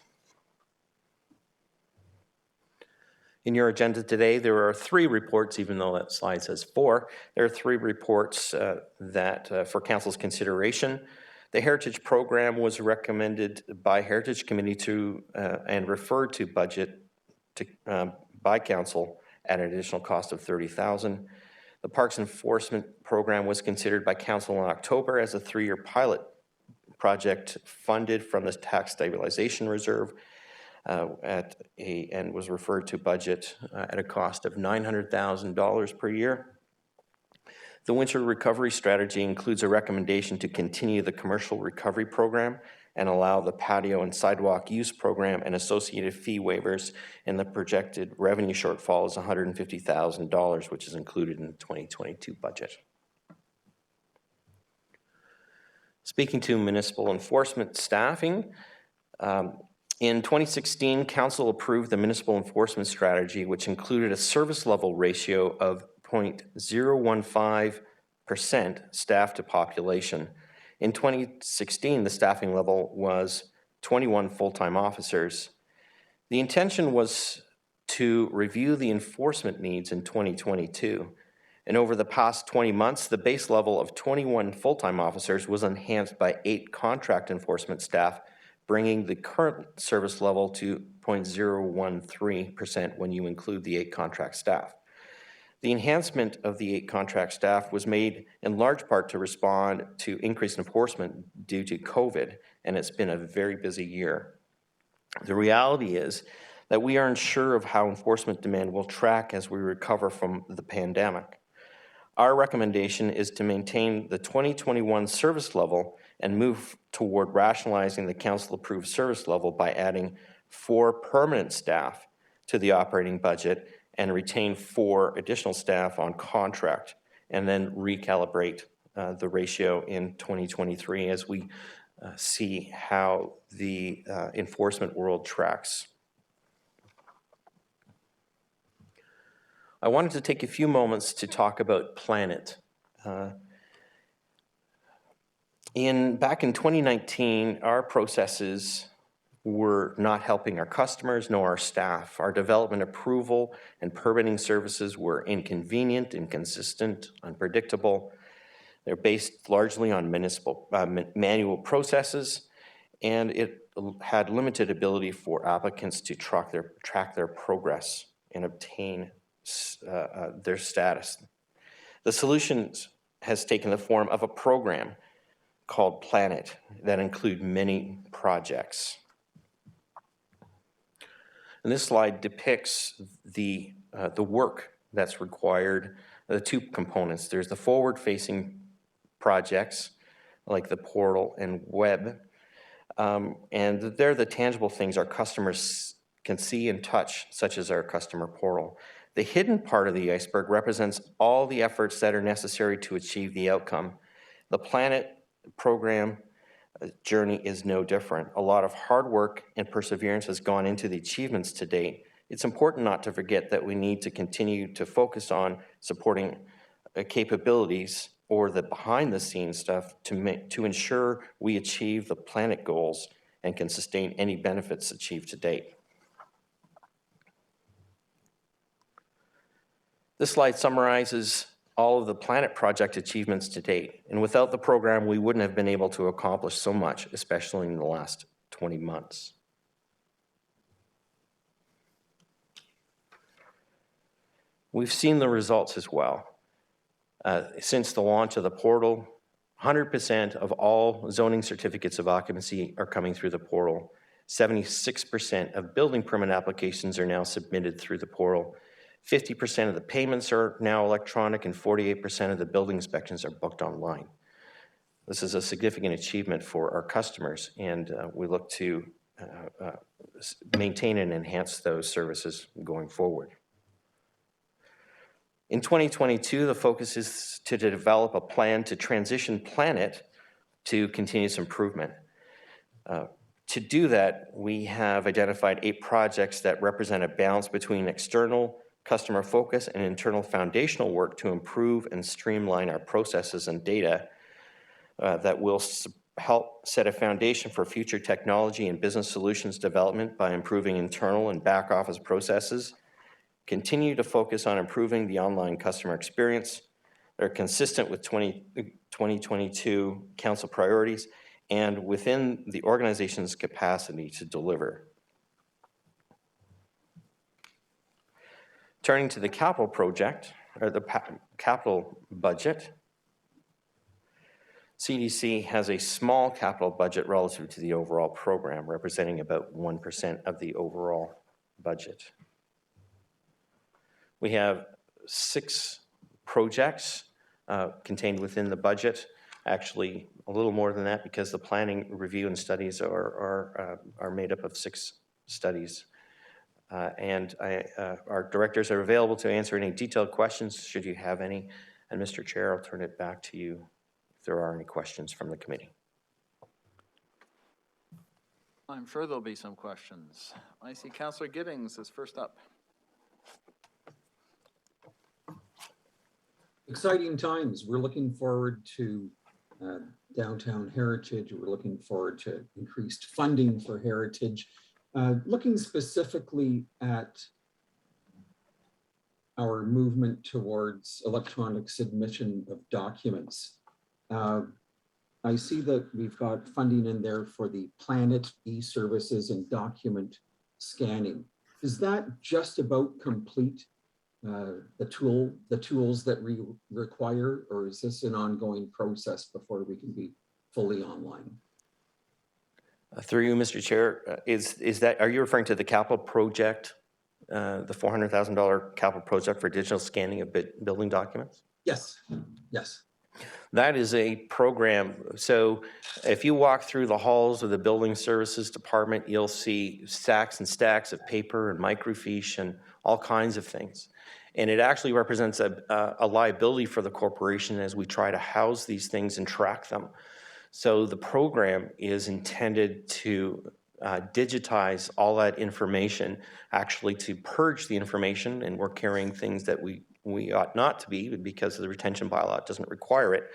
In your agenda today, there are 3 reports, even though that slide says 4. There are 3 reports that for Council's consideration. The Heritage Program was recommended by Heritage Committee to and referred to budget to, by Council at an additional cost of $30,000. The Parks Enforcement Program was considered by Council in October as a 3-year pilot project funded from the Tax Stabilization Reserve and was referred to budget at a cost of $900,000 per year. The winter recovery strategy includes a recommendation to continue the commercial recovery program and allow the patio and sidewalk use program and associated fee waivers, and the projected revenue shortfall is $150,000, which is included in the 2022 budget. Speaking to municipal enforcement staffing, in 2016, Council approved the municipal enforcement strategy, which included a service level ratio of 0.015% staff to population. In 2016, the staffing level was 21 full-time officers. The intention was to review the enforcement needs in 2022. And over the past 20 months, the base level of 21 full-time officers was enhanced by 8 contract enforcement staff, bringing the current service level to 0.013% when you include the 8 contract staff. The enhancement of the 8 contract staff was made in large part to respond to increased enforcement due to COVID, and it's been a very busy year. The reality is that we aren't sure of how enforcement demand will track as we recover from the pandemic. Our recommendation is to maintain the 2021 service level and move toward rationalizing the council-approved service level by adding 4 permanent staff to the operating budget and retain 4 additional staff on contract, and then recalibrate the ratio in 2023 as we see how the enforcement world tracks. I wanted to take a few moments to talk about Planet. Back in 2019, our processes were not helping our customers nor our staff. Our development approval and permitting services were inconvenient, inconsistent, unpredictable. They're based largely on municipal manual processes, and it had limited ability for applicants to track their progress and obtain their status. The solution has taken the form of a program called Planet that include many projects. And this slide depicts the work that's required, the two components. There's the forward-facing projects like the portal and web, and they're the tangible things our customers can see and touch, such as our customer portal. The hidden part of the iceberg represents all the efforts that are necessary to achieve the outcome. The Planet program journey is no different. A lot of hard work and perseverance has gone into the achievements to date. It's important not to forget that we need to continue to focus on supporting capabilities or the behind-the-scenes stuff to ensure we achieve the Planet goals and can sustain any benefits achieved to date. This slide summarizes all of the Planet project achievements to date, and without the program, we wouldn't have been able to accomplish so much, especially in the last 20 months. We've seen the results as well. Since the launch of the portal, 100% of all zoning certificates of occupancy are coming through the portal. 76% of building permit applications are now submitted through the portal. 50% of the payments are now electronic, and 48% of the building inspections are booked online. This is a significant achievement for our customers, and we look to maintain and enhance those services going forward. In 2022, the focus is to develop a plan to transition Planet to continuous improvement. To do that, we have identified 8 projects that represent a balance between external customer focus and internal foundational work to improve and streamline our processes and data that will help set a foundation for future technology and business solutions development by improving internal and back office processes, continue to focus on improving the online customer experience. They're consistent with 2022 council priorities and within the organization's capacity to deliver. Turning to the capital project, or the capital budget, CDC has a small capital budget relative to the overall program, representing about 1% of the overall budget. We have 6 projects contained within the budget, actually a little more than that because the planning, review, and studies are made up of 6 studies. Our directors are available to answer any detailed questions should you have any. And Mr. Chair, I'll turn it back to you if there are any questions from the committee. I'm sure there'll be some questions. I see Councillor Giddings is first up. Exciting times. We're looking forward to downtown heritage. We're looking forward to increased funding for heritage. Looking specifically at our movement towards electronic submission of documents. I see that we've got funding in there for the Planet e-services and document scanning. Is that just about complete the tools that we require, or is this an ongoing process before we can be fully online? Through you, Mr. Chair, are you referring to the capital project, the $400,000 capital project for digital scanning of building documents? Yes, yes. That is a program. So if you walk through the halls of the building services department, you'll see stacks and stacks of paper and microfiche and all kinds of things. And it actually represents a liability for the corporation as we try to house these things and track them. So the program is intended to digitize all that information, actually to purge the information, and we're carrying things that we ought not to be because the retention bylaw doesn't require it.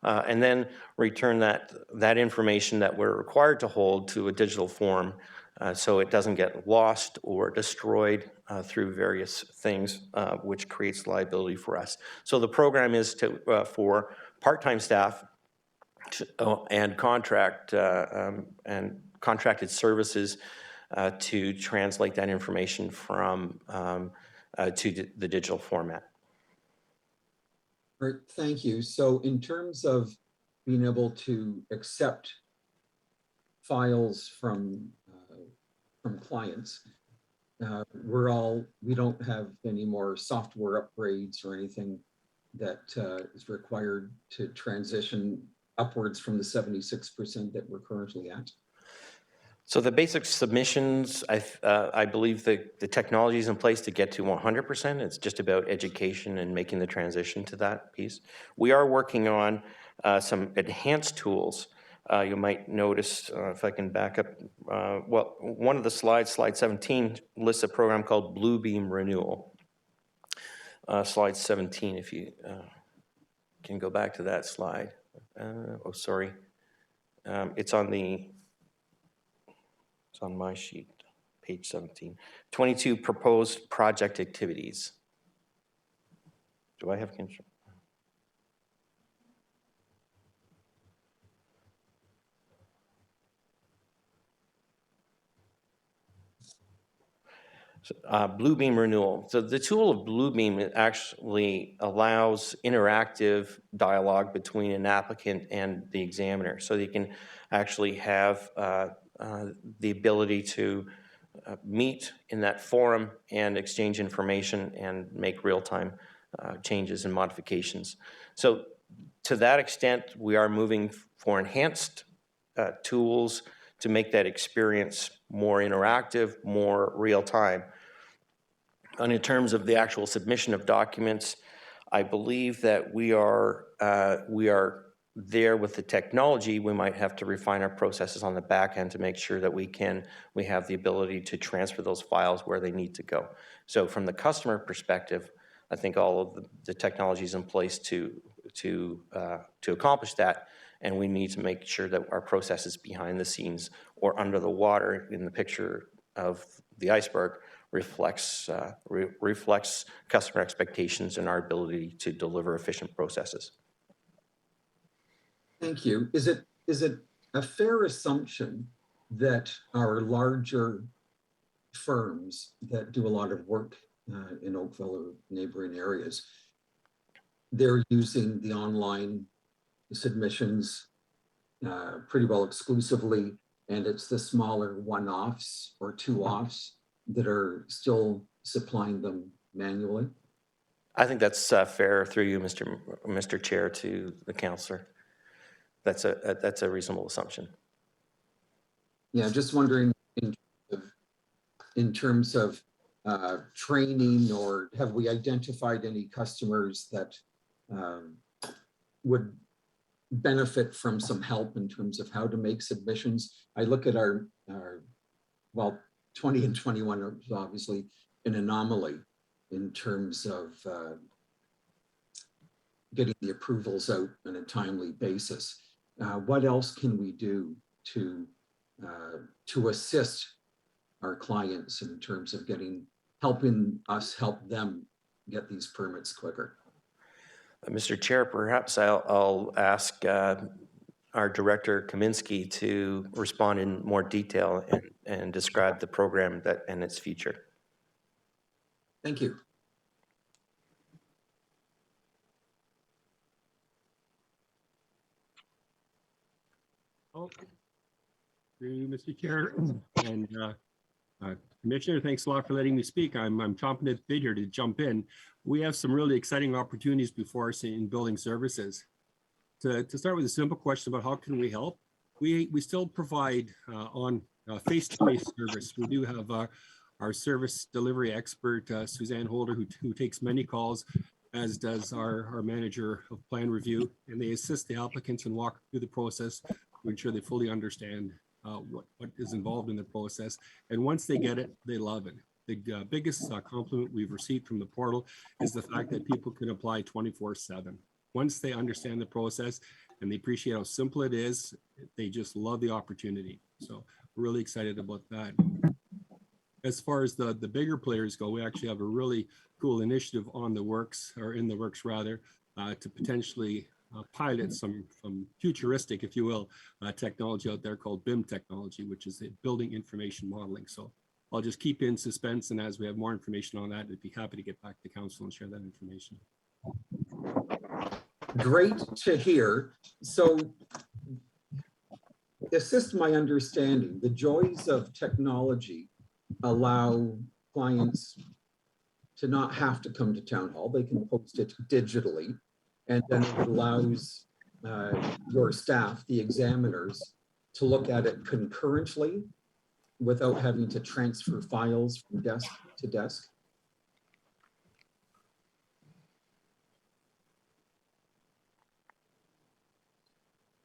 and then return that information that we're required to hold to a digital form so it doesn't get lost or destroyed through various things, which creates liability for us. So the program is for part-time staff and contracted services to translate that information from to the digital format. All right, thank you. So in terms of being able to accept files from clients, we don't have any more software upgrades or anything that is required to transition upwards from the 76% that we're currently at. So the basic submissions, I believe the technology is in place to get to 100%. It's just about education and making the transition to that piece. We are working on some enhanced tools. You might notice, if I can back up, well, one of the slides, slide 17, lists a program called Bluebeam Renewal. Slide 17, if you can go back to that slide. Oh, sorry. It's on my sheet, page 17. 22 proposed project activities. Do I have control? Bluebeam Renewal. So the tool of Bluebeam actually allows interactive dialogue between an applicant and the examiner. So you can actually have the ability to meet in that forum and exchange information and make real-time changes and modifications. So to that extent, we are moving for enhanced tools to make that experience more interactive, more real-time. And in terms of the actual submission of documents, I believe that we are there with the technology. We might have to refine our processes on the back end to make sure that we have the ability to transfer those files where they need to go. So from the customer perspective, I think all of the technology is in place to accomplish that, and we need to make sure that our processes behind the scenes or under the water in the picture of the iceberg reflects customer expectations and our ability to deliver efficient processes. Thank you. Is it a fair assumption that our larger firms that do a lot of work in Oakville or neighboring areas, they're using the online submissions pretty well exclusively, and it's the smaller one-offs or two-offs that are still supplying them manually? I think that's fair through you, Mr. Chair, to the councillor. That's a reasonable assumption. Yeah, just wondering in terms of training, or have we identified any customers that would benefit from some help in terms of how to make submissions? I look at our well, 20 and 21 are obviously an anomaly in terms of getting the approvals out on a timely basis. What else can we do to assist our clients in terms of helping us help them get these permits quicker? Mr. Chair, perhaps I'll ask our Director Kaminsky to respond in more detail and describe the program and its future. Thank you. Okay. Mr. Chair and Commissioner, thanks a lot for letting me speak. I'm chomping at the bit here to jump in. We have some really exciting opportunities before us in building services. To start with a simple question about how can we help, we still provide on face-to-face service. We do have our service delivery expert, Suzanne Holder, who takes many calls, as does our manager of plan review, and they assist the applicants and walk through the process to ensure they fully understand what is involved in the process. And once they get it, they love it. The biggest compliment we've received from the portal is the fact that people can apply 24/7. Once they understand the process, and they appreciate how simple it is. They just love the opportunity. So we're really excited about that. As far as the bigger players go, we actually have a really cool initiative on the works, or in the works rather, to potentially pilot some futuristic, if you will, technology out there called BIM technology, which is building information modeling. So I'll just keep in suspense, and as we have more information on that, I'd be happy to get back to council and share that information. Great to hear. So, assist my understanding, the joys of technology allow clients to not have to come to town hall. They can post it digitally, and then it allows your staff, the examiners, to look at it concurrently without having to transfer files from desk to desk.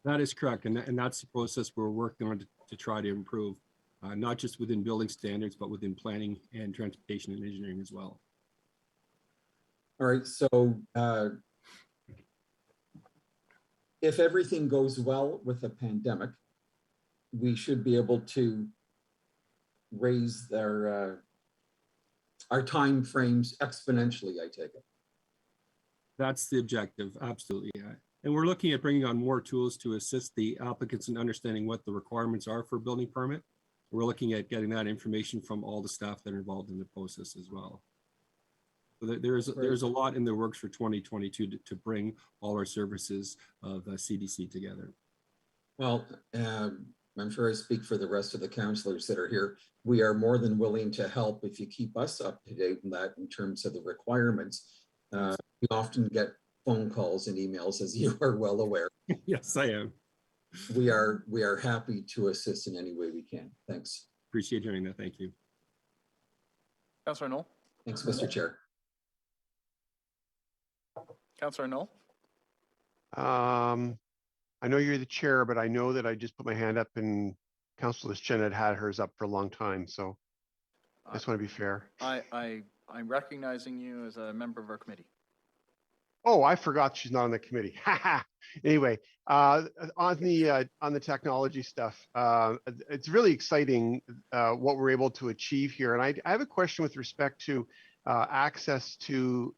That is correct, and that's the process we're working on to try to improve, not just within building standards, but within planning and transportation and engineering as well. All right, so if everything goes well with the pandemic, we should be able to raise our time frames exponentially, I take it. That's the objective, absolutely. And we're looking at bringing on more tools to assist the applicants in understanding what the requirements are for a building permit. We're looking at getting that information from all the staff that are involved in the process as well. So there's a lot in the works for 2022 to bring all our services of CDC together. Well, I'm sure I speak for the rest of the councillors that are here. We are more than willing to help if you keep us up to date on that in terms of the requirements. We often get phone calls and emails, as you are well aware. Yes, I am. We are happy to assist in any way we can. Thanks. Appreciate hearing that. Thank you. Councillor Knoll. Thanks, Mr. Chair. Councillor Knoll. I know you're the chair, but I know that I just put my hand up and Councillor Chen had hers up for a long time. So I just want to be fair. I'm recognizing you as a member of our committee. Oh, I forgot she's not on the committee. Anyway, on the technology stuff, it's really exciting what we're able to achieve here. And I have a question with respect to access to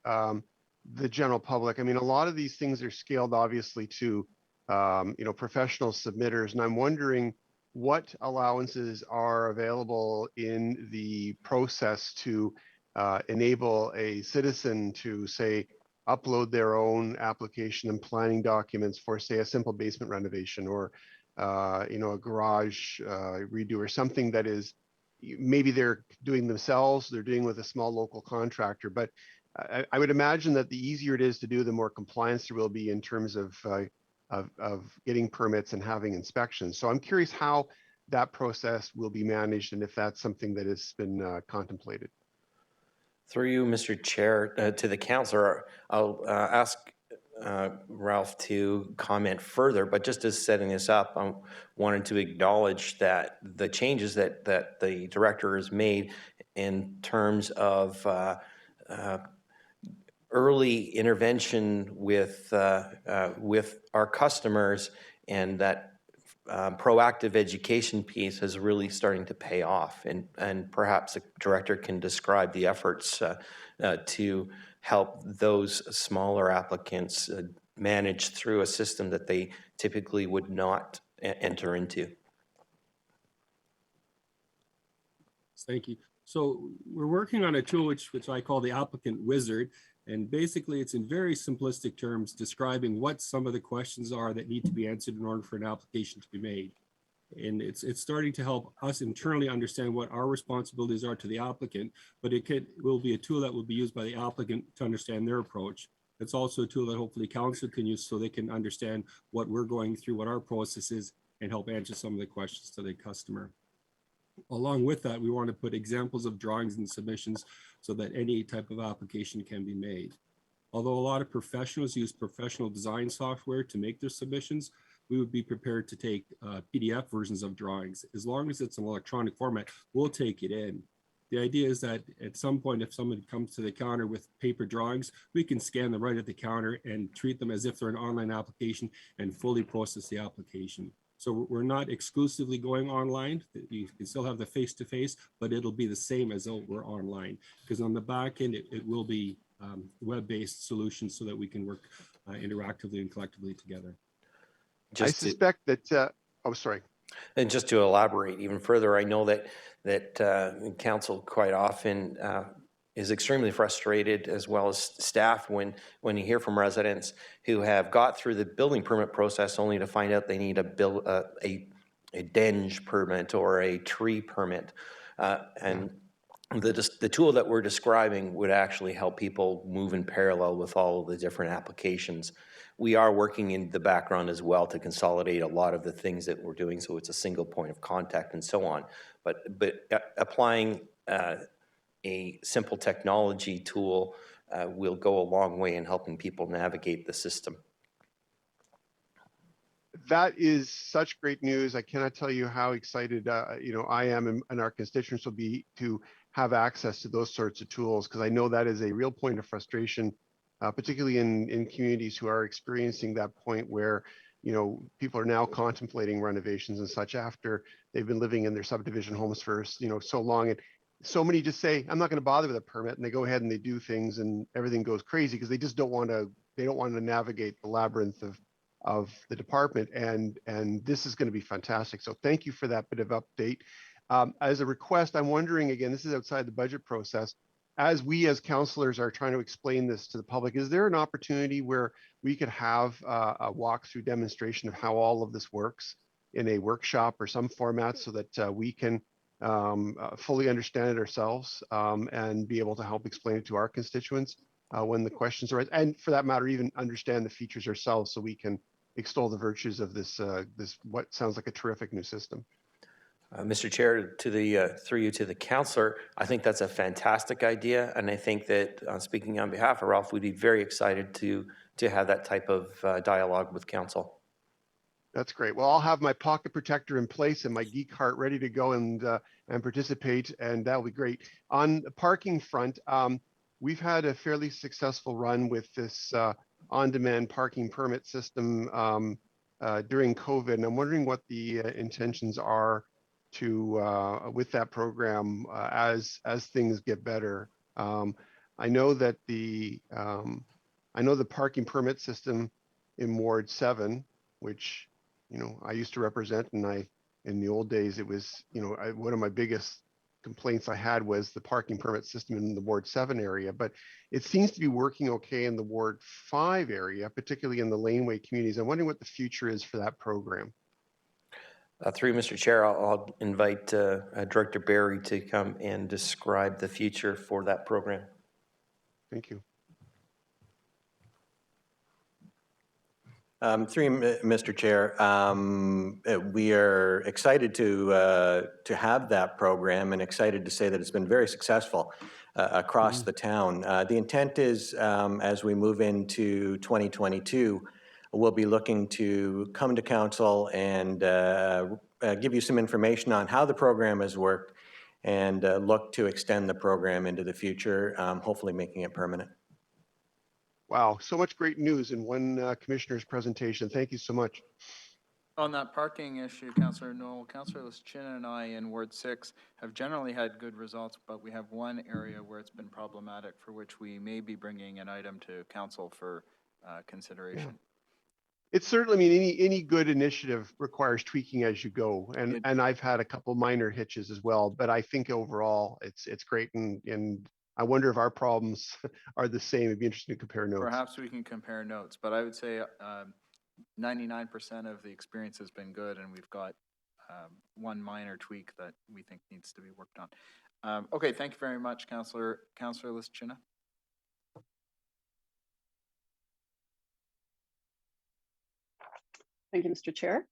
the general public. I mean, a lot of these things are scaled obviously to professional submitters, and I'm wondering what allowances are available in the process to enable a citizen to, say, upload their own application and planning documents for, say, a simple basement renovation or a garage redo or something that is maybe they're doing themselves, they're doing with a small local contractor. But I would imagine that the easier it is to do, the more compliance there will be in terms of getting permits and having inspections. So I'm curious how that process will be managed and if that's something that has been contemplated. Through you, Mr. Chair, to the councillor, I'll ask Ralph to comment further, but just as setting this up, I wanted to acknowledge that the changes that the director has made in terms of early intervention with our customers and that proactive education piece is really starting to pay off, and perhaps the director can describe the efforts to help those smaller applicants manage through a system that they typically would not enter into. Thank you. So we're working on a tool which I call the Applicant Wizard. And basically, it's in very simplistic terms describing what some of the questions are that need to be answered in order for an application to be made. And it's starting to help us internally understand what our responsibilities are to the applicant, but will be a tool that will be used by the applicant to understand their approach. It's also a tool that hopefully council can use so they can understand what we're going through, what our process is, and help answer some of the questions to the customer. Along with that, we want to put examples of drawings and submissions so that any type of application can be made. Although a lot of professionals use professional design software to make their submissions, we would be prepared to take PDF versions of drawings. As long as it's an electronic format, we'll take it in. The idea is that at some point, if someone comes to the counter with paper drawings, we can scan them right at the counter and treat them as if they're an online application and fully process the application. So we're not exclusively going online. You can still have the face-to-face, but it'll be the same as though we're online. Because on the back end, it will be web-based solutions so that we can work interactively and collectively together. I suspect that, oh, sorry. And just to elaborate even further, I know that council quite often is extremely frustrated, as well as staff, when you hear from residents who have got through the building permit process only to find out they need a denge permit or a tree permit, and the tool that we're describing would actually help people move in parallel with all of the different applications. We are working in the background as well to consolidate a lot of the things that we're doing, so it's a single point of contact and so on. But applying a simple technology tool will go a long way in helping people navigate the system. That is such great news. I cannot tell you how excited I am and our constituents will be to have access to those sorts of tools, because I know that is a real point of frustration, particularly in communities who are experiencing that point where people are now contemplating renovations and such after they've been living in their subdivision homes for so long, and so many just say, I'm not going to bother with a permit, and they go ahead and they do things and everything goes crazy because they just don't want to navigate the labyrinth of the department, and this is going to be fantastic. So thank you for that bit of update. As a request, I'm wondering, again, this is outside the budget process, as we as counselors are trying to explain this to the public, is there an opportunity where we could have a walkthrough demonstration of how all of this works in a workshop or some format so that we can fully understand it ourselves and be able to help explain it to our constituents when the questions arise, and for that matter, even understand the features ourselves so we can extol the virtues of this what sounds like a terrific new system. Mr. Chair, through you to the councillor, I think that's a fantastic idea, and I think that speaking on behalf of Ralph, we'd be very excited to have that type of dialogue with council. That's great. Well, I'll have my pocket protector in place and my geek heart ready to go and participate, and that'll be great. On the parking front, we've had a fairly successful run with this on-demand parking permit system during COVID, and I'm wondering what the intentions are with that program as things get better. I know that the parking permit system in Ward 7, which I used to represent, and in the old days it was one of my biggest complaints I had was the parking permit system in the Ward 7 area, but it seems to be working okay in the Ward 5 area, particularly in the laneway communities. I'm wondering what the future is for that program. Through Mr. Chair, I'll invite Director Barry to come and describe the future for that program. Thank you. Through Mr. Chair, we are excited to have that program and excited to say that it's been very successful across the town. The intent is, as we move into 2022, we'll be looking to come to council and give you some information on how the program has worked and look to extend the program into the future, hopefully making it permanent. Wow, so much great news in one commissioner's presentation. Thank you so much. On that parking issue, Councillor Knoll, Councillor Lischina and I in Ward 6 have generally had good results, but we have one area where it's been problematic, for which we may be bringing an item to council for consideration. Yeah. It's certainly, any good initiative requires tweaking as you go, and I've had a couple minor hitches as well, but I think overall it's great, and I wonder if our problems are the same. It'd be interesting to compare notes. Perhaps we can compare notes, but I would say 99% of the experience has been good, and we've got one minor tweak that we think needs to be worked on. Okay, thank you very much, Councillor Lischina. Thank you, Mr. Chair.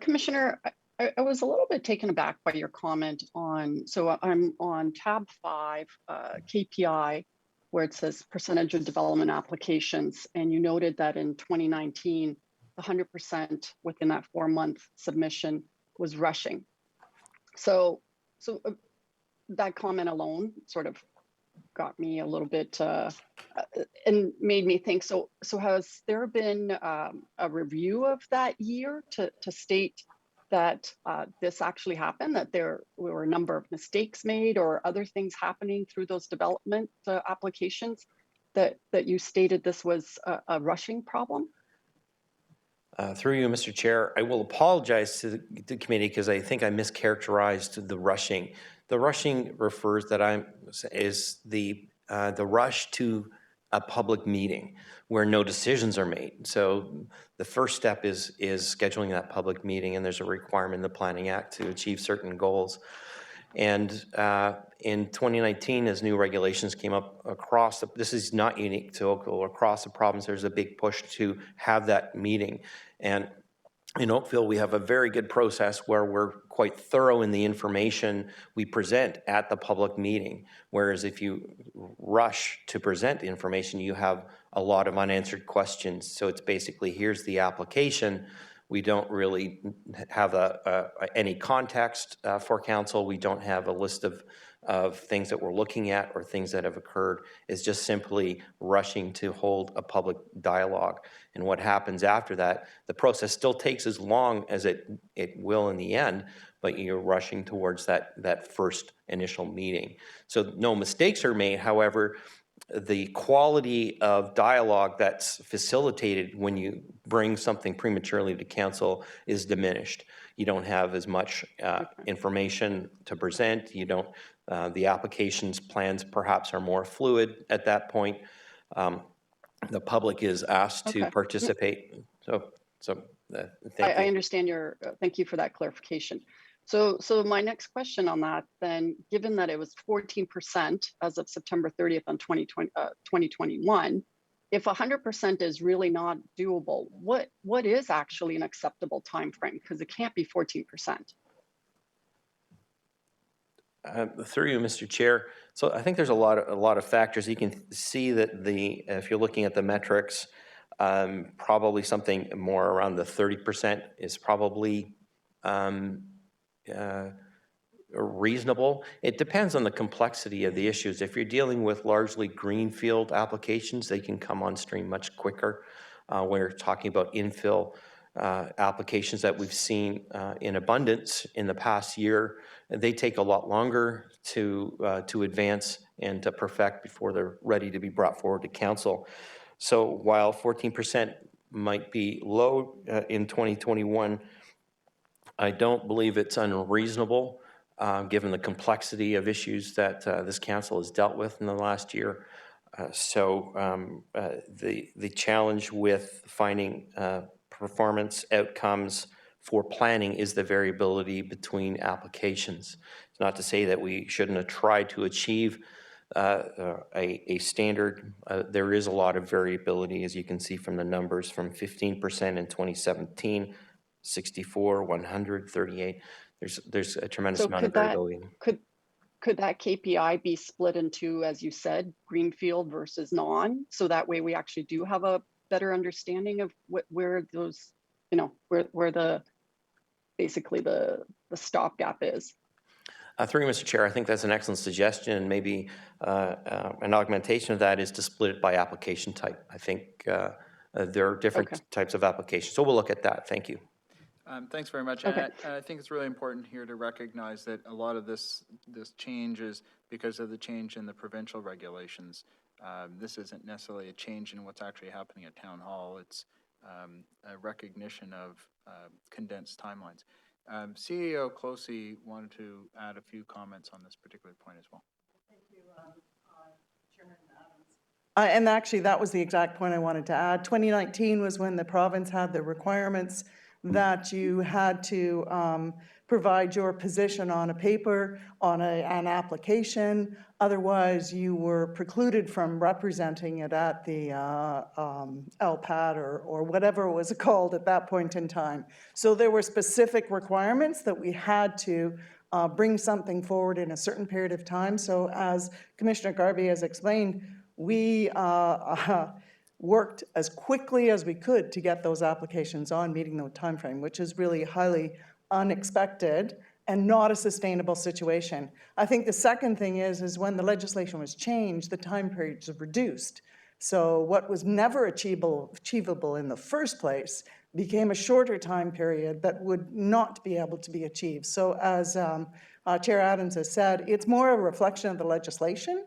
Commissioner, I was a little bit taken aback by your comment on, so I'm on tab 5, KPI, where it says percentage of development applications, and you noted that in 2019, 100% within that 4-month submission was rushing. So that comment alone sort of got me a little bit and made me think. So has there been a review of that year to state that this actually happened, that there were a number of mistakes made or other things happening through those development applications that you stated this was a rushing problem? Through you, Mr. Chair, I will apologize to the committee because I think I mischaracterized the rushing. The rushing refers is the rush to a public meeting where no decisions are made. So the first step is scheduling that public meeting, and there's a requirement in the Planning Act to achieve certain goals. And in 2019, as new regulations came up across, this is not unique to Oakville, across the province, there's a big push to have that meeting. And in Oakville, we have a very good process where we're quite thorough in the information we present at the public meeting. Whereas if you rush to present the information, you have a lot of unanswered questions. So it's basically, here's the application. We don't really have any context for council. We don't have a list of things that we're looking at or things that have occurred. It's just simply rushing to hold a public dialogue. And what happens after that, the process still takes as long as it will in the end, but you're rushing towards that first initial meeting. So no mistakes are made. However, the quality of dialogue that's facilitated when you bring something prematurely to council is diminished. You don't have as much information to present. You don't. The applications plans perhaps are more fluid at that point. The public is asked to participate. I understand thank you for that clarification. So my next question on that then, given that it was 14% as of September 30th on 2021, if 100% is really not doable, what is actually an acceptable time frame? Because it can't be 14%. Through you, Mr. Chair. So I think there's a lot of factors. You can see that if you're looking at the metrics, probably something more around the 30% is probably reasonable. It depends on the complexity of the issues. If you're dealing with largely greenfield applications, they can come on stream much quicker. We're talking about infill applications that we've seen in abundance in the past year. They take a lot longer to advance and to perfect before they're ready to be brought forward to council. So while 14% might be low in 2021, I don't believe it's unreasonable given the complexity of issues that this council has dealt with in the last year. The challenge with finding performance outcomes for planning is the variability between applications. It's not to say that we shouldn't have tried to achieve a standard. There is a lot of variability, as you can see from the numbers, from 15% in 2017, 64, 100, 38. There's a tremendous amount of variability. Could that KPI be split into, as you said, greenfield versus non? So that way we actually do have a better understanding of where those, where the basically the stopgap is. Through you, Mr. Chair, I think that's an excellent suggestion, and maybe an augmentation of that is to split it by application type. I think there are different types of applications, so we'll look at that. Thank you. Thanks very much. And I think it's really important here to recognize that a lot of this change is because of the change in the provincial regulations. This isn't necessarily a change in what's actually happening at Town Hall. It's a recognition of condensed timelines. CEO Closey wanted to add a few comments on this particular point as well. Thank you, Chairman Adams. And actually, that was the exact point I wanted to add. 2019 was when the province had the requirements that you had to provide your position on a paper, on an application. Otherwise, you were precluded from representing it at the LPAT or whatever it was called at that point in time. So there were specific requirements that we had to bring something forward in a certain period of time. So as Commissioner Garvey has explained, we worked as quickly as we could to get those applications on, meeting the time frame, which is really highly unexpected and not a sustainable situation. I think the second thing is when the legislation was changed, the time periods are reduced. So what was never achievable in the first place became a shorter time period that would not be able to be achieved. So as Chair Adams has said, it's more a reflection of the legislation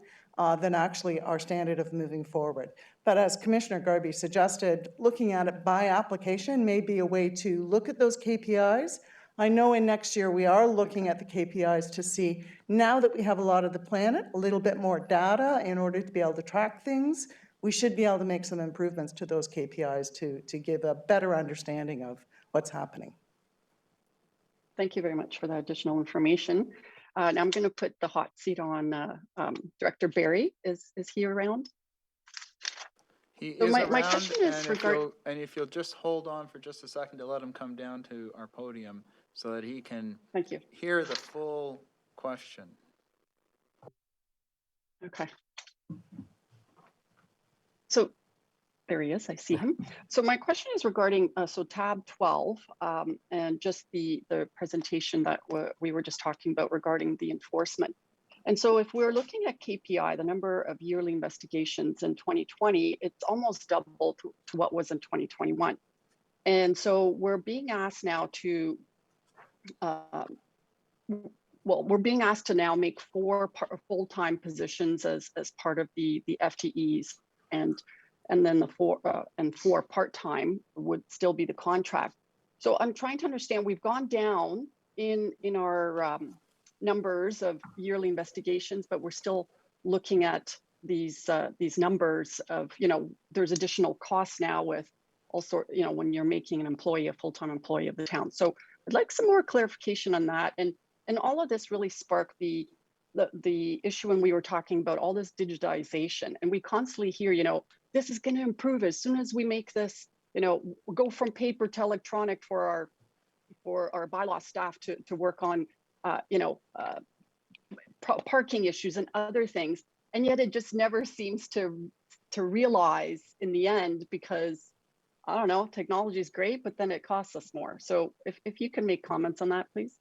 than actually our standard of moving forward. But as Commissioner Garvey suggested, looking at it by application may be a way to look at those KPIs. I know in next year we are looking at the KPIs to see, now that we have a lot of the planet, a little bit more data in order to be able to track things, we should be able to make some improvements to those KPIs to give a better understanding of what's happening. Thank you very much for that additional information. Now I'm going to put the hot seat on Director Barry. Is he around? He So is my around, question is and if you'll just hold on for just a second to let him come down to our podium so that he can hear the full question. Okay. So there he is, I see him. So my question is regarding, so tab 12, and just the presentation that we were just talking about regarding the enforcement. And so if we're looking at KPI, the number of yearly investigations in 2020, it's almost double to what was in 2021. And so we're being asked now to, we're being asked to now make 4 full-time positions as part of the FTEs, and then the 4 part-time would still be the contract. So I'm trying to understand, we've gone down in our numbers of yearly investigations, but we're still looking at these numbers of, there's additional costs now with all sorts, when you're making an employee a full-time employee of the town. So I'd like some more clarification on that. And all of this really sparked the issue when we were talking about all this digitization, and we constantly hear, this is going to improve as soon as we make this, go from paper to electronic for our bylaw staff to work on, parking issues and other things. And yet it just never seems to realize in the end, because I don't know, technology is great, but then it costs us more. So if you can make comments on that, please.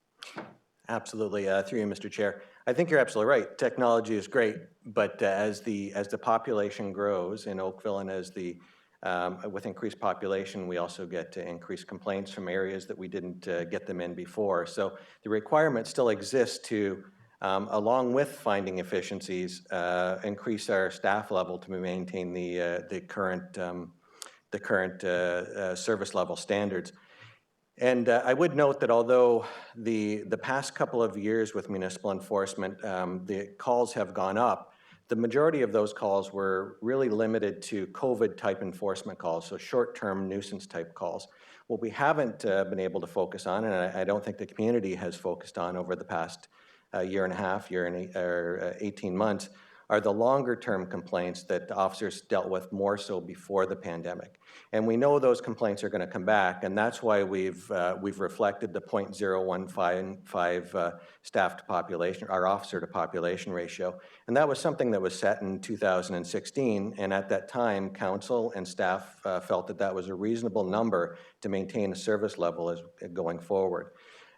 Absolutely, through you, Mr. Chair. I think you're absolutely right. Technology is great, but as the population grows in Oakville, and as with increased population, we also get increased complaints from areas that we didn't get them in before. So the requirement still exists to, along with finding efficiencies, increase our staff level to maintain the current service level standards. And I would note that although the past couple of years with municipal enforcement, the calls have gone up, the majority of those calls were really limited to COVID-type enforcement calls, so short-term nuisance-type calls. What we haven't been able to focus on, and I don't think the community has focused on over the past year and a half, 18 months, are the longer-term complaints that the officers dealt with more so before the pandemic. And we know those complaints are going to come back, and that's why we've reflected the 0.0155 staff to population, our officer to population ratio. And that was something that was set in 2016, and at that time, council and staff felt that that was a reasonable number to maintain a service level going forward.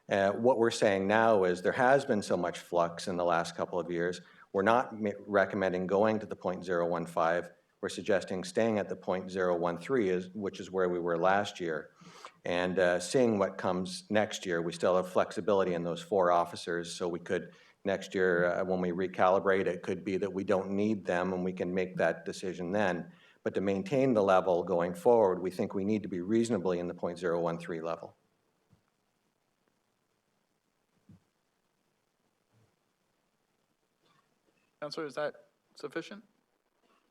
What we're saying now is there has been so much flux in the last couple of years. We're not recommending going to the 0.015. We're suggesting staying at the 0.013, which is where we were last year, and seeing what comes next year. We still have flexibility in those 4 officers, so we could next year, when we recalibrate, it could be that we don't need them and we can make that decision then. But to maintain the level going forward, we think we need to be reasonably in the 0.013 level. Councillor, is that sufficient?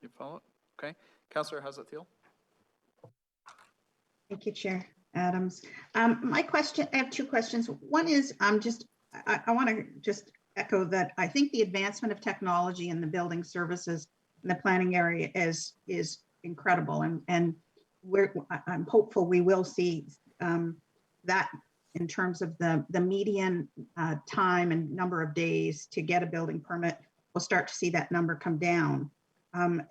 You follow it? Okay. Councillor Hazlet-Thiel. Thank you, Chair Adams. My question, I have 2 questions. One is, I want to just echo that I think the advancement of technology in the building services in the planning area is incredible, and I'm hopeful we will see that in terms of the median time and number of days to get a building permit. We'll start to see that number come down.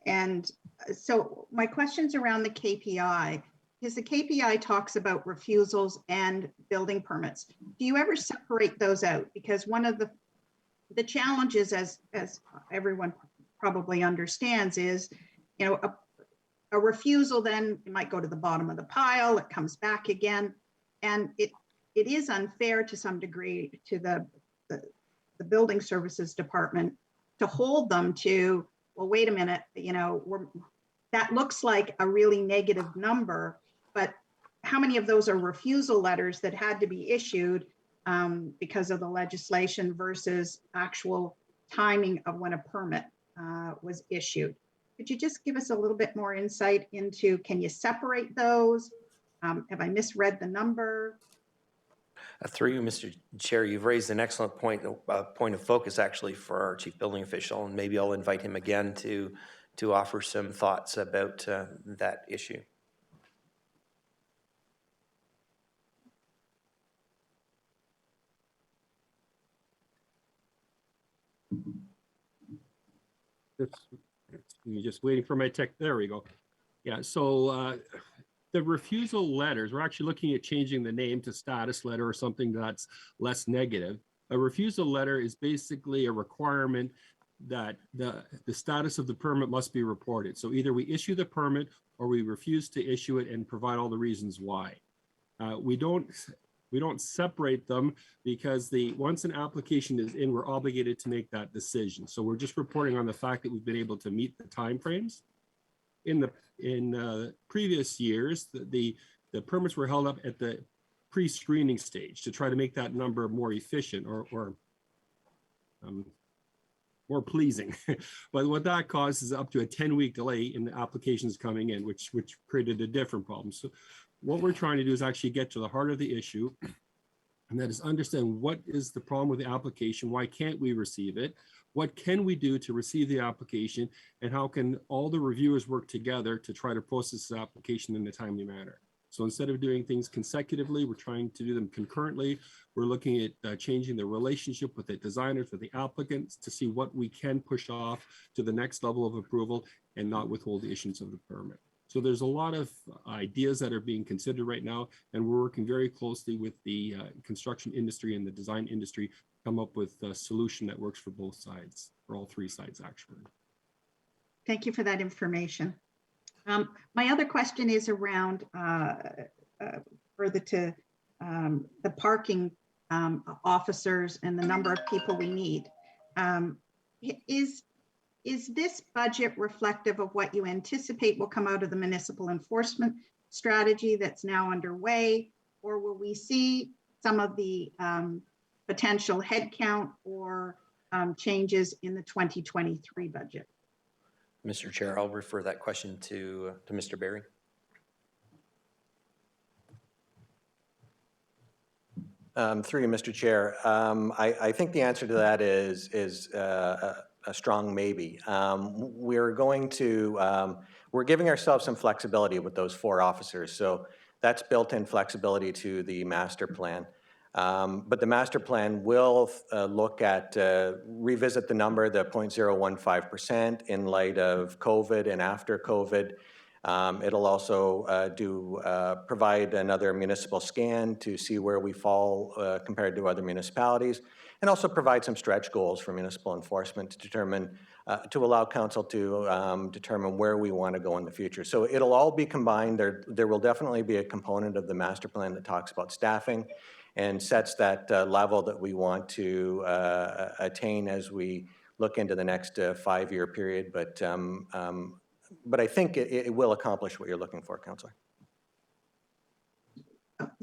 And so my question's around the KPI. because the KPI talks about refusals and building permits. Do you ever separate those out? Because one of the challenges, as everyone probably understands, is, you know, a refusal then it might go to the bottom of the pile, it comes back again, and it is unfair to some degree to the building services department to hold them to, well, wait a minute, you know, that looks like a really negative number, but how many of those are refusal letters that had to be issued because of the legislation versus actual timing of when a permit was issued? Could you just give us a little bit more insight into, can you separate those? Have I misread the number? Through you, Mr. Chair, you've raised an excellent point of focus actually for our chief building official, and maybe I'll invite him again to offer some thoughts about that issue. Just waiting for my tech. There we go. Yeah, so the refusal letters, we're actually looking at changing the name to status letter or something that's less negative. A refusal letter is basically a requirement that the status of the permit must be reported. So either we issue the permit or we refuse to issue it and provide all the reasons why. We don't separate them because once an application is in, we're obligated to make that decision. So we're just reporting on the fact that we've been able to meet the timeframes. In previous years, the permits were held up at the pre-screening stage to try to make that number more efficient or more pleasing. But what that caused is up to a 10-week delay in the applications coming in, which created a different problem. So what we're trying to do is actually get to the heart of the issue, and that is understand what is the problem with the application, why can't we receive it, what can we do to receive the application, and how can all the reviewers work together to try to process the application in a timely manner. So instead of doing things consecutively, we're trying to do them concurrently. We're looking at changing the relationship with the designers, with the applicants, to see what we can push off to the next level of approval and not withhold the issuance of the permit. So there's a lot of ideas that are being considered right now, and we're working very closely with the construction industry and the design industry to come up with a solution that works for both sides, or all three sides actually. Thank you for that information. My other question is around further to the parking officers and the number of people we need. Is this budget reflective of what you anticipate will come out of the municipal enforcement strategy that's now underway, or will we see some of the potential headcount or changes in the 2023 budget? Mr. Chair, I'll refer that question to Mr. Barry. Through you, Mr. Chair, I think the answer to that is a strong maybe. We're giving ourselves some flexibility with those 4 officers. So that's built-in flexibility to the master plan. But the master plan will look at, revisit the number, the 0.015% in light of COVID and after COVID. It'll also provide another municipal scan to see where we fall compared to other municipalities, and also provide some stretch goals for municipal enforcement to determine, to allow council to determine where we want to go in the future. So it'll all be combined. There will definitely be a component of the master plan that talks about staffing and sets that level that we want to attain as we look into the next 5-year period. But I think it will accomplish what you're looking for, Councillor.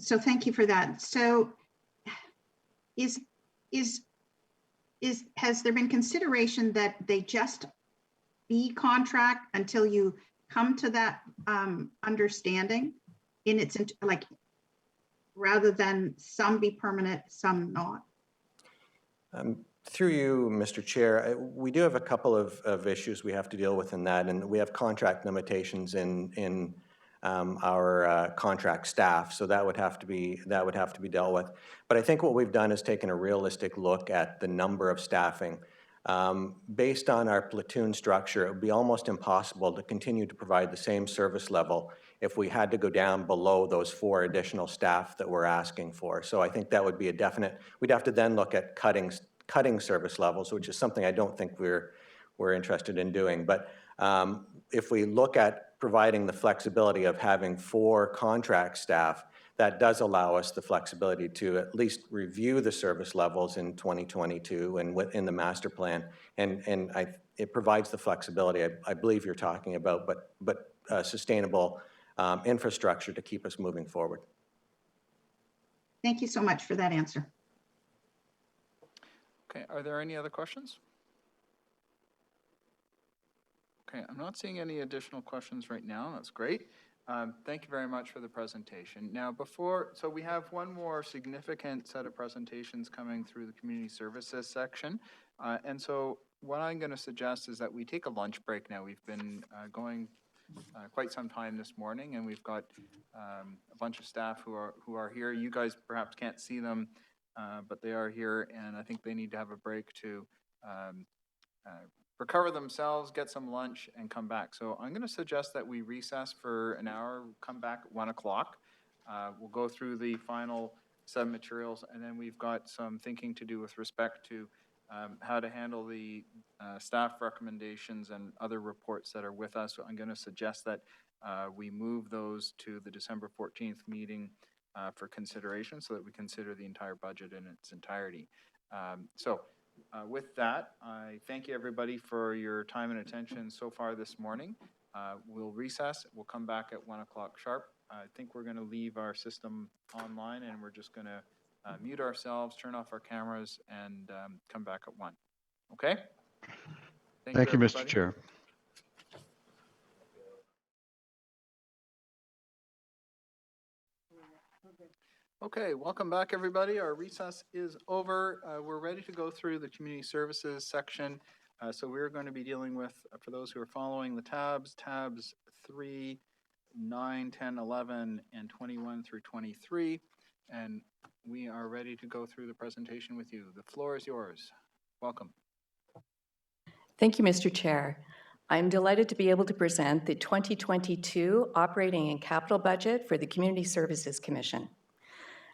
So thank you for that. So has there been consideration that they just be contract until you come to that understanding in its, like, rather than some be permanent, some not? Through you, Mr. Chair, we do have a couple of issues we have to deal with in that, and we have contract limitations in our contract staff, so that would have to be dealt with. But I think what we've done is taken a realistic look at the number of staffing. Based on our platoon structure, it would be almost impossible to continue to provide the same service level if we had to go down below those 4 additional staff that we're asking for. So I think that would be a definite, we'd have to then look at cutting service levels, which is something I don't think we're interested in doing. But if we look at providing the flexibility of having 4 contract staff, that does allow us the flexibility to at least review the service levels in 2022 and within the master plan. And it provides the flexibility I believe you're talking about, but sustainable infrastructure to keep us moving forward. Thank you so much for that answer. Okay, are there any other questions? Okay, I'm not seeing any additional questions right now. That's great. Thank you very much for the presentation. Now so we have one more significant set of presentations coming through the community services section. And so what I'm going to suggest is that we take a lunch break now. We've been going quite some time this morning, and we've got a bunch of staff who are here. You guys perhaps can't see them, but they are here, and I think they need to have a break to recover themselves, get some lunch, and come back. So I'm going to suggest that we recess for an hour, come back at 1 o'clock. We'll go through the final set of materials, and then we've got some thinking to do with respect to how to handle the staff recommendations and other reports that are with us. So I'm going to suggest that we move those to the December 14th meeting for consideration, so that we consider the entire budget in its entirety. With that, I thank you everybody for your time and attention so far this morning. We'll recess. We'll come back at 1 o'clock sharp. I think we're going to leave our system online, and we're just going to mute ourselves, turn off our cameras, and come back at 1. Okay? Thank you, Mr. Chair. Okay, welcome back, everybody. Our recess is over. We're ready to go through the community services section. So we're going to be dealing with, for those who are following the tabs 3, 9, 10, 11, and 21 through 23. And we are ready to go through the presentation with you. The floor is yours. Welcome. Thank you, Mr. Chair. I'm delighted to be able to present the 2022 operating and capital budget for the Community Services Commission.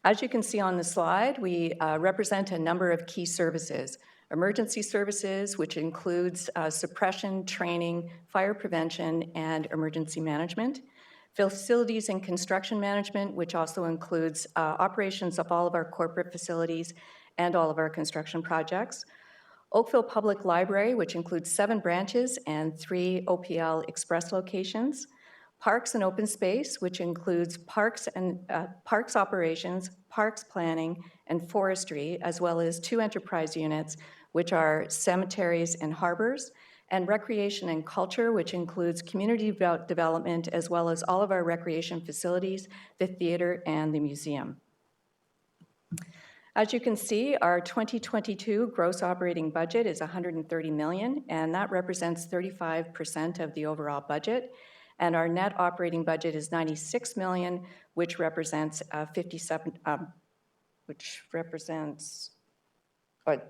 As you can see on the slide, we represent a number of key services. Emergency services, which includes suppression, training, fire prevention, and emergency management. Facilities and construction management, which also includes operations of all of our corporate facilities and all of our construction projects. Oakville Public Library, which includes 7 branches and 3 OPL Express locations. Parks and open space, which includes parks operations, parks planning, and forestry, as well as 2 enterprise units, which are cemeteries and harbors, and recreation and culture, which includes community development, as well as all of our recreation facilities, the theater, and the museum. As you can see, our 2022 gross operating budget is $130 million, and that represents 35% of the overall budget. And our net operating budget is $96 million, which represents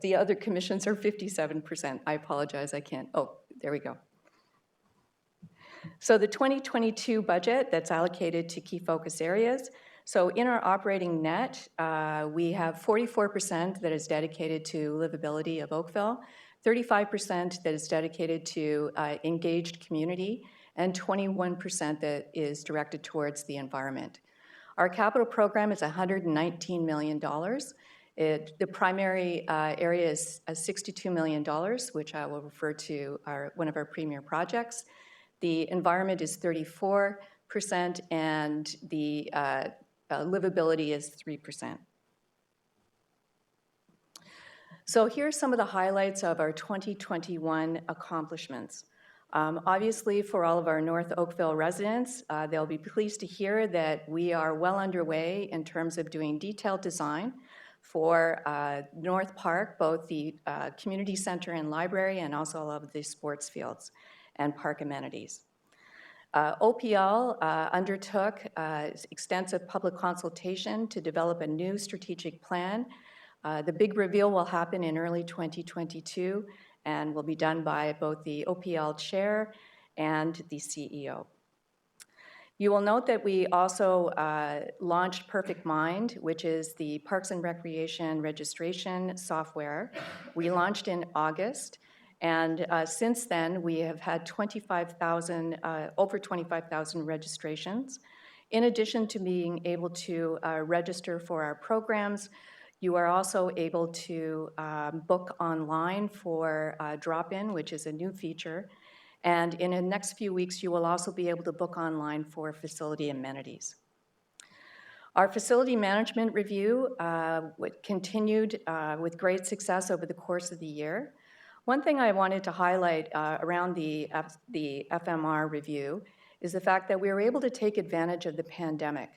the other commissions are 57%. I apologize, I can't. Oh, there we go. So the 2022 budget that's allocated to key focus areas. So in our operating net, we have 44% that is dedicated to livability of Oakville, 35% that is dedicated to engaged community, and 21% that is directed towards the environment. Our capital program is $119 million. The primary area is $62 million, which I will refer to one of our premier projects. The environment is 34%, and the livability is 3%. So here are some of the highlights of our 2021 accomplishments. Obviously, for all of our North Oakville residents, they'll be pleased to hear that we are well underway in terms of doing detailed design for North Park, both the community center and library, and also all of the sports fields and park amenities. OPL undertook extensive public consultation to develop a new strategic plan. The big reveal will happen in early 2022 and will be done by both the OPL chair and the CEO. You will note that we also launched Perfect Mind, which is the Parks and Recreation registration software. We launched in August, and since then we have had over 25,000 registrations. In addition to being able to register for our programs, you are also able to book online for drop-in, which is a new feature. And in the next few weeks, you will also be able to book online for facility amenities. Our facility management review continued with great success over the course of the year. One thing I wanted to highlight around the FMR review is the fact that we were able to take advantage of the pandemic.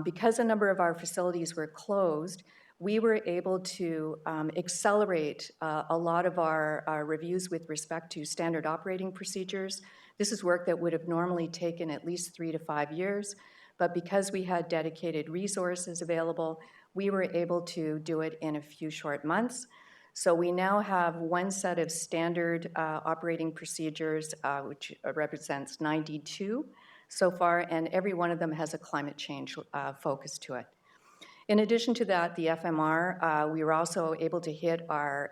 Because a number of our facilities were closed, we were able to accelerate a lot of our reviews with respect to standard operating procedures. This is work that would have normally taken at least 3 to 5 years, but because we had dedicated resources available, we were able to do it in a few short months. So we now have one set of standard operating procedures, which represents 92 so far, and every one of them has a climate change focus to it. In addition to that, the FMR, we were also able to hit our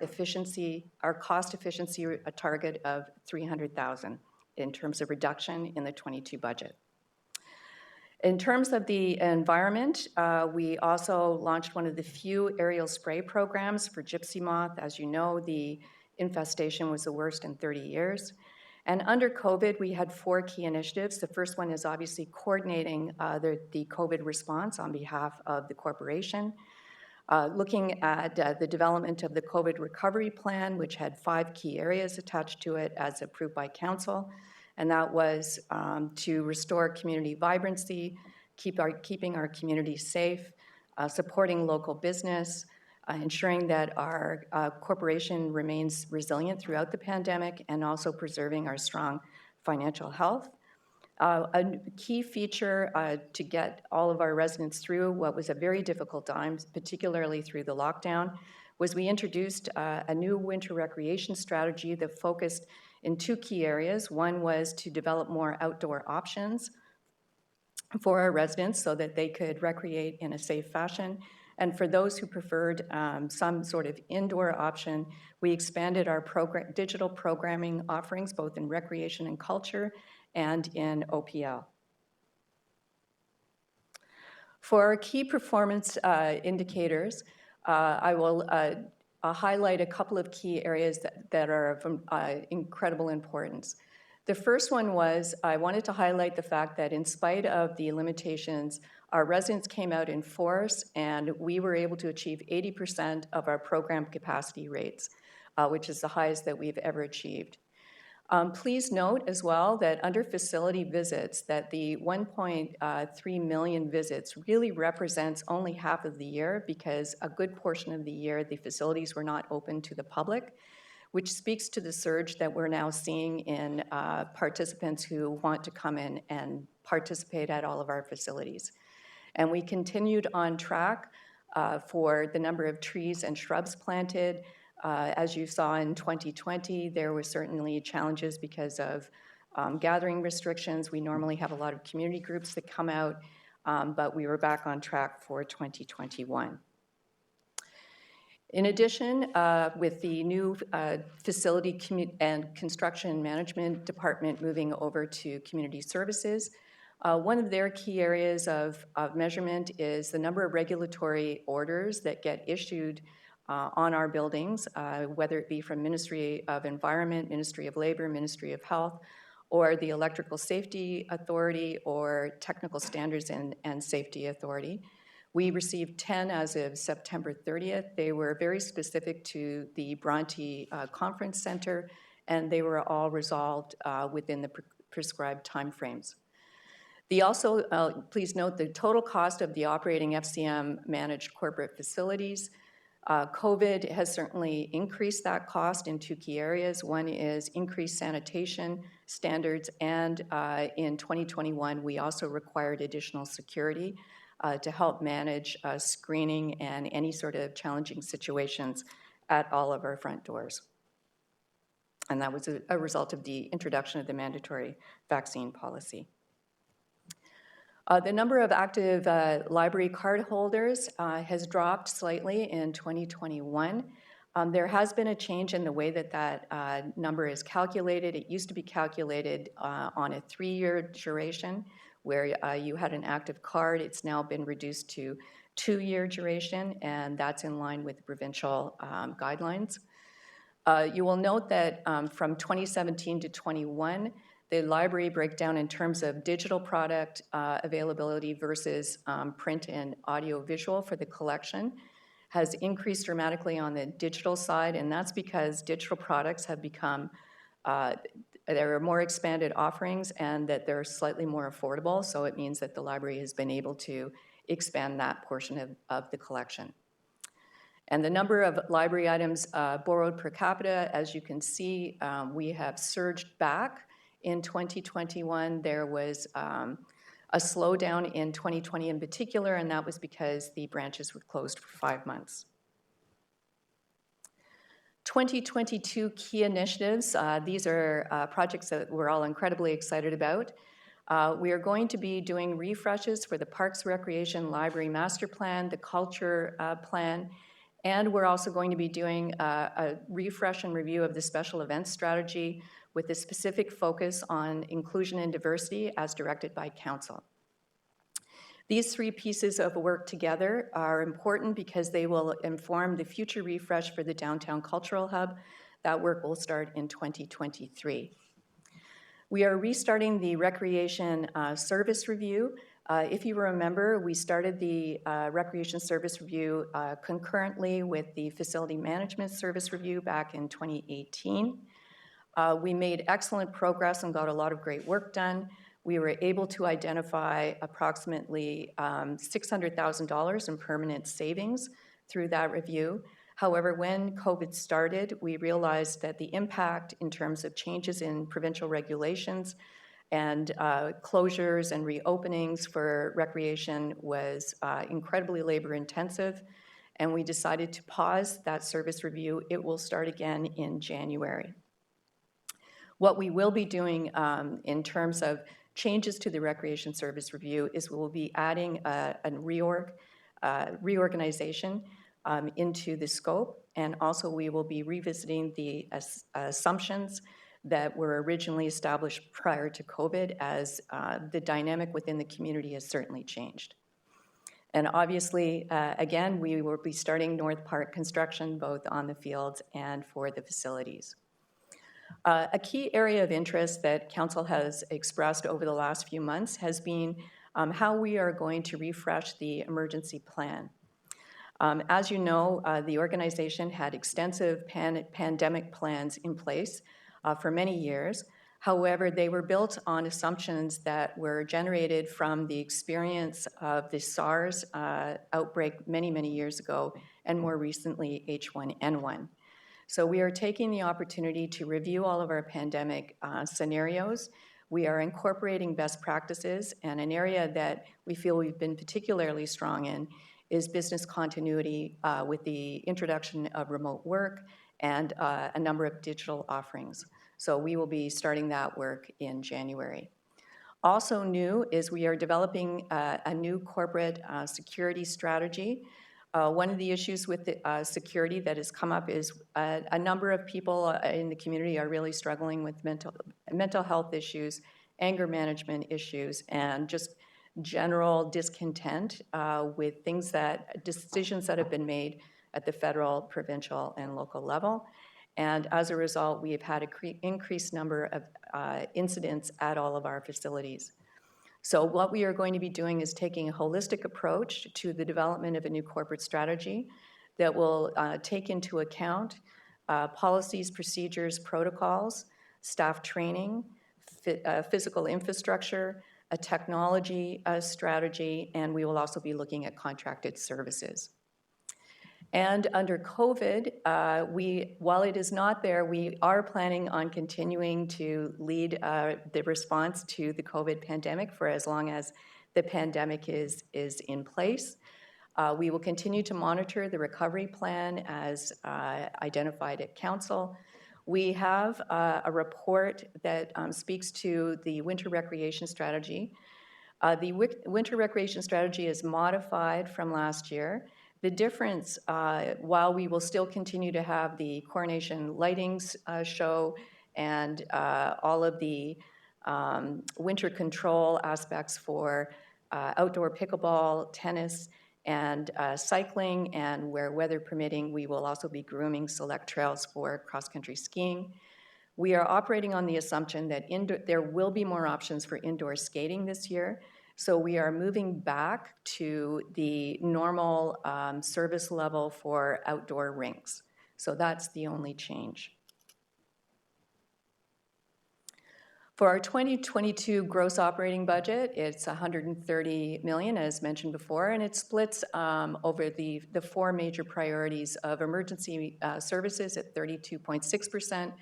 cost efficiency target of $300,000 in terms of reduction in the 22 budget. In terms of the environment, we also launched one of the few aerial spray programs for gypsy moth. As you know, the infestation was the worst in 30 years. And under COVID, we had 4 key initiatives. The first one is obviously coordinating the COVID response on behalf of the corporation, looking at the development of the COVID recovery plan, which had 5 key areas attached to it as approved by council. And that was to restore community vibrancy, keeping our community safe, supporting local business, ensuring that our corporation remains resilient throughout the pandemic, and also preserving our strong financial health. A key feature to get all of our residents through what was a very difficult time, particularly through the lockdown, was we introduced a new winter recreation strategy that focused in 2 key areas. One was to develop more outdoor options for our residents so that they could recreate in a safe fashion. And for those who preferred some sort of indoor option, we expanded our digital programming offerings, both in recreation and culture and in OPL. For our key performance indicators, I will highlight a couple of key areas that are of incredible importance. The first one was I wanted to highlight the fact that in spite of the limitations, our residents came out in force, and we were able to achieve 80% of our program capacity rates, which is the highest that we've ever achieved. Please note as well that under facility visits, that the 1.3 million visits really represents only half of the year, because a good portion of the year the facilities were not open to the public, which speaks to the surge that we're now seeing in participants who want to come in and participate at all of our facilities. And we continued on track for the number of trees and shrubs planted. As you saw in 2020, there were certainly challenges because of gathering restrictions. We normally have a lot of community groups that come out, but we were back on track for 2021. In addition, with the new facility and construction management department moving over to community services, one of their key areas of measurement is the number of regulatory orders that get issued on our buildings, whether it be from Ministry of Environment, Ministry of Labor, Ministry of Health, or the Electrical Safety Authority, or Technical Standards and Safety Authority. We received 10 as of September 30th. They were very specific to the Bronte Conference Center, and they were all resolved within the prescribed timeframes. Please note the total cost of the operating FCM managed corporate facilities. COVID has certainly increased that cost in 2 key areas. One is increased sanitation standards, and in 2021, we also required additional security to help manage screening and any sort of challenging situations at all of our front doors. And that was a result of the introduction of the mandatory vaccine policy. The number of active library card holders has dropped slightly in 2021. There has been a change in the way that that number is calculated. It used to be calculated on a 3-year duration where you had an active card. It's now been reduced to 2-year duration, and that's in line with provincial guidelines. You will note that from 2017 to 21, the library breakdown in terms of digital product availability versus print and audio visual for the collection has increased dramatically on the digital side, and that's because digital products have become, there are more expanded offerings and that they're slightly more affordable, so it means that the library has been able to expand that portion of the collection. And the number of library items borrowed per capita, as you can see, we have surged back. In 2021, there was a slowdown in 2020 in particular, and that was because the branches were closed for 5 months. 2022 key initiatives. These are projects that we're all incredibly excited about. We are going to be doing refreshes for the Parks, Recreation, Library Master Plan, the Culture Plan, and we're also going to be doing a refresh and review of the Special Events Strategy with a specific focus on inclusion and diversity as directed by Council. These 3 pieces of work together are important because they will inform the future refresh for the Downtown Cultural Hub. That work will start in 2023. We are restarting the Recreation Service Review. If you remember, we started the Recreation Service Review concurrently with the Facility Management Service Review back in 2018. We made excellent progress and got a lot of great work done. We were able to identify approximately $600,000 in permanent savings through that review. However, when COVID started, we realized that the impact in terms of changes in provincial regulations and closures and reopenings for recreation was incredibly labor intensive, and we decided to pause that service review. It will start again in January. What we will be doing in terms of changes to the Recreation Service Review is we will be adding a reorganization into the scope, and also we will be revisiting the assumptions that were originally established prior to COVID, as the dynamic within the community has certainly changed. And obviously, again, we will be starting North Park construction both on the fields and for the facilities. A key area of interest that Council has expressed over the last few months has been how we are going to refresh the emergency plan. As you know, the organization had extensive pandemic plans in place for many years. However, they were built on assumptions that were generated from the experience of the SARS outbreak many, many years ago, and more recently H1N1. So we are taking the opportunity to review all of our pandemic scenarios. We are incorporating best practices, and an area that we feel we've been particularly strong in is business continuity with the introduction of remote work and a number of digital offerings. So we will be starting that work in January. Also new is we are developing a new corporate security strategy. One of the issues with the security that has come up is a number of people in the community are really struggling with mental health issues, anger management issues, and just general discontent with decisions that have been made at the federal, provincial, and local level. And as a result, we have had an increased number of incidents at all of our facilities. So what we are going to be doing is taking a holistic approach to the development of a new corporate strategy that will take into account policies, procedures, protocols, staff training, physical infrastructure, a technology strategy, and we will also be looking at contracted services. And under COVID, while it is not there, we are planning on continuing to lead the response to the COVID pandemic for as long as the pandemic is in place. We will continue to monitor the recovery plan as identified at Council. We have a report that speaks to the winter recreation strategy. The winter recreation strategy is modified from last year. The difference, while we will still continue to have the coronation lightings show and all of the winter control aspects for outdoor pickleball, tennis, and cycling, and where weather permitting, we will also be grooming select trails for cross-country skiing. We are operating on the assumption that there will be more options for indoor skating this year, so we are moving back to the normal service level for outdoor rinks. So that's the only change. For our 2022 gross operating budget, it's $130 million, as mentioned before, and it splits over the four major priorities of emergency services at 32.6%,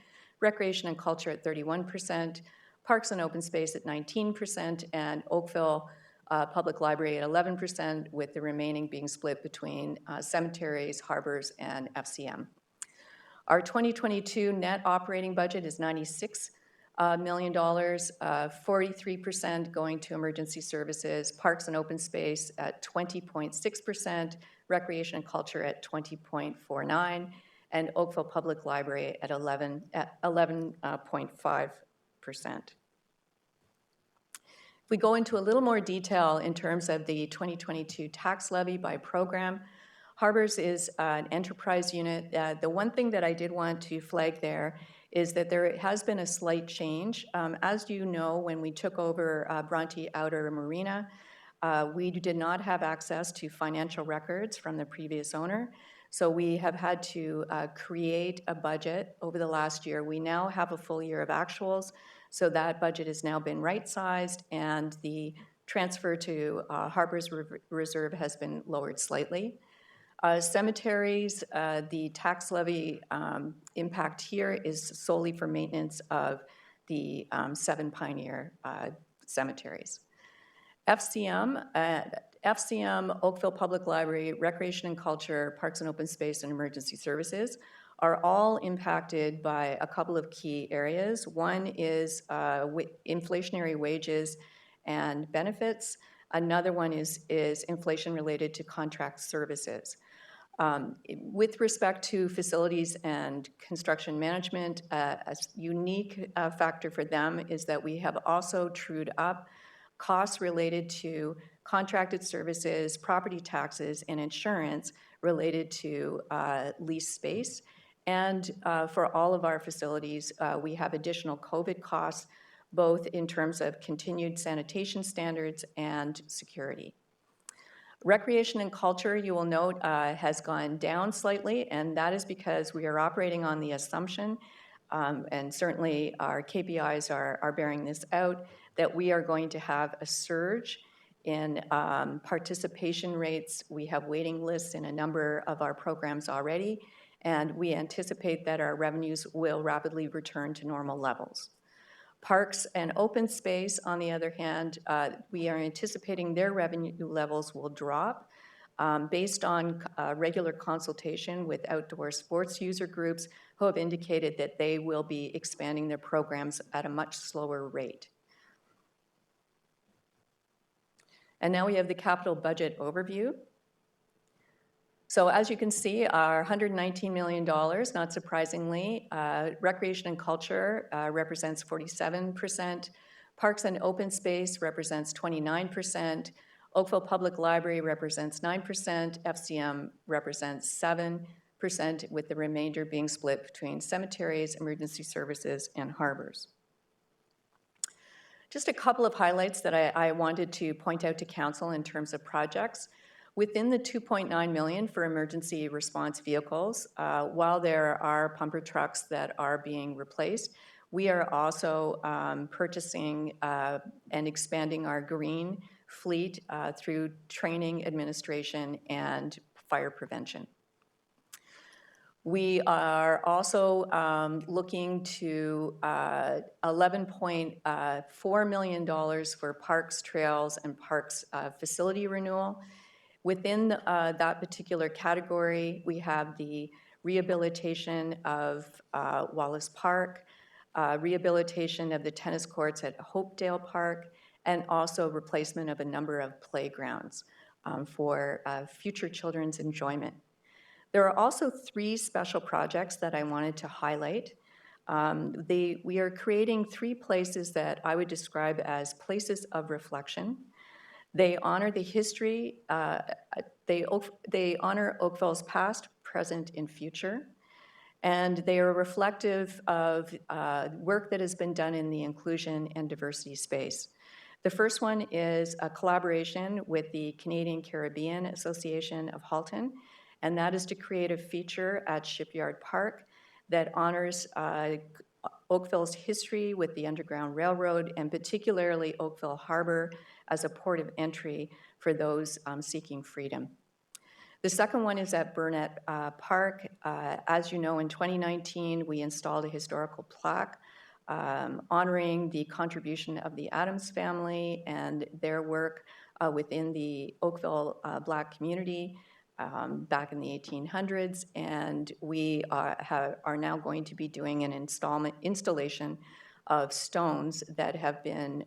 recreation and culture at 31%, parks and open space at 19%, and Oakville Public Library at 11%, with the remaining being split between cemeteries, harbors, and FCM. Our 2022 net operating budget is $96 million, 43% going to emergency services, parks and open space at 20.6%, recreation and culture at 20.49%, and Oakville Public Library at 11.5%. If we go into a little more detail in terms of the 2022 tax levy by program, Harbors is an enterprise unit. The one thing that I did want to flag there is that there has been a slight change. As you know, when we took over Bronte Outer Marina, we did not have access to financial records from the previous owner. So we have had to create a budget over the last year. We now have a full year of actuals, so that budget has now been right-sized, and the transfer to Harbors Reserve has been lowered slightly. Cemeteries, the tax levy impact here is solely for maintenance of the 7 pioneer cemeteries. FCM, Oakville Public Library, Recreation and Culture, Parks and Open Space, and Emergency Services are all impacted by a couple of key areas. One is inflationary wages and benefits. Another one is inflation related to contract services. With respect to facilities and construction management, a unique factor for them is that we have also trued up costs related to contracted services, property taxes, and insurance related to leased space. And for all of our facilities, we have additional COVID costs, both in terms of continued sanitation standards and security. Recreation and culture, you will note, has gone down slightly, and that is because we are operating on the assumption, and certainly our KPIs are bearing this out, that we are going to have a surge in participation rates. We have waiting lists in a number of our programs already, and we anticipate that our revenues will rapidly return to normal levels. Parks and open space, on the other hand, we are anticipating their revenue levels will drop based on regular consultation with outdoor sports user groups who have indicated that they will be expanding their programs at a much slower rate. And now we have the capital budget overview. So as you can see, our $119 million, not surprisingly, recreation and culture represents 47%, parks and open space represents 29%, Oakville Public Library represents 9%, FCM represents 7%, with the remainder being split between cemeteries, emergency services, and harbors. Just a couple of highlights that I wanted to point out to council in terms of projects. Within the $2.9 million for emergency response vehicles, while there are pumper trucks that are being replaced, we are also purchasing and expanding our green fleet through training, administration, and fire prevention. We are also looking to $11.4 million for parks, trails, and parks facility renewal. Within that particular category, we have the rehabilitation of Wallace Park, rehabilitation of the tennis courts at Hopedale Park, and also replacement of a number of playgrounds for future children's enjoyment. There are also 3 special projects that I wanted to highlight. We are creating 3 places that I would describe as places of reflection. They honor the history, they honor Oakville's past, present, and future, and they are reflective of work that has been done in the inclusion and diversity space. The first one is a collaboration with the Canadian Caribbean Association of Halton, and that is to create a feature at Shipyard Park that honors Oakville's history with the Underground Railroad, and particularly Oakville Harbor as a port of entry for those seeking freedom. The second one is at Burnett Park. As you know, in 2019, we installed a historical plaque honoring the contribution of the Adams family and their work within the Oakville Black community back in the 1800s, and we are now going to be doing an installation of stones that have been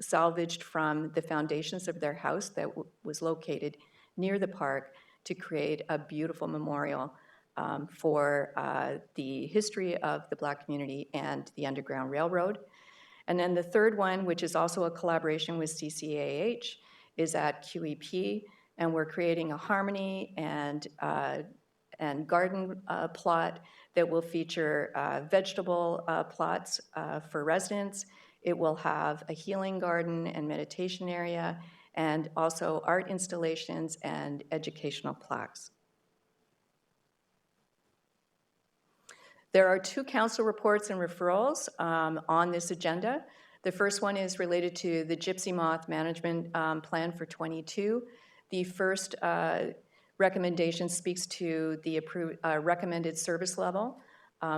salvaged from the foundations of their house that was located near the park to create a beautiful memorial for the history of the Black community and the Underground Railroad. And then the third one, which is also a collaboration with CCAH, is at QEP, and we're creating a harmony and garden plot that will feature vegetable plots for residents. It will have a healing garden and meditation area, and also art installations and educational plaques. There are 2 council reports and referrals on this agenda. The first one is related to the Gypsy Moth Management Plan for 22. The first recommendation speaks to the recommended service level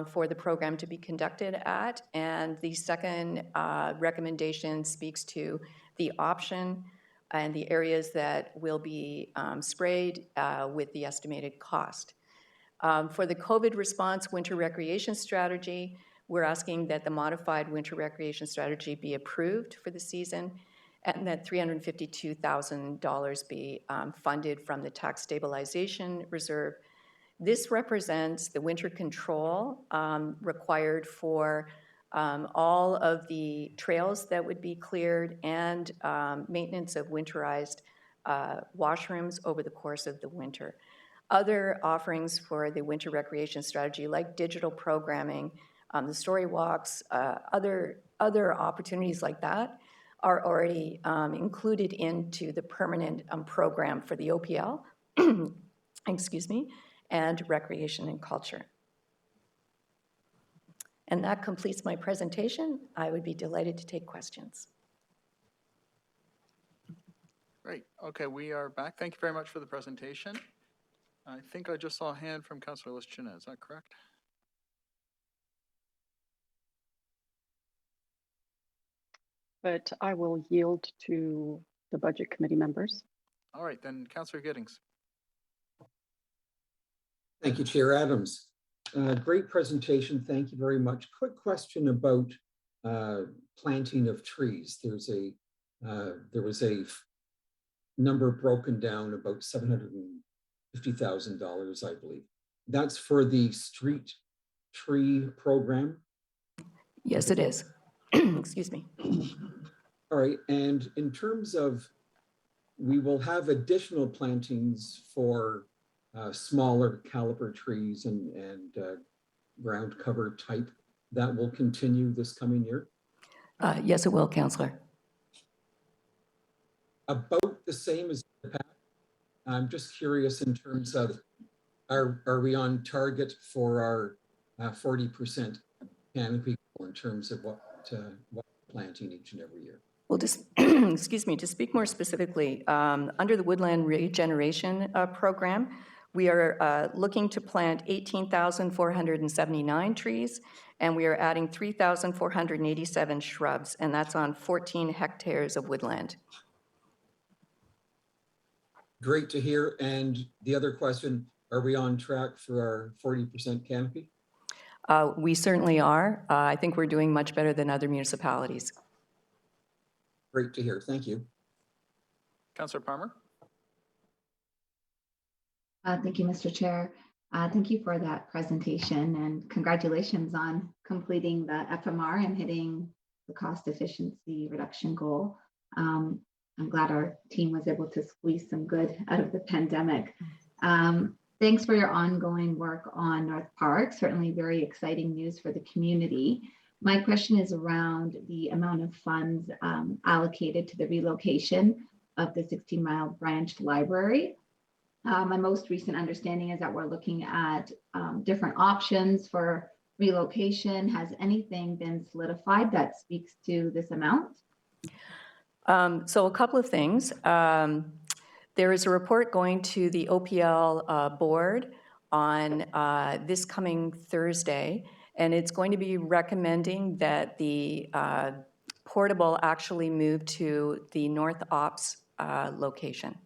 for the program to be conducted at, and the second recommendation speaks to the option and the areas that will be sprayed with the estimated cost. For the COVID response winter recreation strategy, we're asking that the modified winter recreation strategy be approved for the season, and that $352,000 be funded from the tax stabilization reserve. This represents the winter control required for all of the trails that would be cleared and maintenance of winterized washrooms over the course of the winter. Other offerings for the winter recreation strategy, like digital programming, the story walks, other opportunities like that, are already included into the permanent program for the OPL, excuse me, and recreation and culture. And that completes my presentation. I would be delighted to take questions. Great. Okay, we are back. Thank you very much for the presentation. I think I just saw a hand from Councillor Lischina. Is that correct? But I will yield to the Budget Committee members. All right, then Councillor Giddings. Thank you, Chair Adams. Great presentation. Thank you very much. Quick question about planting of trees. There was a number broken down, about $750,000, I believe. That's for the street tree program? Yes, it is. Excuse me. All right, and in terms of, we will have additional plantings for smaller caliber trees and ground cover type that will continue this coming year? Yes, it will, Councillor. About the same as the past. I'm just curious in terms of, are we on target for our 40% canopy in terms of what planting each and every year? Well, just, excuse me, to speak more specifically, under the Woodland Regeneration Program, we are looking to plant 18,479 trees, and we are adding 3,487 shrubs, and that's on 14 hectares of woodland. Great to hear. And the other question, are we on track for our 40% canopy? We certainly are. I think we're doing much better than other municipalities. Great to hear. Thank you. Councillor Palmer? Thank you, Mr. Chair. Thank you for that presentation and congratulations on completing the FMR and hitting the cost efficiency reduction goal. I'm glad our team was able to squeeze some good out of the pandemic. Thanks for your ongoing work on North Park. Certainly very exciting news for the community. My question is around the amount of funds allocated to the relocation of the 16-mile branch library. My most recent understanding is that we're looking at different options for relocation. Has anything been solidified that speaks to this amount? So a couple of things. There is a report going to the OPL board on this coming Thursday, and it's going to be recommending that the portable actually move to the North Ops location.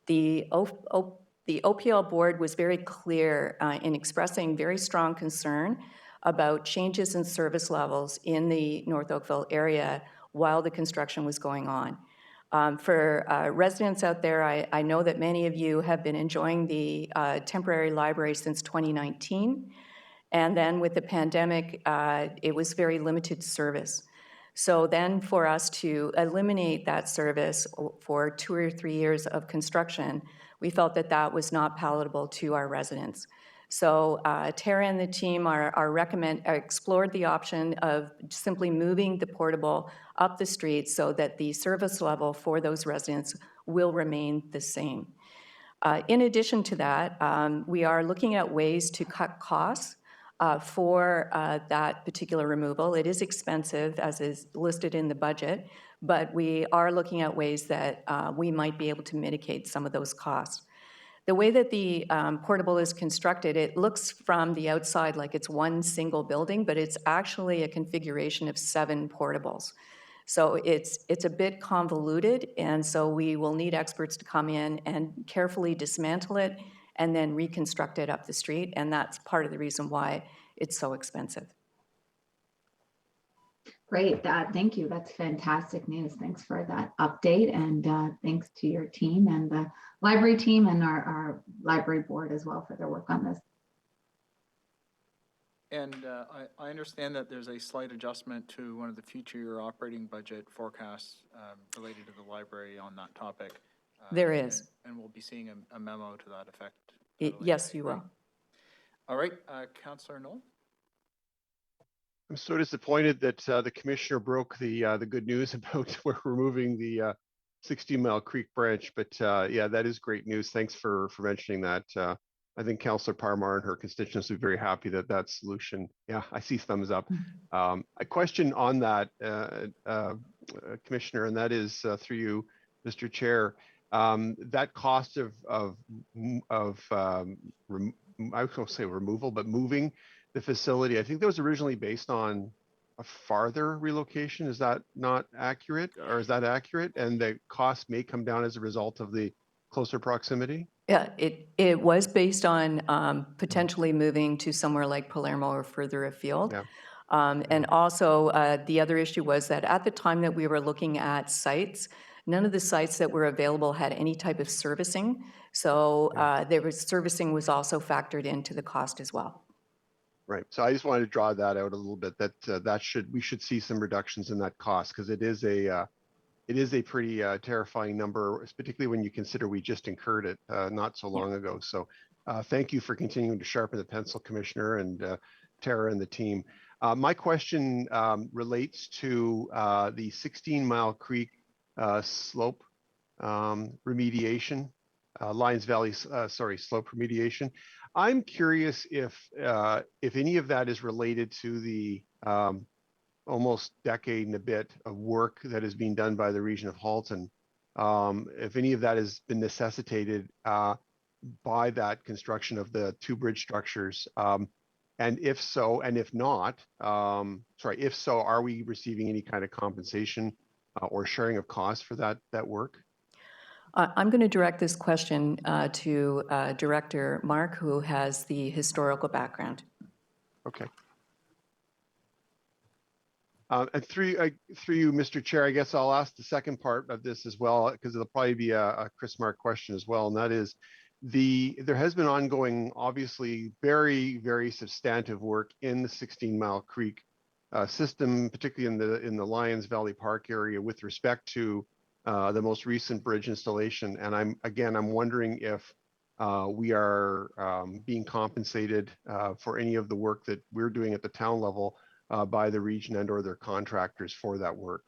The OPL board was very clear in expressing very strong concern about changes in service levels in the North Oakville area while the construction was going on. For residents out there, I know that many of you have been enjoying the temporary library since 2019. And then with the pandemic, it was very limited service. So then for us to eliminate that service for 2 or 3 years of construction, we felt that that was not palatable to our residents. So Tara and the team explored the option of simply moving the portable up the street so that the service level for those residents will remain the same. In addition to that, we are looking at ways to cut costs for that particular removal. It is expensive, as is listed in the budget, but we are looking at ways that we might be able to mitigate some of those costs. The way that the portable is constructed, it looks from the outside like it's one single building, but it's actually a configuration of 7 portables. So it's a bit convoluted, and so we will need experts to come in and carefully dismantle it and then reconstruct it up the street, and that's part of the reason why it's so expensive. Great, thank you. That's fantastic news. Thanks for that update, and thanks to your team and the library team and our library board as well for their work on this. And I understand that there's a slight adjustment to one of the future year operating budget forecasts related to the library on that topic. There is. And we'll be seeing a memo to that effect. Yes, you will. All right, Councillor Knoll. I'm so disappointed that the commissioner broke the good news about we're removing the 16-mile Creek branch, but yeah, that is great news. Thanks for mentioning that. I think Councillor Parmar and her constituents will be very happy that that solution. Yeah, I see thumbs up. A question on that, Commissioner, and that is through you, Mr. Chair. That cost of I was going to say removal, but moving the facility, I think that was originally based on a farther relocation. Is that not accurate, or is that accurate? And the cost may come down as a result of the closer proximity? Yeah, it was based on potentially moving to somewhere like Palermo or further afield. Yeah. And also the other issue was that at the time that we were looking at sites, none of the sites that were available had any type of servicing. So servicing was also factored into the cost as well. Right. So I just wanted to draw that out a little bit, that we should see some reductions in that cost, because it is a pretty terrifying number, particularly when you consider we just incurred it not so long ago. So thank you for continuing to sharpen the pencil, Commissioner, and Tara and the team. My question relates to the 16-mile Creek slope remediation, Lions Valley, slope remediation. I'm curious if any of that is related to the almost decade and a bit of work that is being done by the region of Halton. If any of that has been necessitated by that construction of the 2 bridge structures, and if so, and if not, if so, are we receiving any kind of compensation or sharing of costs for that work? I'm going to direct this question to Director Mark, who has the historical background. Okay. And through you, Mr. Chair, I guess I'll ask the second part of this as well, because it'll probably be a Chris Mark question as well, and that is there has been ongoing, obviously, very, very substantive work in the 16 Mile Creek system, particularly in the Lions Valley Park area with respect to the most recent bridge installation. And I'm wondering if we are being compensated for any of the work that we're doing at the town level by the region and or their contractors for that work.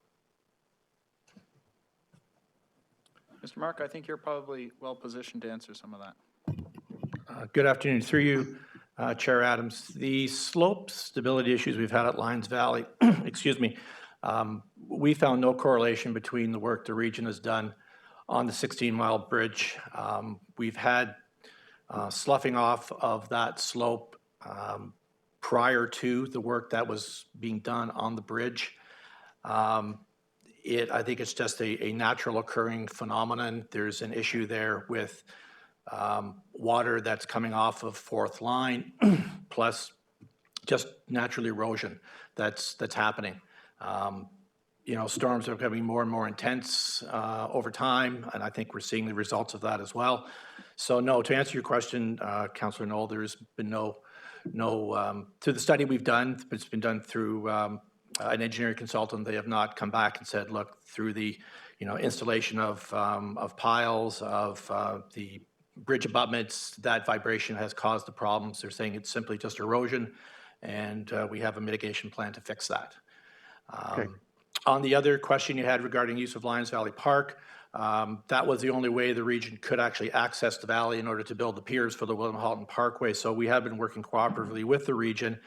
Mr. Mark, I think you're probably well positioned to answer some of that. Good afternoon. Through you, Chair Adams. The slope stability issues we've had at Lions Valley, excuse me, we found no correlation between the work the region has done on the 16-mile bridge. We've had sloughing off of that slope prior to the work that was being done on the bridge. I think it's just a natural occurring phenomenon. There's an issue there with water that's coming off of Fourth Line, plus just natural erosion that's happening. Storms are becoming more and more intense over time, and I think we're seeing the results of that as well. So no, to answer your question, Councillor Knoll, there's been no, through the study we've done, it's been done through an engineering consultant. They have not come back and said, look, through the installation of piles, of the bridge abutments, that vibration has caused the problems. They're saying it's simply just erosion, and we have a mitigation plan to fix that. Okay. On the other question you had regarding use of Lions Valley Park, that was the only way the region could actually access the valley in order to build the piers for the William Halton Parkway. So we have been working cooperatively with the region.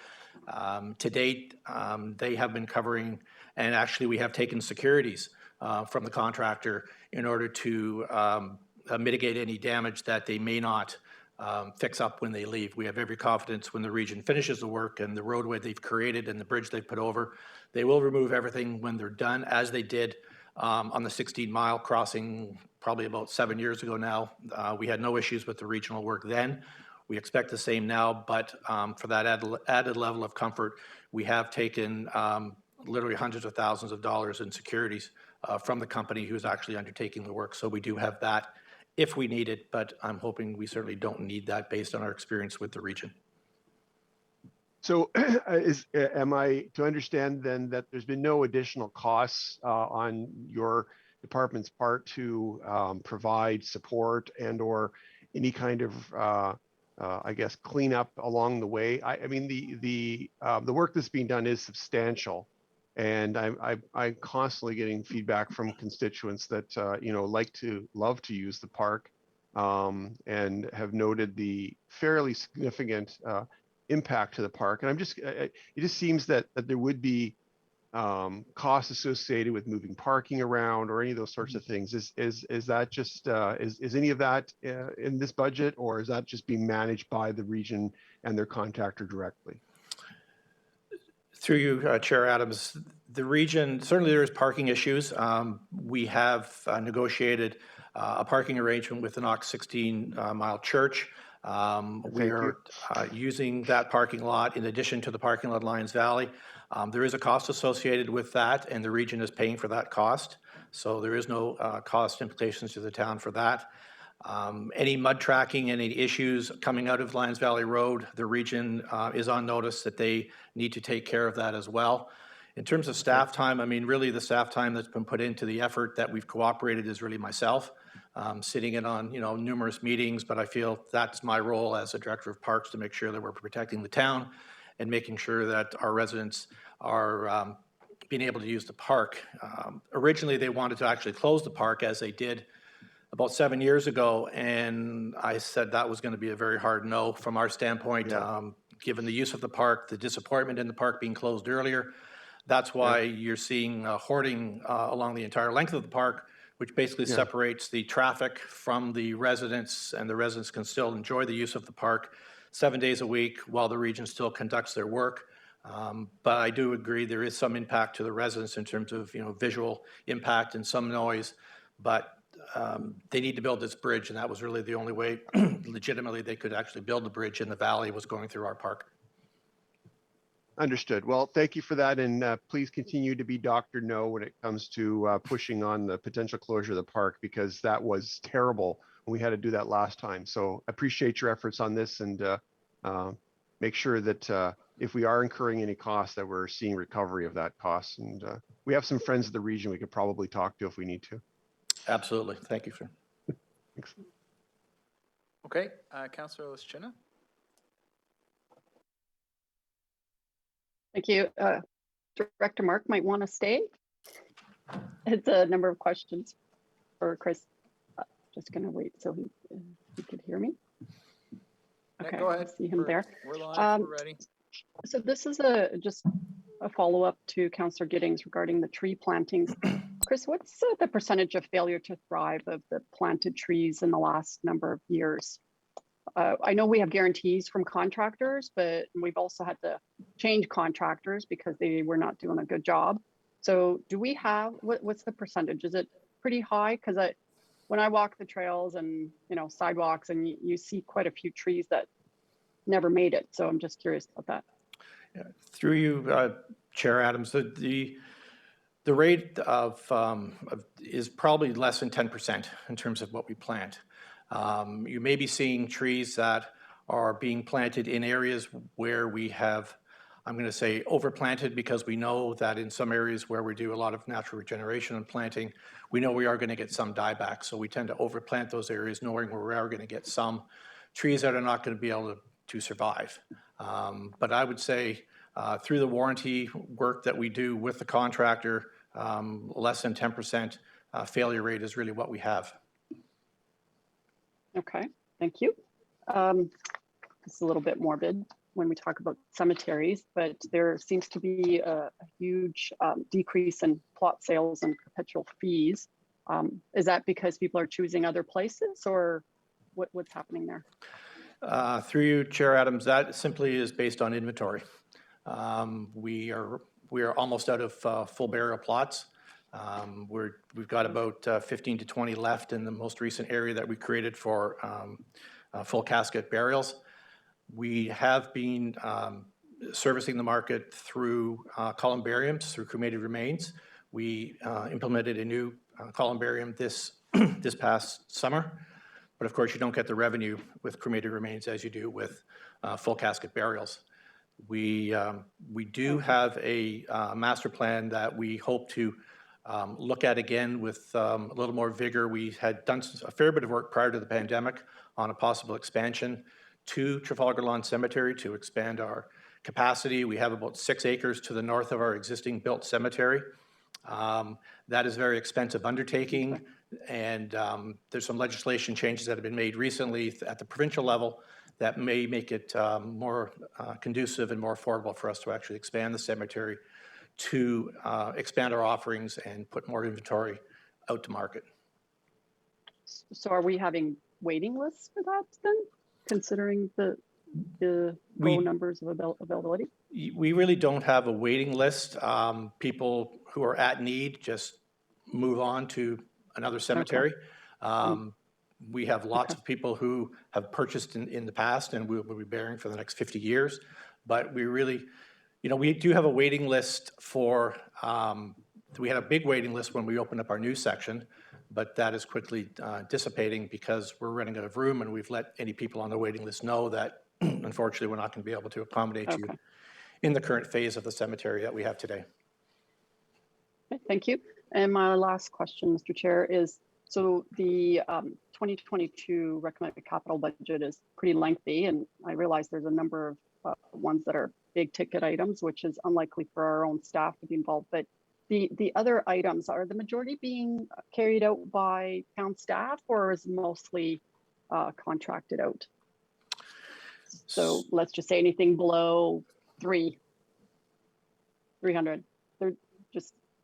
To date, they have been covering, and actually we have taken securities from the contractor in order to mitigate any damage that they may not fix up when they leave. We have every confidence when the region finishes the work and the roadway they've created and the bridge they've put over, they will remove everything when they're done, as they did on the 16-mile crossing probably about 7 years ago now. We had no issues with the regional work then. We expect the same now, but for that added level of comfort, we have taken literally hundreds of thousands of dollars in securities from the company who's actually undertaking the work. So we do have that if we need it, but I'm hoping we certainly don't need that based on our experience with the region. So am I to understand then that there's been no additional costs on your department's part to provide support and or any kind of I guess cleanup along the way? I mean the work that's being done is substantial, and I'm constantly getting feedback from constituents that love to use the park and have noted the fairly significant impact to the park. And it just seems that there would be costs associated with moving parking around or any of those sorts of things. Is that just is any of that in this budget, or is that just being managed by the region and their contractor directly? Through you, Chair Adams, the region, certainly there is parking issues. We have negotiated a parking arrangement with the Knox 16-mile church. We are using that parking lot in addition to the parking lot Lions Valley. There is a cost associated with that, and the region is paying for that cost. So there is no cost implications to the town for that. Any mud tracking, any issues coming out of Lions Valley Road, the region is on notice that they need to take care of that as well. In terms of staff time, I mean, really the staff time that's been put into the effort that we've cooperated is really myself. Sitting in on numerous meetings, but I feel that's my role as a director of parks to make sure that we're protecting the town and making sure that our residents are being able to use the park. Originally, they wanted to actually close the park, as they did about 7 years ago, and I said that was going to be a very hard no from our standpoint, given the use of the park, the disappointment in the park being closed earlier. That's why you're seeing hoarding along the entire length of the park, which basically separates the traffic from the residents, and the residents can still enjoy the use of the park 7 days a week while the region still conducts their work. But I do agree there is some impact to the residents in terms of visual impact and some noise, but they need to build this bridge, and that was really the only way legitimately they could actually build the bridge in the valley, was going through our park. Understood. Well, thank you for that, and please continue to be Dr. No when it comes to pushing on the potential closure of the park, because that was terrible. We had to do that last time. So I appreciate your efforts on this, and make sure that if we are incurring any costs, that we're seeing recovery of that cost. And we have some friends in the region we could probably talk to if we need to. Absolutely. Thank you, sir. Thanks. Okay, Councillor Lischina. Thank you. Director Mark might want to stay. It's a number of questions for Chris. Just going to wait so he could hear me. Okay, Go ahead. I see him there. We're live, we're ready. So this is just a follow-up to Councillor Giddings regarding the tree plantings. Chris, what's the percentage of failure to thrive of the planted trees in the last number of years? I know we have guarantees from contractors, but we've also had to change contractors because they were not doing a good job. So do we have, what's the percentage? Is it pretty high? Because when I walk the trails and, you know, sidewalks, and you see quite a few trees that never made it. So I'm just curious about that. Yeah. Through you, Chair Adams, the rate of is probably less than 10% in terms of what we plant. You may be seeing trees that are being planted in areas where we have, I'm going to say, overplanted, because we know that in some areas where we do a lot of natural regeneration and planting, we know we are going to get some dieback. So we tend to overplant those areas, knowing where we are going to get some trees that are not going to be able to survive. But I would say through the warranty work that we do with the contractor, less than 10% failure rate is really what we have. Okay, thank you. It's a little bit morbid when we talk about cemeteries, but there seems to be a huge decrease in plot sales and perpetual fees. Is that because people are choosing other places, or what's happening there? Through you, Chair Adams, that simply is based on inventory. We are almost out of full burial plots. We've got about 15 to 20 left in the most recent area that we created for full casket burials. We have been servicing the market through columbariums, through cremated remains. We implemented a new columbarium this past summer, but of course you don't get the revenue with cremated remains as you do with full casket burials. We do have a master plan that we hope to look at again with a little more vigor. We had done a fair bit of work prior to the pandemic on a possible expansion to Trafalgar Lawn Cemetery to expand our capacity. We have about 6 acres to the north of our existing built cemetery. That is a very expensive undertaking, and there's some legislation changes that have been made recently at the provincial level that may make it more conducive and more affordable for us to actually expand the cemetery, to expand our offerings and put more inventory out to market. So are we having waiting lists for that then, considering the low numbers of availability? We really don't have a waiting list. People who are at need just move on to another cemetery. Okay. We have lots of people who have purchased in the past and will be bearing for the next 50 years. But we really, you know, we do have a waiting list for, we had a big waiting list when we opened up our new section, but that is quickly dissipating because we're running out of room, and we've let any people on the waiting list know that unfortunately we're not going to be able to accommodate you in the current phase of the cemetery that we have today. Okay, thank you. And my last question, Mr. Chair, is so the 2022 recommended capital budget is pretty lengthy, and I realize there's a number of ones that are big ticket items, which is unlikely for our own staff to be involved. But the other items, are the majority being carried out by town staff, or is mostly contracted out? So let's just say anything below 300.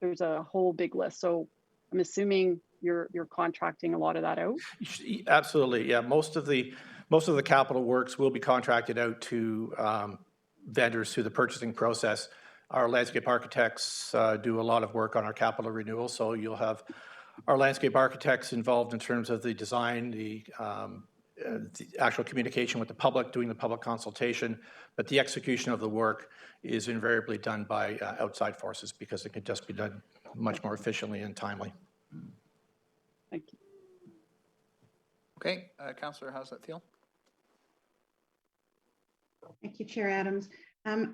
There's a whole big list. So I'm assuming you're contracting a lot of that out. Absolutely, yeah. Most of the capital works will be contracted out to vendors through the purchasing process. Our landscape architects do a lot of work on our capital renewal, so you'll have our landscape architects involved in terms of the design, the the actual communication with the public, doing the public consultation, but the execution of the work is invariably done by outside forces because it can just be done much more efficiently and timely. Thank you. Okay, Councillor, how's that feel? Thank you, Chair Adams. I'm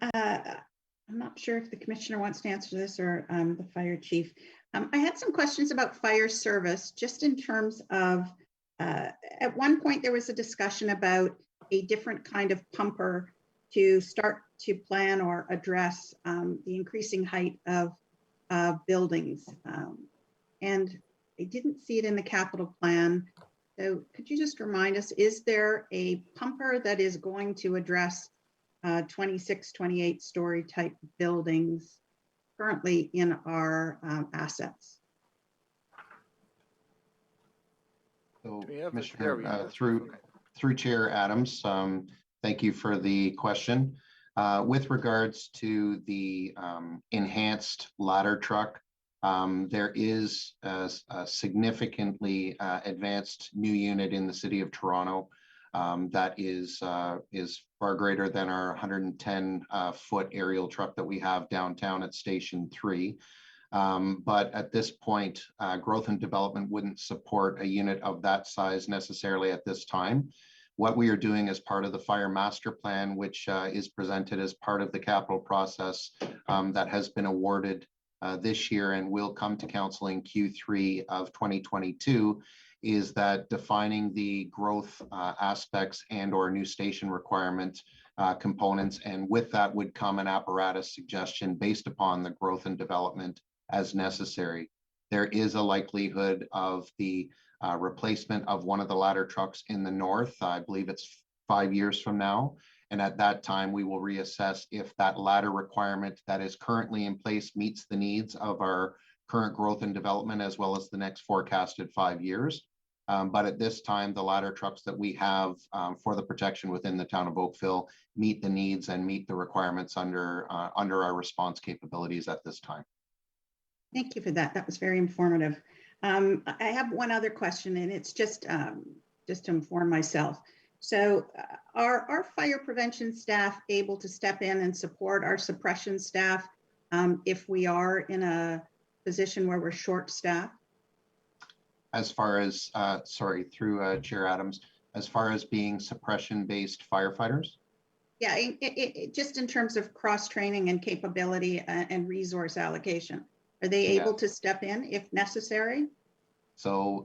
not sure if the commissioner wants to answer this or the fire chief. I had some questions about fire service, just in terms of, at one point there was a discussion about a different kind of pumper to start to plan or address the increasing height of buildings. And I didn't see it in the capital plan. So could you just remind us, is there a pumper that is going to address 26, 28 story type buildings currently in our assets? So, Commissioner, through Chair Adams, thank you for the question. With regards to the enhanced ladder truck, there is a significantly advanced new unit in the city of Toronto that is far greater than our 110 foot aerial truck that we have downtown at Station 3. But at this point, growth and development wouldn't support a unit of that size necessarily at this time. What we are doing as part of the Fire Master Plan, which is presented as part of the capital process that has been awarded this year and will come to council in Q3 of 2022, is that defining the growth aspects and or new station requirement components, and with that would come an apparatus suggestion based upon the growth and development as necessary. There is a likelihood of the replacement of one of the ladder trucks in the north. I believe it's 5 years from now. And at that time, we will reassess if that ladder requirement that is currently in place meets the needs of our current growth and development, as well as the next forecasted 5 years. But at this time, the ladder trucks that we have for the protection within the town of Oakville meet the needs and meet the requirements under our response capabilities at this time. Thank you for that. That was very informative. I have one other question, and it's just to inform myself. So are our fire prevention staff able to step in and support our suppression staff if we are in a position where we're short-staffed? As far as, sorry, through Chair Adams, as far as being suppression-based firefighters? Yeah, just in terms of cross-training and capability and resource allocation. Are they able to step in if necessary? So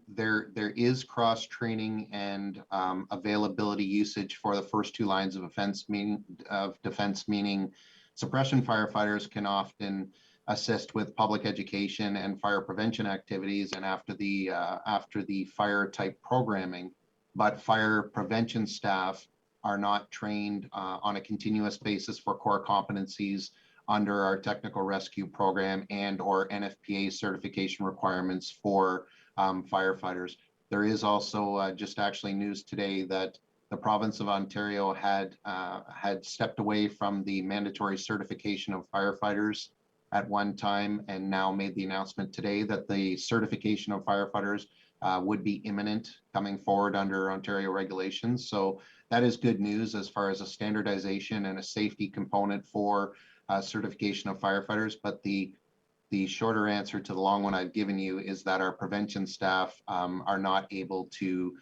there is cross-training and availability usage for the first two lines of defense, meaning suppression firefighters can often assist with public education and fire prevention activities and after the fire type programming, but fire prevention staff are not trained on a continuous basis for core competencies under our technical rescue program and or NFPA certification requirements for firefighters. There is also just actually news today that the province of Ontario had stepped away from the mandatory certification of firefighters at one time and now made the announcement today that the certification of firefighters would be imminent coming forward under Ontario regulations. So that is good news as far as a standardization and a safety component for certification of firefighters. But the shorter answer to the long one I've given you is that our prevention staff are not able to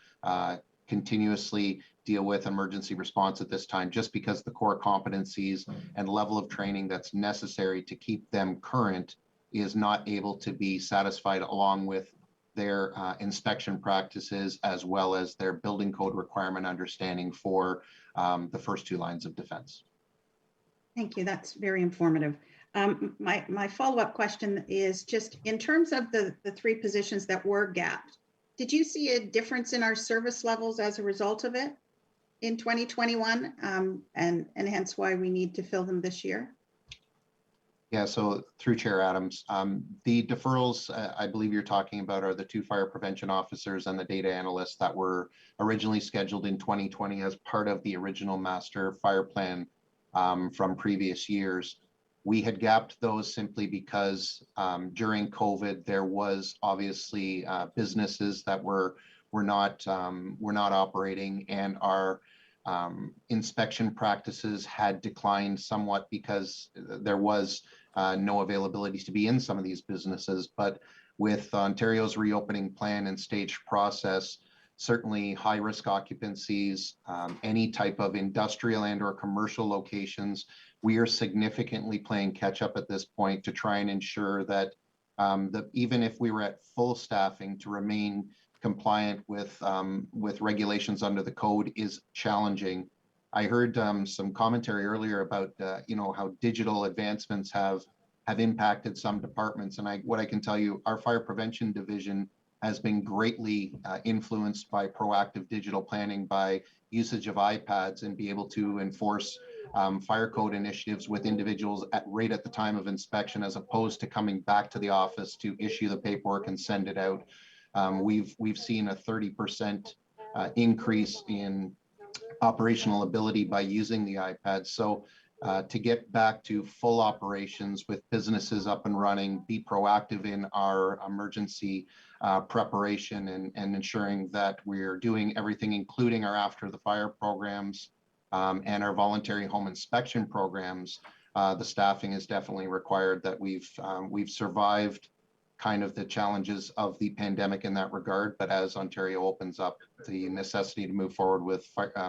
continuously deal with emergency response at this time, just because the core competencies and level of training that's necessary to keep them current is not able to be satisfied along with their inspection practices as well as their building code requirement understanding for the first two lines of defense. Thank you. That's very informative. My follow-up question is just in terms of the three positions that were gapped, did you see a difference in our service levels as a result of it in 2021 and hence why we need to fill them this year? Yeah, so through Chair Adams, the deferrals I believe you're talking about are the two fire prevention officers and the data analysts that were originally scheduled in 2020 as part of the original master fire plan from previous years. We had gapped those simply because during COVID, there was obviously businesses that were were not operating, and our inspection practices had declined somewhat because there was no availability to be in some of these businesses. But with Ontario's reopening plan and staged process, certainly high-risk occupancies, any type of industrial and or commercial locations, we are significantly playing catch up at this point to try and ensure that even if we were at full staffing, to remain compliant with regulations under the code is challenging. I heard some commentary earlier about how digital advancements have impacted some departments, and what I can tell you, our fire prevention division has been greatly influenced by proactive digital planning, by usage of iPads, and be able to enforce fire code initiatives with individuals right at the time of inspection, as opposed to coming back to the office to issue the paperwork and send it out. We've seen a 30% increase in operational ability by using the iPad. So to get back to full operations with businesses up and running, be proactive in our emergency preparation and ensuring that we're doing everything, including our after the fire programs and our voluntary home inspection programs, the staffing is definitely required. That we've survived kind of the challenges of the pandemic in that regard, but as Ontario opens up, the necessity to move forward with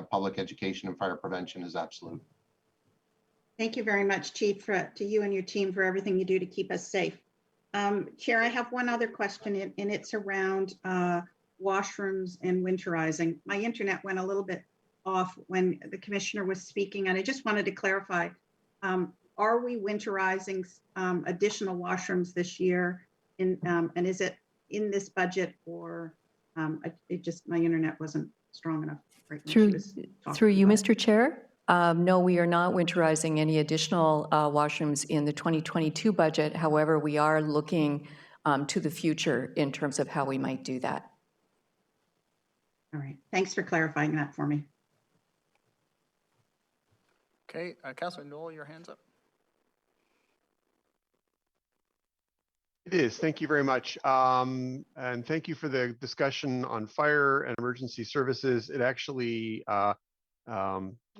public education and fire prevention is absolute. Thank you very much, Chief, to you and your team for everything you do to keep us safe. Chair, I have one other question, and it's around washrooms and winterizing. My internet went a little bit off when the commissioner was speaking, and I just wanted to clarify, are we winterizing additional washrooms this year? And is it in this budget, or my internet wasn't strong enough right when she was talking Through you, about it. Mr. Chair. No, we are not winterizing any additional washrooms in the 2022 budget. However, we are looking to the future in terms of how we might do that. All right. Thanks for clarifying that for me. Okay, Councilor Knoll, your hand's up. It is. Thank you very much. And thank you for the discussion on fire and emergency services. It actually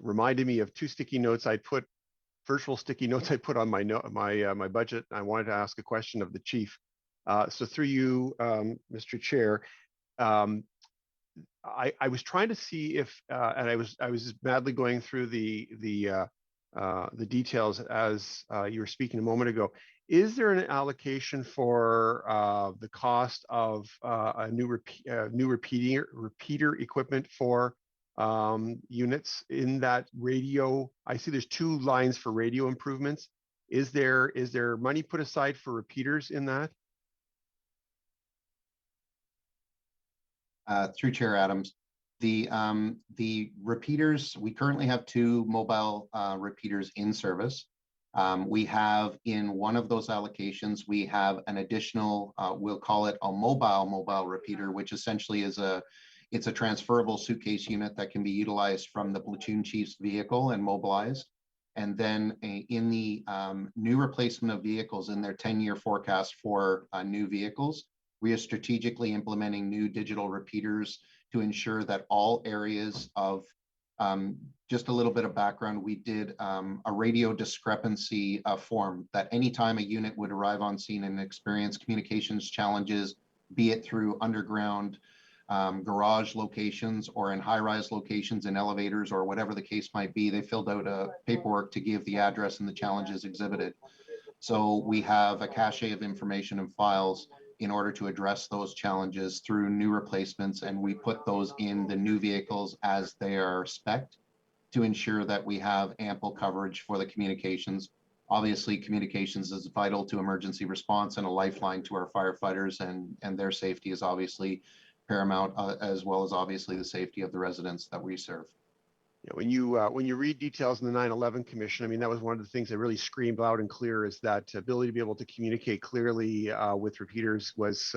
reminded me of two virtual sticky notes I put on my budget. I wanted to ask a question of the chief. So through you, Mr. Chair, I was trying to see if, and I was madly going through the details as you were speaking a moment ago. Is there an allocation for the cost of a new repeater equipment for units in that radio? I see there's two lines for radio improvements. Is there money put aside for repeaters in that? Through Chair Adams, the repeaters, we currently have two mobile repeaters in service. We have in one of those allocations, we have an additional, we'll call it a mobile repeater, which essentially is it's a transferable suitcase unit that can be utilized from the platoon chief's vehicle and mobilized. And then in the new replacement of vehicles in their 10-year forecast for new vehicles, we are strategically implementing new digital repeaters to ensure that all areas of, just a little bit of background, we did a radio discrepancy form that anytime a unit would arrive on scene and experience communications challenges, be it through underground garage locations or in high-rise locations in elevators or whatever the case might be, they filled out a paperwork to give the address and the challenges exhibited. So we have a cache of information and files in order to address those challenges through new replacements, and we put those in the new vehicles as they are spec'd to ensure that we have ample coverage for the communications. Obviously, communications is vital to emergency response and a lifeline to our firefighters, and their safety is obviously paramount, as well as obviously the safety of the residents that we serve. Yeah, when you read details in the 9/11 Commission, I mean, that was one of the things that really screamed loud and clear, is that ability to be able to communicate clearly with repeaters was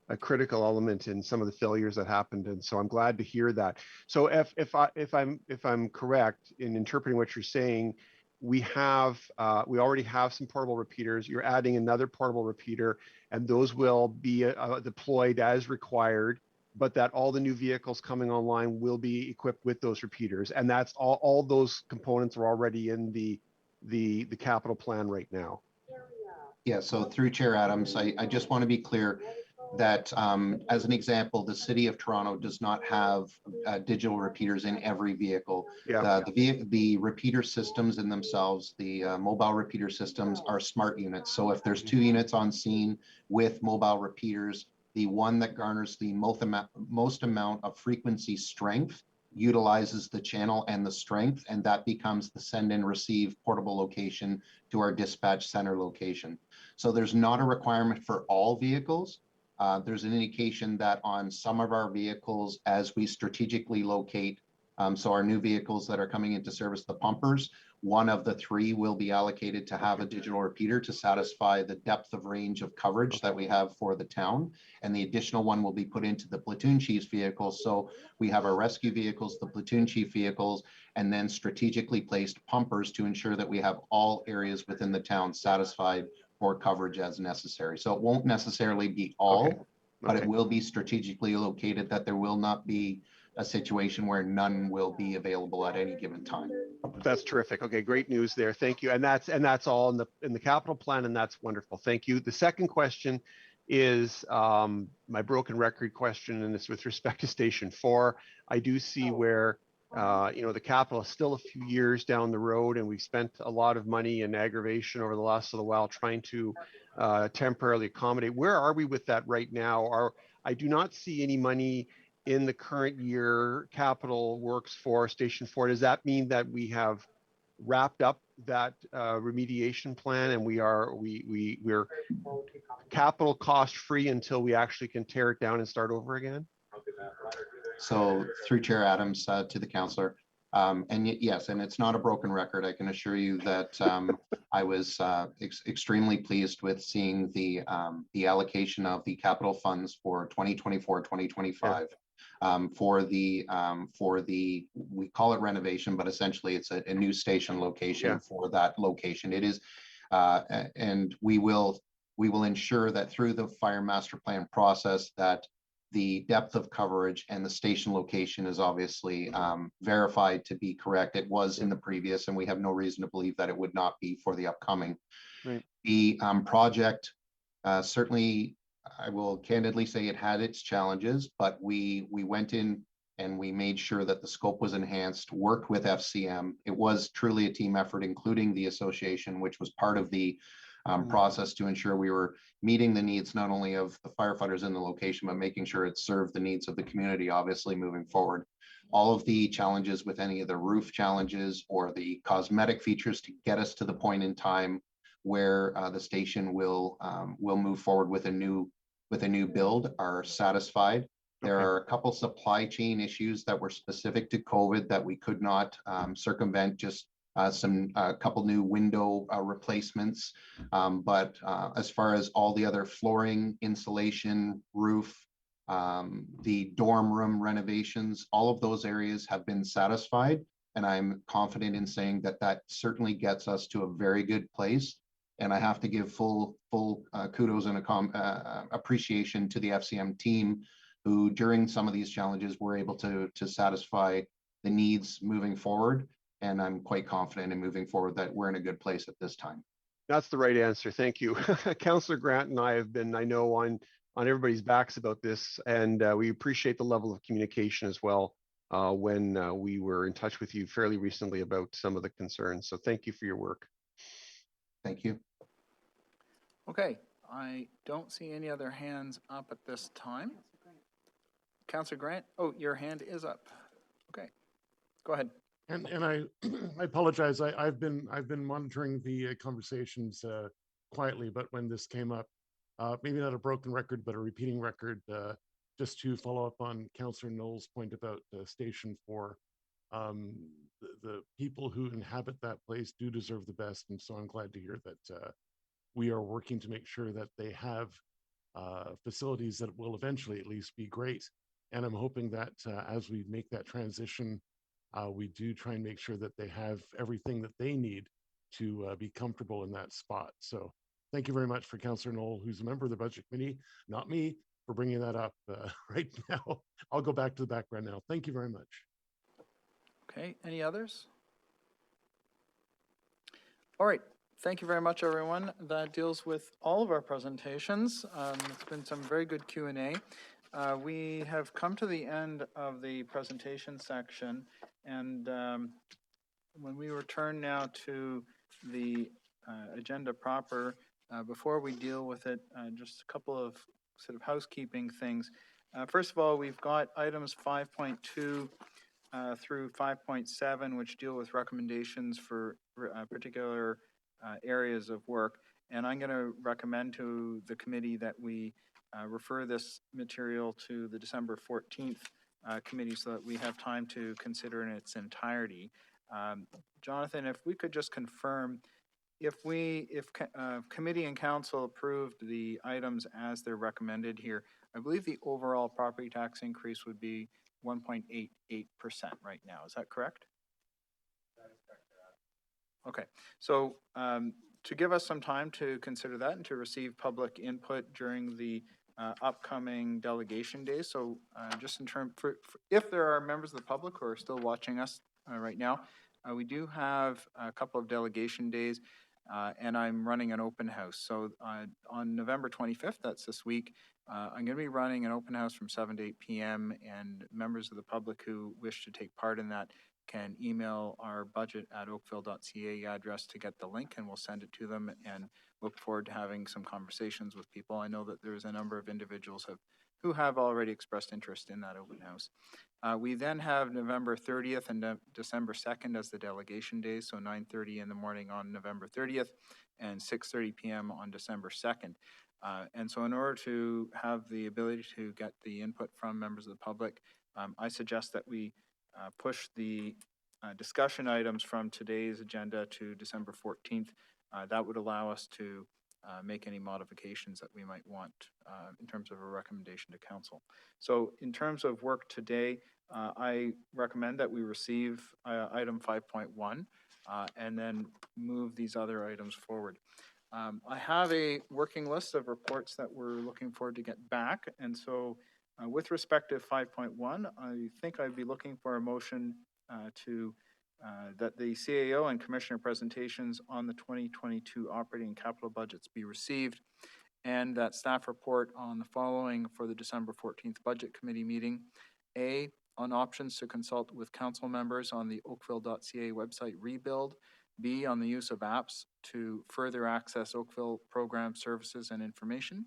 a critical element in some of the failures that happened. And so I'm glad to hear that. So if I'm correct in interpreting what you're saying, we already have some portable repeaters. You're adding another portable repeater, and those will be deployed as required but that all the new vehicles coming online will be equipped with those repeaters. And that's all those components are already in the capital plan right now. Yeah, so through Chair Adams, I just want to be clear that as an example, the city of Toronto does not have digital repeaters in every vehicle. Yeah. The repeater systems in themselves, the mobile repeater systems are smart units. So if there's 2 units on scene with mobile repeaters, the one that garners the most amount of frequency strength utilizes the channel and the strength, and that becomes the send and receive portable location to our dispatch center location. So there's not a requirement for all vehicles. There's an indication that on some of our vehicles, as we strategically locate, so our new vehicles that are coming into service, the pumpers, one of the 3 will be allocated to have a digital repeater to satisfy the depth of range of coverage that we have for the town. And the additional one will be put into the platoon chief's vehicles. So we have our rescue vehicles, the platoon chief vehicles, and then strategically placed pumpers to ensure that we have all areas within the town satisfied for coverage as necessary. So it won't necessarily be all, but it will be strategically located, that there will not be a situation where none will be available at any given time. That's terrific. Okay, great news there. Thank you. And that's all in the capital plan, and that's wonderful. Thank you. The second question is my broken record question, and it's with respect to Station 4. I do see where the capital is still a few years down the road, and we've spent a lot of money in aggravation over the last little while trying to temporarily accommodate. Where are we with that right now? I do not see any money in the current year capital works for Station 4. Does that mean that we have wrapped up that remediation plan and we're capital cost free until we actually can tear it down and start over again? So through Chair Adams to the councillor, yes, and it's not a broken record. I can assure you that I was extremely pleased with seeing the allocation of the capital funds for 2024, 2025. For the we call it renovation, but essentially it's a new station location for that location. It is, and we will ensure that through the fire master plan process that the depth of coverage and the station location is obviously verified to be correct. It was in the previous, and we have no reason to believe that it would not be for the upcoming. Right. The project certainly, I will candidly say, it had its challenges, but we went in and we made sure that the scope was enhanced, worked with FCM. It was truly a team effort, including the association, which was part of the process to ensure we were meeting the needs not only of the firefighters in the location, but making sure it served the needs of the community, obviously moving forward. All of the challenges with any of the roof challenges or the cosmetic features to get us to the point in time where the station will move forward with a new build are satisfied. There are a couple supply chain issues that were specific to COVID that we could not circumvent, just a couple new window replacements. But as far as all the other flooring, insulation, roof, the dorm room renovations, all of those areas have been satisfied. And I'm confident in saying that that certainly gets us to a very good place. And I have to give full kudos and appreciation to the FCM team, who during some of these challenges were able to satisfy the needs moving forward. And I'm quite confident in moving forward that we're in a good place at this time. That's the right answer. Thank you. Councillor Grant and I have been, I know, on everybody's backs about this, and we appreciate the level of communication as well when we were in touch with you fairly recently about some of the concerns. So thank you for your work. Thank you. Okay, I don't see any other hands up at this time. Councillor Grant, oh, your hand is up. Okay, go ahead. And I apologize. I've been monitoring the conversations quietly, but when this came up, maybe not a broken record, but a repeating record, just to follow up on Councillor Knoll's point about Station 4. The people who inhabit that place do deserve the best, and so I'm glad to hear that we are working to make sure that they have facilities that will eventually at least be great. And I'm hoping that as we make that transition, we do try and make sure that they have everything that they need to be comfortable in that spot. So thank you very much for Councillor Knoll, who's a member of the Budget Committee, not me, bringing that up right now. I'll go back to the background now. Thank you very much. Okay, any others? All right, thank you very much, everyone. That deals with all of our presentations. It's been some very good Q&A. We have come to the end of the presentation section, and when we return now to the agenda proper, before we deal with it, just a couple of sort of housekeeping things. First of all, we've got items 5.2 through 5.7, which deal with recommendations for particular areas of work. And I'm going to recommend to the committee that we refer this material to the December 14th committee so that we have time to consider in its entirety. Jonathan, if we could just confirm, if committee and council approved the items as they're recommended here, I believe the overall property tax increase would be 1.88% right now. Is that correct? That is correct. Okay, so to give us some time to consider that and to receive public input during the upcoming delegation days. So just in terms, if there are members of the public who are still watching us right now, we do have a couple of delegation days. And I'm running an open house. So on November 25th, that's this week, I'm going to be running an open house from 7 to 8 p.m. and members of the public who wish to take part in that can email our budget@oakville.ca address to get the link, and we'll send it to them, and look forward to having some conversations with people. I know that there's a number of individuals who have already expressed interest in that open house. We then have November 30th and December 2nd as the delegation days, so 9:30 in the morning on November 30th and 6:30 p.m. on December 2nd. And so in order to have the ability to get the input from members of the public, I suggest that we push the discussion items from today's agenda to December 14th. That would allow us to make any modifications that we might want in terms of a recommendation to council. So in terms of work today, I recommend that we receive item 5.1 and then move these other items forward. I have a working list of reports that we're looking forward to get back. And so with respect to 5.1, I think I'd be looking for a motion that the CAO and Commissioner presentations on the 2022 operating and capital budgets be received, and that staff report on the following for the December 14th Budget Committee meeting. A, on options to consult with council members on the Oakville.ca website rebuild. B, on the use of apps to further access Oakville program services and information.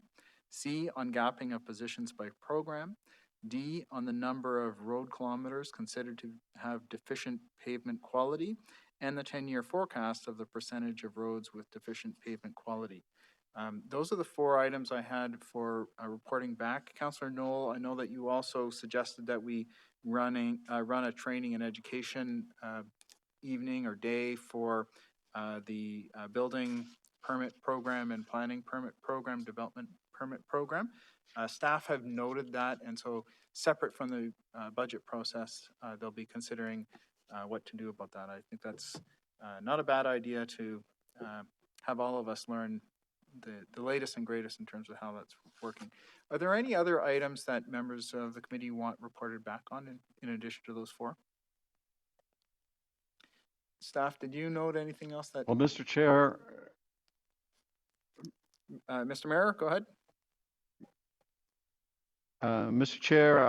C, on gapping of positions by program. D, on the number of road kilometers considered to have deficient pavement quality, and the 10-year forecast of the percentage of roads with deficient pavement quality. Those are the 4 items I had for reporting back. Councillor Knoll, I know that you also suggested that we run a training and education evening or day for the building permit program and planning permit program, development permit program. Staff have noted that, and so separate from the budget process, they'll be considering what to do about that. I think that's not a bad idea to have all of us learn the latest and greatest in terms of how that's working. Are there any other items that members of the committee want reported back on in addition to those 4? Staff, did you note anything else that? Well, Mr. Chair. Mr. Mayor, go ahead. Mr. Chair,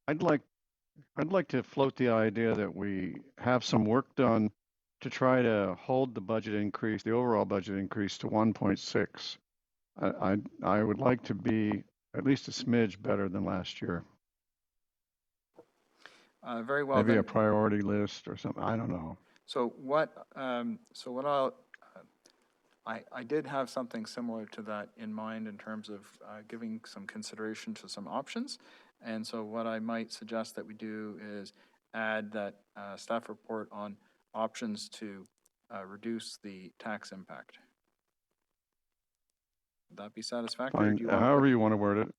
I'd like to float the idea that we have some work done to try to hold the budget increase, the overall budget increase, to 1.6. I would like to be at least a smidge better than last year. Very well. Maybe then. A priority list or something. I don't know. So I did have something similar to that in mind in terms of giving some consideration to some options. And so what I might suggest that we do is add that staff report on options to reduce the tax impact. Would that be satisfactory? Fine. However you want to word it.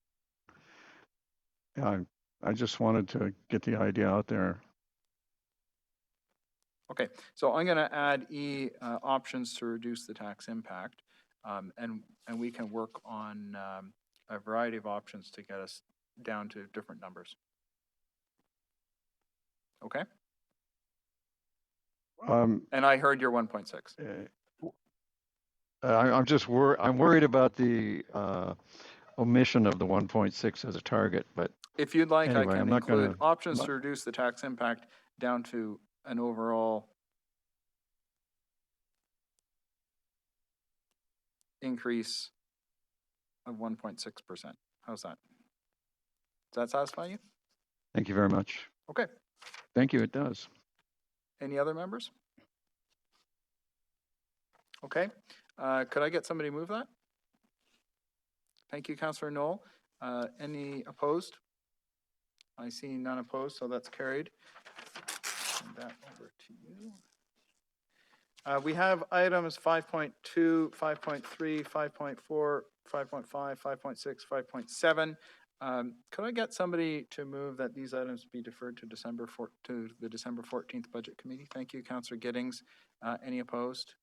Yeah, I just wanted to get the idea out there. Okay, so I'm going to add E, options to reduce the tax impact. and we can work on a variety of options to get us down to different numbers. Okay? And I heard your 1.6. I'm worried about the omission of the 1.6 as a target, but if you'd like, anyway, I can I'm not include gonna, options to reduce the tax impact down to an overall increase of 1.6%. How's that? Does that satisfy you? Thank you very much. Okay. Thank you, it does. Any other members? Okay. Could I get somebody to move that? Thank you, Councillor Knoll. Any opposed? I see none opposed, so that's carried. Send that over to you. We have items 5.2, 5.3, 5.4, 5.5, 5.6, 5.7. Could I get somebody to move that these items be deferred to the December 14th Budget Committee? Thank you, Councillor Giddings. Any opposed?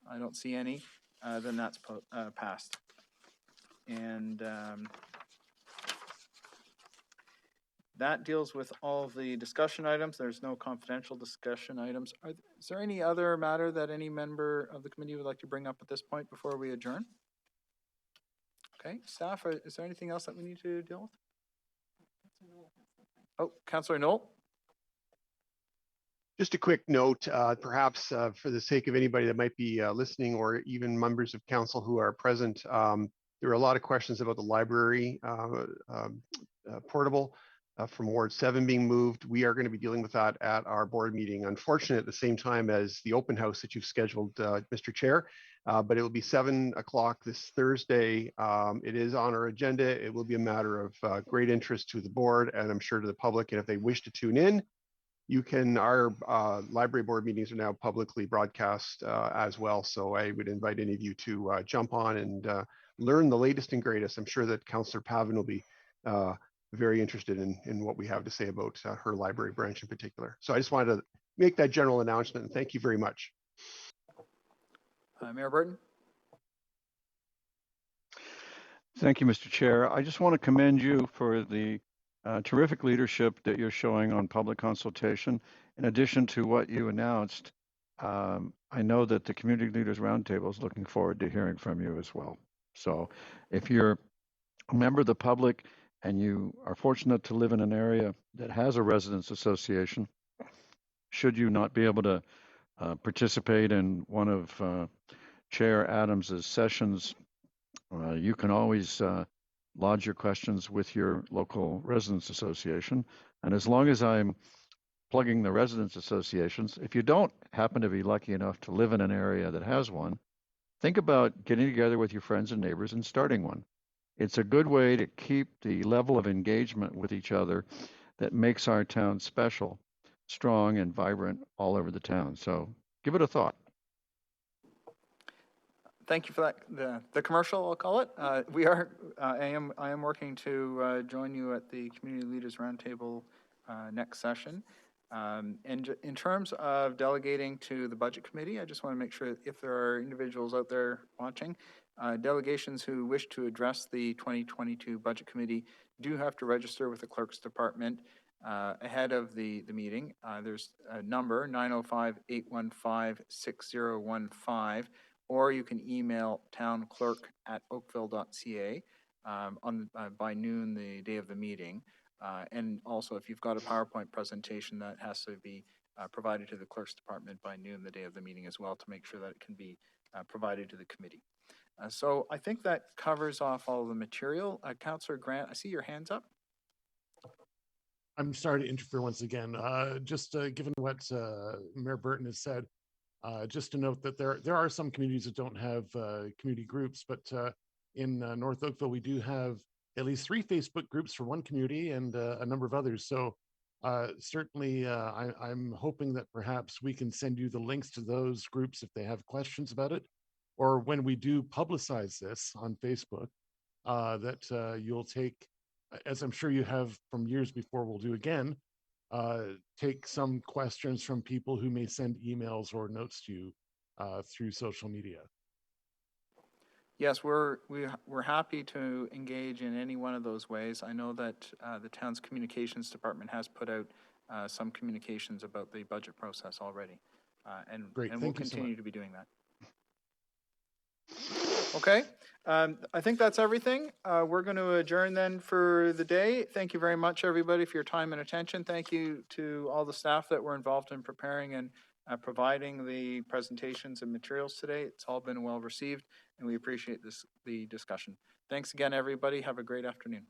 I don't see any. Then that's passed. And that deals with all of the discussion items. There's no confidential discussion items. Is there any other matter that any member of the committee would like to bring up at this point before we adjourn? Okay, staff, is there anything else that we need to deal with? Oh, Councillor Knoll. Just a quick note, perhaps for the sake of anybody that might be listening, or even members of council who are present, there were a lot of questions about the library portable from Ward 7 being moved. We are going to be dealing with that at our board meeting, unfortunately at the same time as the open house that you've scheduled, Mr. Chair, but it will be 7 o'clock this Thursday. It is on our agenda. It will be a matter of great interest to the board and I'm sure to the public, and if they wish to tune in, you can. Our library board meetings are now publicly broadcast as well, so I would invite any of you to jump on and learn the latest and greatest. I'm sure that Councillor Pavin will be very interested in what we have to say about her library branch in particular. So I just wanted to make that general announcement, and thank you very much. Mayor Burton. Thank you, Mr. Chair. I just want to commend you for the terrific leadership that you're showing on public consultation. In addition to what you announced, I know that the Community Leaders Roundtable is looking forward to hearing from you as well. So if you're a member of the public and you are fortunate to live in an area that has a residents association, should you not be able to participate in one of Chair Adams's sessions, you can always lodge your questions with your local residents association. And as long as I'm plugging the residents associations, if you don't happen to be lucky enough to live in an area that has one, think about getting together with your friends and neighbors and starting one. It's a good way to keep the level of engagement with each other that makes our town special, strong and vibrant all over the town. So give it a thought. Thank you for that. The commercial, I'll call it. I am working to join you at the Community Leaders Roundtable next session. And in terms of delegating to the Budget Committee, I just want to make sure that if there are individuals out there watching, delegations who wish to address the 2022 Budget Committee do have to register with the Clerk's Department ahead of the meeting. There's a number, 905-815-6015, or you can email townclerk@oakville.ca by noon the day of the meeting. And also, if you've got a PowerPoint presentation, that has to be provided to the Clerk's Department by noon the day of the meeting as well, to make sure that it can be provided to the committee. So I think that covers off all of the material. Councillor Grant, I see your hands up. I'm sorry to interfere once again. Just given what Mayor Burton has said, just to note that there are some communities that don't have community groups, but in North Oakville, we do have at least 3 Facebook groups for one community and a number of others. So certainly I'm hoping that perhaps we can send you the links to those groups if they have questions about it, or when we do publicize this on Facebook, that you'll take, as I'm sure you have from years before, we'll do again, take some questions from people who may send emails or notes to you through social media. yes, we're happy to engage in any one of those ways. I know that the town's communications department has put out some communications about the budget process already. And Great, we'll thank you so continue much. to be doing that. Okay, I think that's everything. We're going to adjourn then for the day. Thank you very much, everybody, for your time and attention. Thank you to all the staff that were involved in preparing and providing the presentations and materials today. It's all been well received, and we appreciate the discussion. Thanks again, everybody. Have a great afternoon.